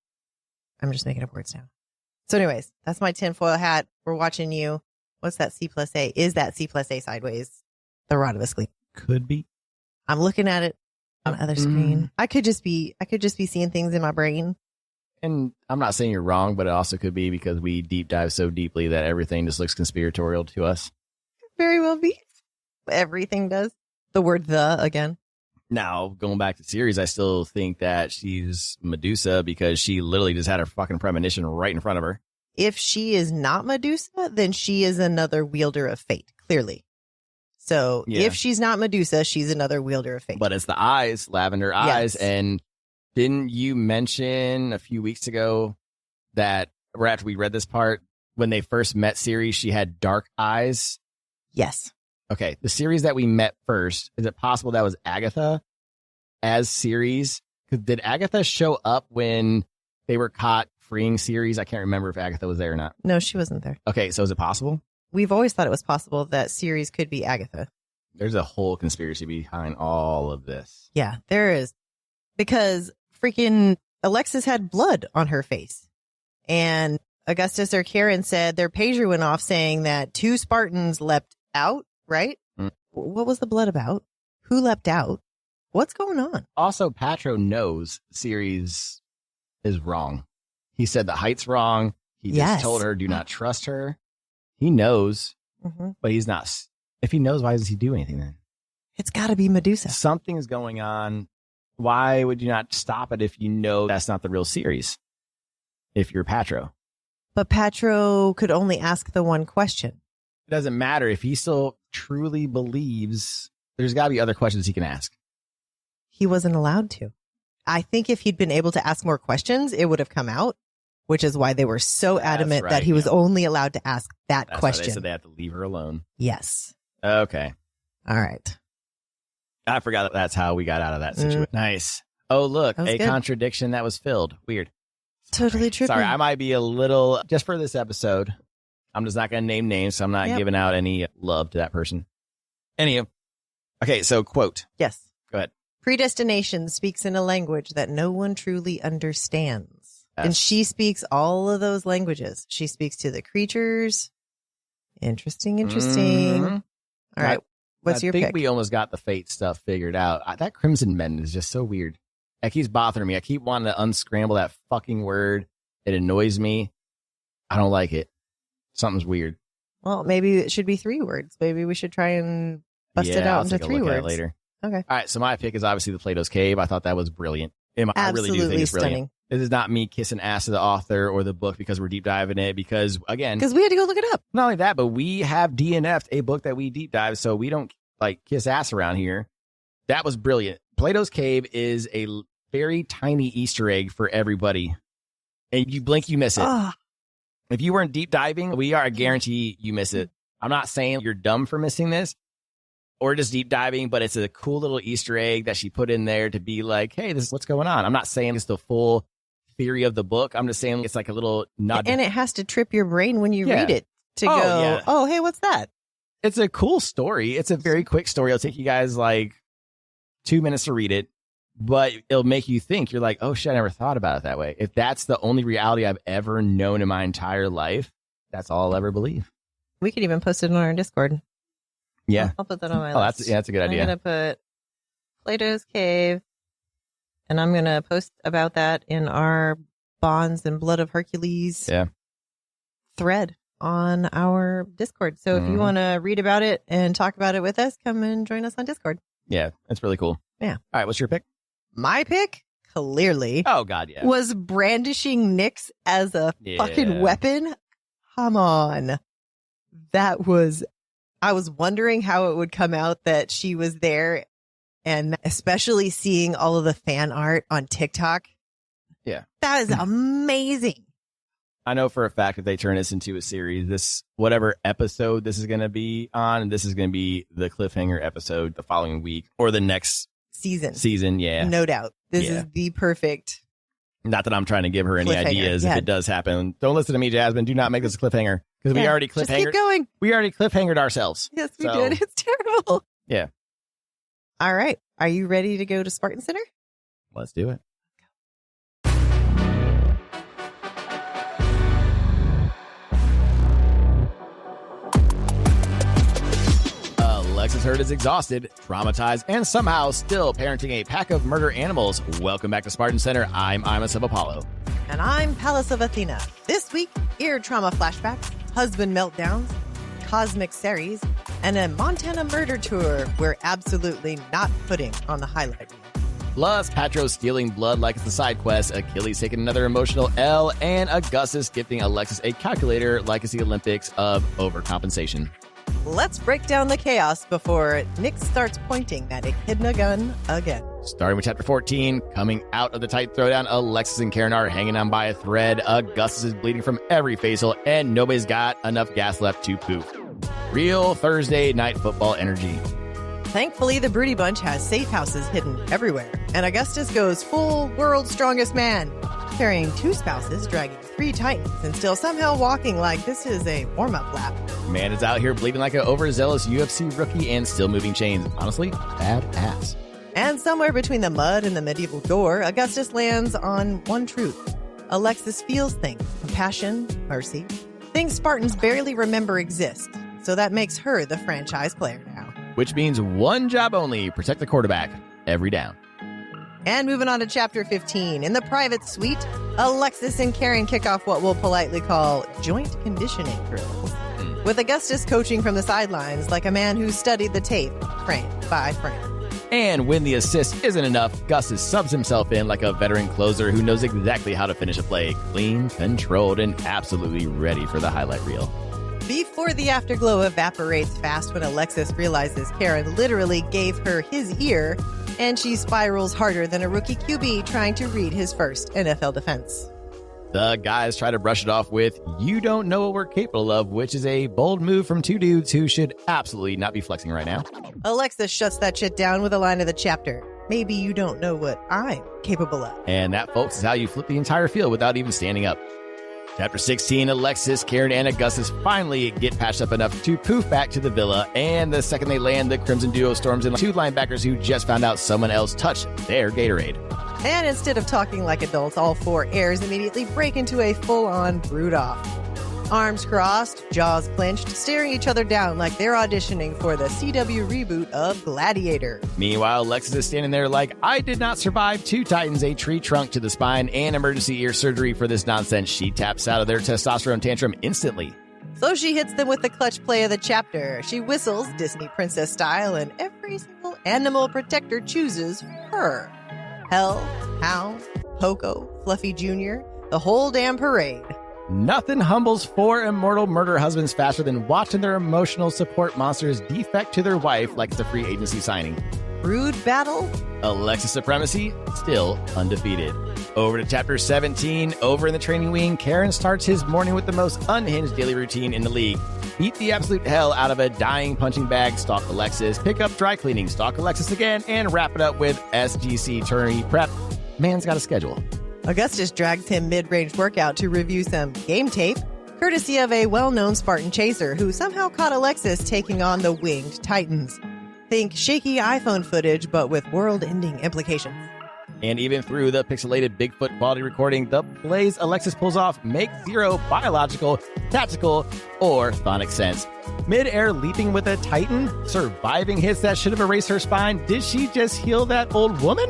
I'm just making up words now. So anyways, that's my tinfoil hat. We're watching you. What's that C+A? Is that C+A sideways? The rod of Asclepius.
Could be.
I'm looking at it on the other screen. I could just be seeing things in my brain.
And I'm not saying you're wrong, but it also could be because we deep dive so deeply that everything just looks conspiratorial to us.
Very well be. Everything does. The word "the" again.
Now, going back to Ceres, I still think that she's Medusa because she literally just had her fucking premonition right in front of her.
If she is not Medusa, then she is another wielder of fate, clearly. So if she's not Medusa, she's another wielder of fate.
But it's the eyes, lavender eyes.
Yes.
And didn't you mention a few weeks ago that right after we read this part, when they first met Ceres, she had dark eyes?
Yes.
Okay, the Ceres that we met first, is it possible that was Agatha as Ceres? Because did Agatha show up when they were caught freeing Ceres? I can't remember if Agatha was there or not.
No, she wasn't there.
Okay, so is it possible?
We've always thought it was possible that Ceres could be Agatha.
There's a whole conspiracy behind all of this.
Yeah, there is. Because freaking Alexis had blood on her face. And Augustus or Kharon said their pager went off saying that 2 Spartans leapt out, right? What was the blood about? Who leapt out? What's going on?
Also, Patro knows Ceres is wrong. He said the height's wrong. He just told her, do not trust her. He knows, but he's not. If he knows, why does he do anything then?
It's got to be Medusa.
Something's going on. Why would you not stop it if you know that's not the real Ceres? If you're Patro.
But Patro could only ask the one question.
It doesn't matter. If he still truly believes, there's got to be other questions he can ask.
He wasn't allowed to. I think if he'd been able to ask more questions, it would have come out, which is why they were so adamant that he was only allowed to ask that question.
Why they said they have to leave her alone.
Yes.
Okay.
All right.
I forgot that that's how we got out of that situation. Nice. Oh, look, a
good.
contradiction that was filled. Weird.
Totally trippy.
Sorry, I might be a little, just for this episode, I'm just not going to name names, so I'm not giving out any love to that person. Anywho. Okay, so quote.
Yes.
Go ahead.
Predestination speaks in a language that no one truly understands. Yes. And she speaks all of those languages. She speaks to the creatures. Interesting. All right. What's your pick?
I think we almost got the fate stuff figured out. That Crimson Men is just so weird. It keeps bothering me. I keep wanting to unscramble that fucking word. It annoys me. I don't like it. Something's weird.
Well, maybe it should be 3 words. Maybe we should try and bust it out into 3 words
later.
Okay.
All right. So my pick is obviously the Plato's Cave. I thought that was brilliant. I really do think it's brilliant.
Stunning.
This is not me kissing ass to the author or the book because we're deep diving it. Because again,
because we had to go look it up.
Not only that, but we have DNF'd a book that we deep dive, so we don't like kiss ass around here. That was brilliant. Plato's Cave is a very tiny Easter egg for everybody, and you blink, you miss it. If you weren't deep diving, I guarantee you miss it. I'm not saying you're dumb for missing this or just deep diving, but it's a cool little Easter egg that she put in there to be like, hey, this is what's going on. I'm not saying it's the full theory of the book. I'm just saying it's like a little nod.
And it has to trip your brain when you read it to oh, hey, what's that?
It's a cool story. It's a very quick story. It'll take you guys like 2 minutes to read it, but it'll make you think. You're like, oh shit, I never thought about it that way. If that's the only reality I've ever known in my entire life, that's all I'll ever believe.
We could even post it on our Discord.
Yeah.
I'll put that on my list.
That's a good idea.
I'm going to put Plato's Cave, and I'm going to post about that in our Bonds and Blood of Hercules thread on our Discord. So if you want to read about it and talk about it with us, come and join us on Discord.
Yeah, that's really cool.
Yeah.
All right, what's your pick?
My pick, clearly, was brandishing Nyx as a fucking weapon. Come on. I was wondering how it would come out that she was there, and especially seeing all of the fan art on TikTok.
Yeah.
That is amazing.
I know for a fact if they turn this into a series, whatever episode this is going to be on, this is going to be the cliffhanger episode the following week or the next season. Yeah.
No doubt. This is the perfect.
Not that I'm trying to give her any ideas if it does happen. Don't listen to me, Jasmine. Do not make this a cliffhanger because we already cliffhangered.
Just keep going.
We already cliffhangered ourselves.
Yes, we did. It's terrible.
Yeah.
All right. Are you ready to go to Spartan Center?
Let's do it. Alexis Hurd is exhausted, traumatized, and somehow still parenting a pack of murder animals. Welcome back to Spartan Center. I'm Imus of Apollo.
And I'm Palace of Athena. This week, ear trauma flashbacks, husband meltdowns, cosmic Ceres, and a Montana murder tour we're absolutely not putting on the highlight reel.
Plus, Patro stealing blood like it's a side quest, Achilles taking another emotional L, and Augustus gifting Alexis a calculator like it's the Olympics of overcompensation.
Let's break down the chaos before Nick starts pointing that echidna gun again.
Starting with Chapter 14, coming out of the tight throwdown, Alexis and Kharon are hanging on by a thread. Augustus is bleeding from every facial, and nobody's got enough gas left to poof. Real Thursday night football energy.
Thankfully, the Broody Bunch has safe houses hidden everywhere, and Augustus goes full world's strongest man, carrying 2 spouses, dragging 3 titans, and still somehow walking like this is a warm-up lap.
Man is out here bleeding like an overzealous UFC rookie and still moving chains. Honestly, badass.
And somewhere between the mud and the medieval door, Augustus lands on one truth. Alexis feels things, compassion, mercy, things Spartans barely remember exist, so that makes her the franchise player now.
Which means one job only, protect the quarterback every down.
And moving on to Chapter 15. In the private suite, Alexis and Kharon kick off what we'll politely call joint conditioning drills, with Augustus coaching from the sidelines like a man who studied the tape, frame by frame.
And when the assist isn't enough, Augustus subs himself in like a veteran closer who knows exactly how to finish a play, clean, controlled, and absolutely ready for the highlight reel.
Before the afterglow evaporates fast when Alexis realizes Kharon literally gave her his ear, and she spirals harder than a rookie QB trying to read his first NFL defense.
The guys try to brush it off with, "You don't know what we're capable of," which is a bold move from 2 dudes who should absolutely not be flexing right now.
Alexis shuts that shit down with a line of the chapter. Maybe you don't know what I'm capable of.
And that, folks, is how you flip the entire field without even standing up. Chapter 16, Alexis, Kharon, and Augustus finally get patched up enough to poof back to the villa, and the second they land, the Crimson Duo storms in 2 linebackers who just found out someone else touched their Gatorade.
And instead of talking like adults, all 4 heirs immediately break into a full-on brood-off. Arms crossed, jaws clenched, staring each other down like they're auditioning for the CW reboot of Gladiator.
Meanwhile, Alexis is standing there like, "I did not survive 2 titans, a tree trunk to the spine, and emergency ear surgery for this nonsense." She taps out of their testosterone tantrum instantly.
So she hits them with the clutch play of the chapter. She whistles Disney princess style, and every single animal protector chooses her. Hell, Hound, Poco, Fluffy Jr., the whole damn parade.
Nothing humbles 4 immortal murder husbands faster than watching their emotional support monsters defect to their wife like it's a free agency signing.
Brood battle?
Alexis supremacy, still undefeated. Over to Chapter 17. Over in the training wing, Kharon starts his morning with the most unhinged daily routine in the league. Beat the absolute hell out of a dying punching bag, stalk Alexis, pick up dry cleaning, stalk Alexis again, and wrap it up with SGC tourney prep. Man's got a schedule.
Augustus drags him mid-range workout to review some game tape, courtesy of a well-known Spartan chaser who somehow caught Alexis taking on the winged titans. Think shaky iPhone footage, but with world-ending implications.
And even through the pixelated Bigfoot quality recording, the plays Alexis pulls off make zero biological, tactical, or phonic sense. Mid-air leaping with a titan, surviving hits that should have erased her spine. Did she just heal that old woman?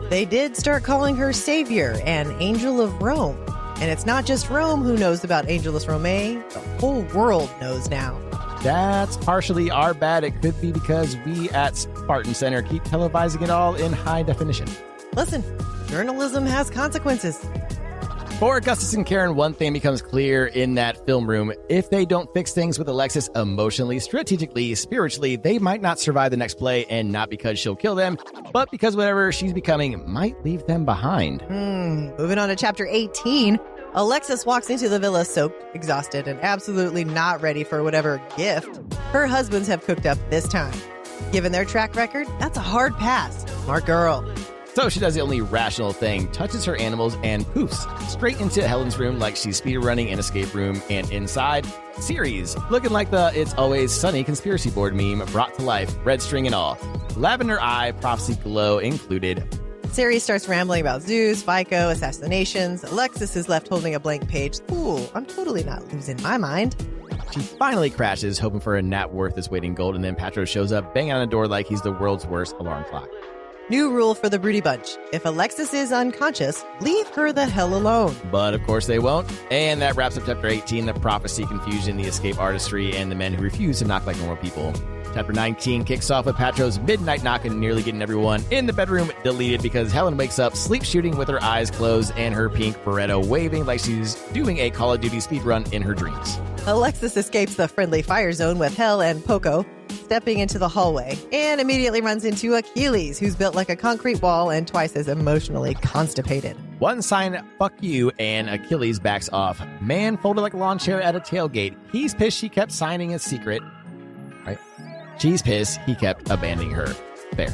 They did start calling her Savior and Angel of Rome. And it's not just Rome who knows about Angelus Romae. The whole world knows now.
That's partially our bad. It could be because we at Spartan Center keep televising it all in high definition.
Listen, journalism has consequences.
For Augustus and Kharon, one thing becomes clear in that film room. If they don't fix things with Alexis emotionally, strategically, spiritually, they might not survive the next play, and not because she'll kill them, but because whatever she's becoming might leave them behind.
Moving on to Chapter 18, Alexis walks into the villa soaked, exhausted, and absolutely not ready for whatever gift her husbands have cooked up this time. Given their track record, that's a hard pass. Smart girl.
So she does the only rational thing, touches her animals, and poofs straight into Helen's room like she's speedrunning an escape room, and inside, Ceres, looking like the It's Always Sunny conspiracy board meme brought to life, red string and all. Lavender eye, prophecy glow included.
Ceres starts rambling about Zeus, FICO, assassinations. Alexis is left holding a blank page. Ooh, I'm totally not losing my mind.
She finally crashes, hoping for a nap worth its weight in gold, and then Patro shows up, banging on the door like he's the world's worst alarm clock.
New rule for the Broody Bunch. If Alexis is unconscious, leave her the hell alone.
But of course they won't. And that wraps up Chapter 18, the prophecy, confusion, the escape artistry, and the men who refuse to knock like normal people. Chapter 19 kicks off with Patro's midnight knock and nearly getting everyone in the bedroom deleted because Helen wakes up sleep shooting with her eyes closed and her pink Beretta waving like she's doing a Call of Duty speedrun in her dreams.
Alexis escapes the friendly fire zone with Hel and Poco stepping into the hallway and immediately runs into Achilles, who's built like a concrete wall and twice as emotionally constipated.
One sign, fuck you, and Achilles backs off. Man folded like a lawn chair at a tailgate. He's pissed she kept signing a secret. Right? She's pissed he kept abandoning her. Fair.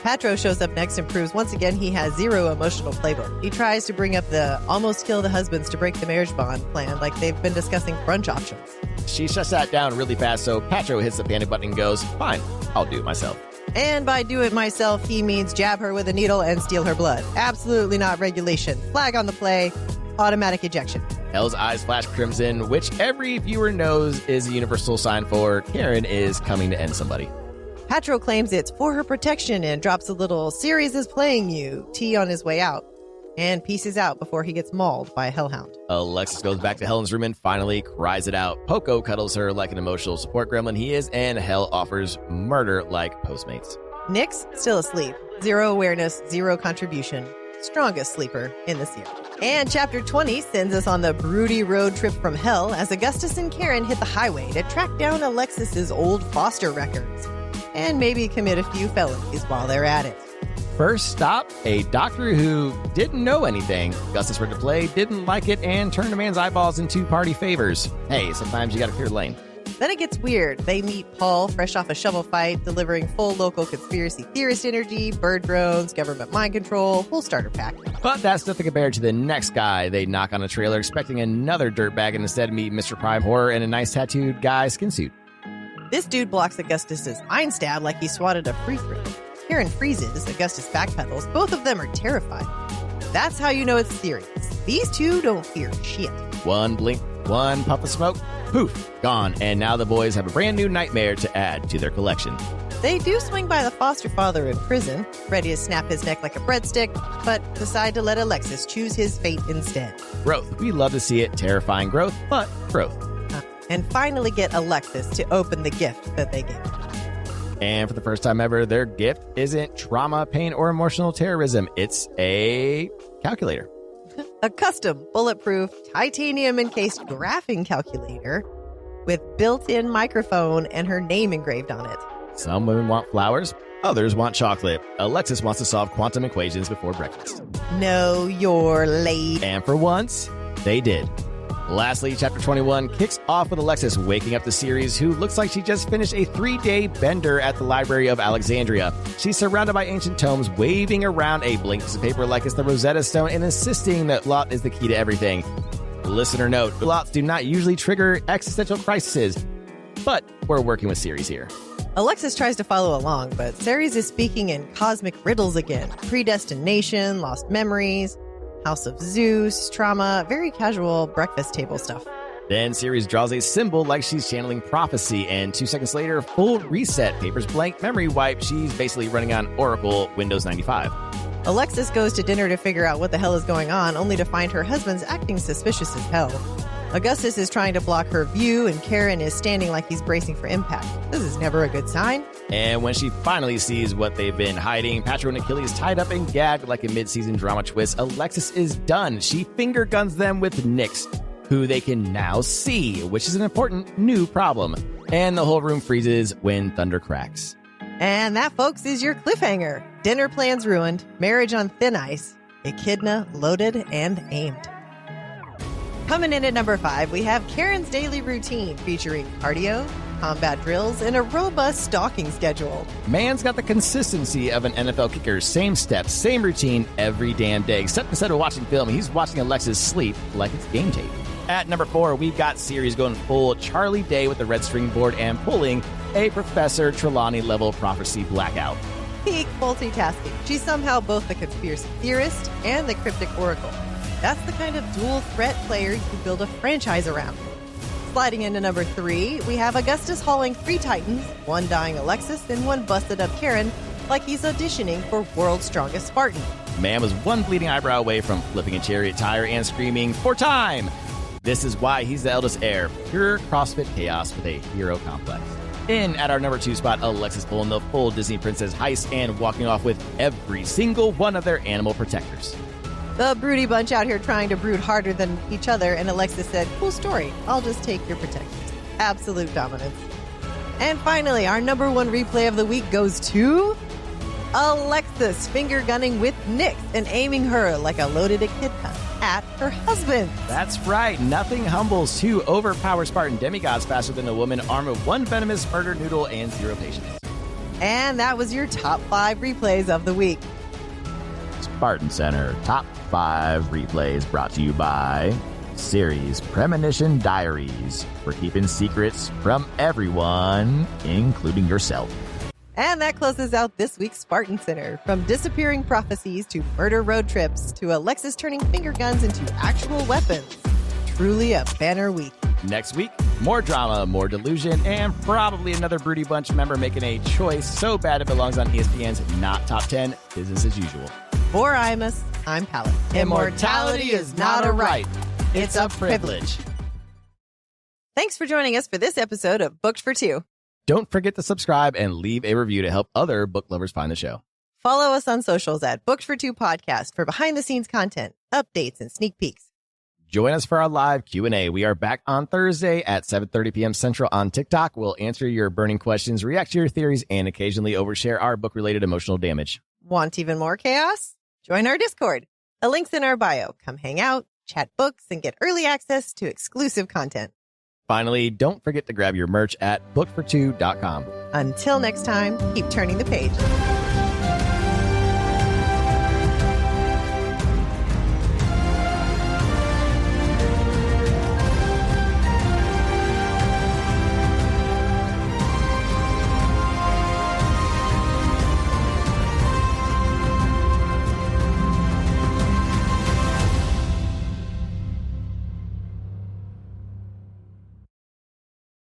Patro shows up next and proves once again he has zero emotional playbook. He tries to bring up the almost kill the husbands to break the marriage bond plan like they've been discussing brunch options.
She shuts that down really fast, so Patro hits the panic button and goes, fine, I'll do it myself.
And by do it myself, he means jab her with a needle and steal her blood. Absolutely not regulation. Flag on the play. Automatic ejection.
Hel's eyes flash crimson, which every viewer knows is a universal sign for Kharon is coming to end somebody.
Patro claims it's for her protection and drops a little Ceres is playing you tea on his way out and pieces out before he gets mauled by a hellhound.
Alexis goes back to Helen's room and finally cries it out. Poco cuddles her like an emotional support gremlin he is, and Hel offers murder like Postmates.
Nyx still asleep. Zero awareness, zero contribution. Strongest sleeper in the series. And chapter 20 sends us on the broody road trip from hell as Augustus and Kharon hit the highway to track down Alexis's old foster records and maybe commit a few felonies while they're at it.
First stop, a doctor who didn't know anything. Augustus read the play, didn't like it, and turned a man's eyeballs into party favors. Hey, sometimes you gotta clear the lane.
Then it gets weird. They meet Paul, fresh off a shovel fight, delivering full local conspiracy theorist energy, bird drones, government mind control, full starter pack.
But that's nothing compared to the next guy. They knock on a trailer expecting another dirtbag and instead meet Mr. Prime Horror in a nice tattooed guy skin suit.
This dude blocks Augustus's mind stab like he swatted a free throw. Kharon freezes, Augustus backpedals. Both of them are terrified. That's how you know it's serious. These two don't fear shit.
One blink, one puff of smoke, poof, gone. And now the boys have a brand new nightmare to add to their collection.
They do swing by the foster father in prison, ready to snap his neck like a breadstick, but decide to let Alexis choose his fate instead.
Growth. We love to see it. Terrifying growth, but growth.
And finally get Alexis to open the gift that they gave her.
And for the first time ever, their gift isn't trauma, pain, or emotional terrorism. It's a calculator.
A custom, bulletproof, titanium-encased graphing calculator with built-in microphone and her name engraved on it.
Some women want flowers, others want chocolate. Alexis wants to solve quantum equations before breakfast.
No, you're late.
And for once, they did. Lastly, Chapter 21 kicks off with Alexis waking up to Ceres, who looks like she just finished a 3-day bender at the Library of Alexandria. She's surrounded by ancient tomes, waving around a blank piece of paper like it's the Rosetta Stone and insisting that lot is the key to everything. Listener note, lots do not usually trigger existential crises, but we're working with Ceres here.
Alexis tries to follow along, but Ceres is speaking in cosmic riddles again. Predestination, lost memories, House of Zeus, trauma, very casual breakfast table stuff.
Then Ceres draws a symbol like she's channeling prophecy, and 2 seconds later, full reset, papers blank, memory wipe. She's basically running on Oracle Windows 95.
Alexis goes to dinner to figure out what the hell is going on, only to find her husband's acting suspicious as hell. Augustus is trying to block her view, and Kharon is standing like he's bracing for impact. This is never a good sign.
And when she finally sees what they've been hiding, Patro and Achilles tied up and gagged like a mid-season drama twist, Alexis is done. She finger guns them with Nyx, who they can now see, which is an important new problem. And the whole room freezes when thunder cracks.
And that, folks, is your cliffhanger. Dinner plans ruined, marriage on thin ice, echidna loaded and aimed. Coming in at number 5, we have Kharon's daily routine featuring cardio, combat drills, and a robust stalking schedule.
Man's got the consistency of an NFL kicker. Same steps, same routine every damn day. Except instead of watching film, he's watching Alexis sleep like it's game tape. At number 4, we've got Ceres going full Charlie Day with the red string board and pulling a Professor Trelawney-level prophecy blackout.
Peak multitasking. She's somehow both the conspiracy theorist and the cryptic oracle. That's the kind of dual threat player you can build a franchise around. Sliding into number 3, we have Augustus hauling 3 titans, one dying Alexis and one busted up Kharon, like he's auditioning for World's Strongest Spartan.
Man was one bleeding eyebrow away from flipping a chariot tire and screaming, "For time!" This is why he's the eldest heir. Pure CrossFit chaos with a hero complex. In at our number 2 spot, Alexis pulling the full Disney princess heist and walking off with every single one of their animal protectors.
The Broody Bunch out here trying to brood harder than each other, and Alexis said, "Cool story. I'll just take your protectors." Absolute dominance. And finally, our number 1 replay of the week goes to...Alexis finger gunning with Nyx and aiming her like a loaded echidna at her husband.
That's right. Nothing humbles 2 overpowered Spartan demigods faster than a woman armed with 1 venomous murder noodle and 0 patience.
And that was your top 5 replays of the week.
Spartan Center Top 5 Replays brought to you by Ceres Premonition Diaries. We're keeping secrets from everyone, including yourself.
And that closes out this week's Spartan Center. From disappearing prophecies to murder road trips to Alexis turning finger guns into actual weapons. Truly a banner week.
Next week, more drama, more delusion, and probably another Broody Bunch member making a choice so bad it belongs on ESPN's Not Top 10 Business as Usual.
For Imus, I'm Pallet.
Immortality is not a right. It's a privilege.
Thanks for joining us for this episode of Booked for Two.
Don't forget to subscribe and leave a review to help other book lovers find the show.
Follow us on socials at Booked for Two Podcast for behind-the-scenes content, updates, and sneak peeks.
Join us for our live Q&A. We are back on Thursday at 7:30 p.m. Central on TikTok. We'll answer your burning questions, react to your theories, and occasionally overshare our book-related emotional damage.
Want even more chaos? Join our Discord. The link's in our bio. Come hang out, chat books, and get early access to exclusive content.
Finally, don't forget to grab your merch at bookfor2.com.
Until next time, keep turning the page.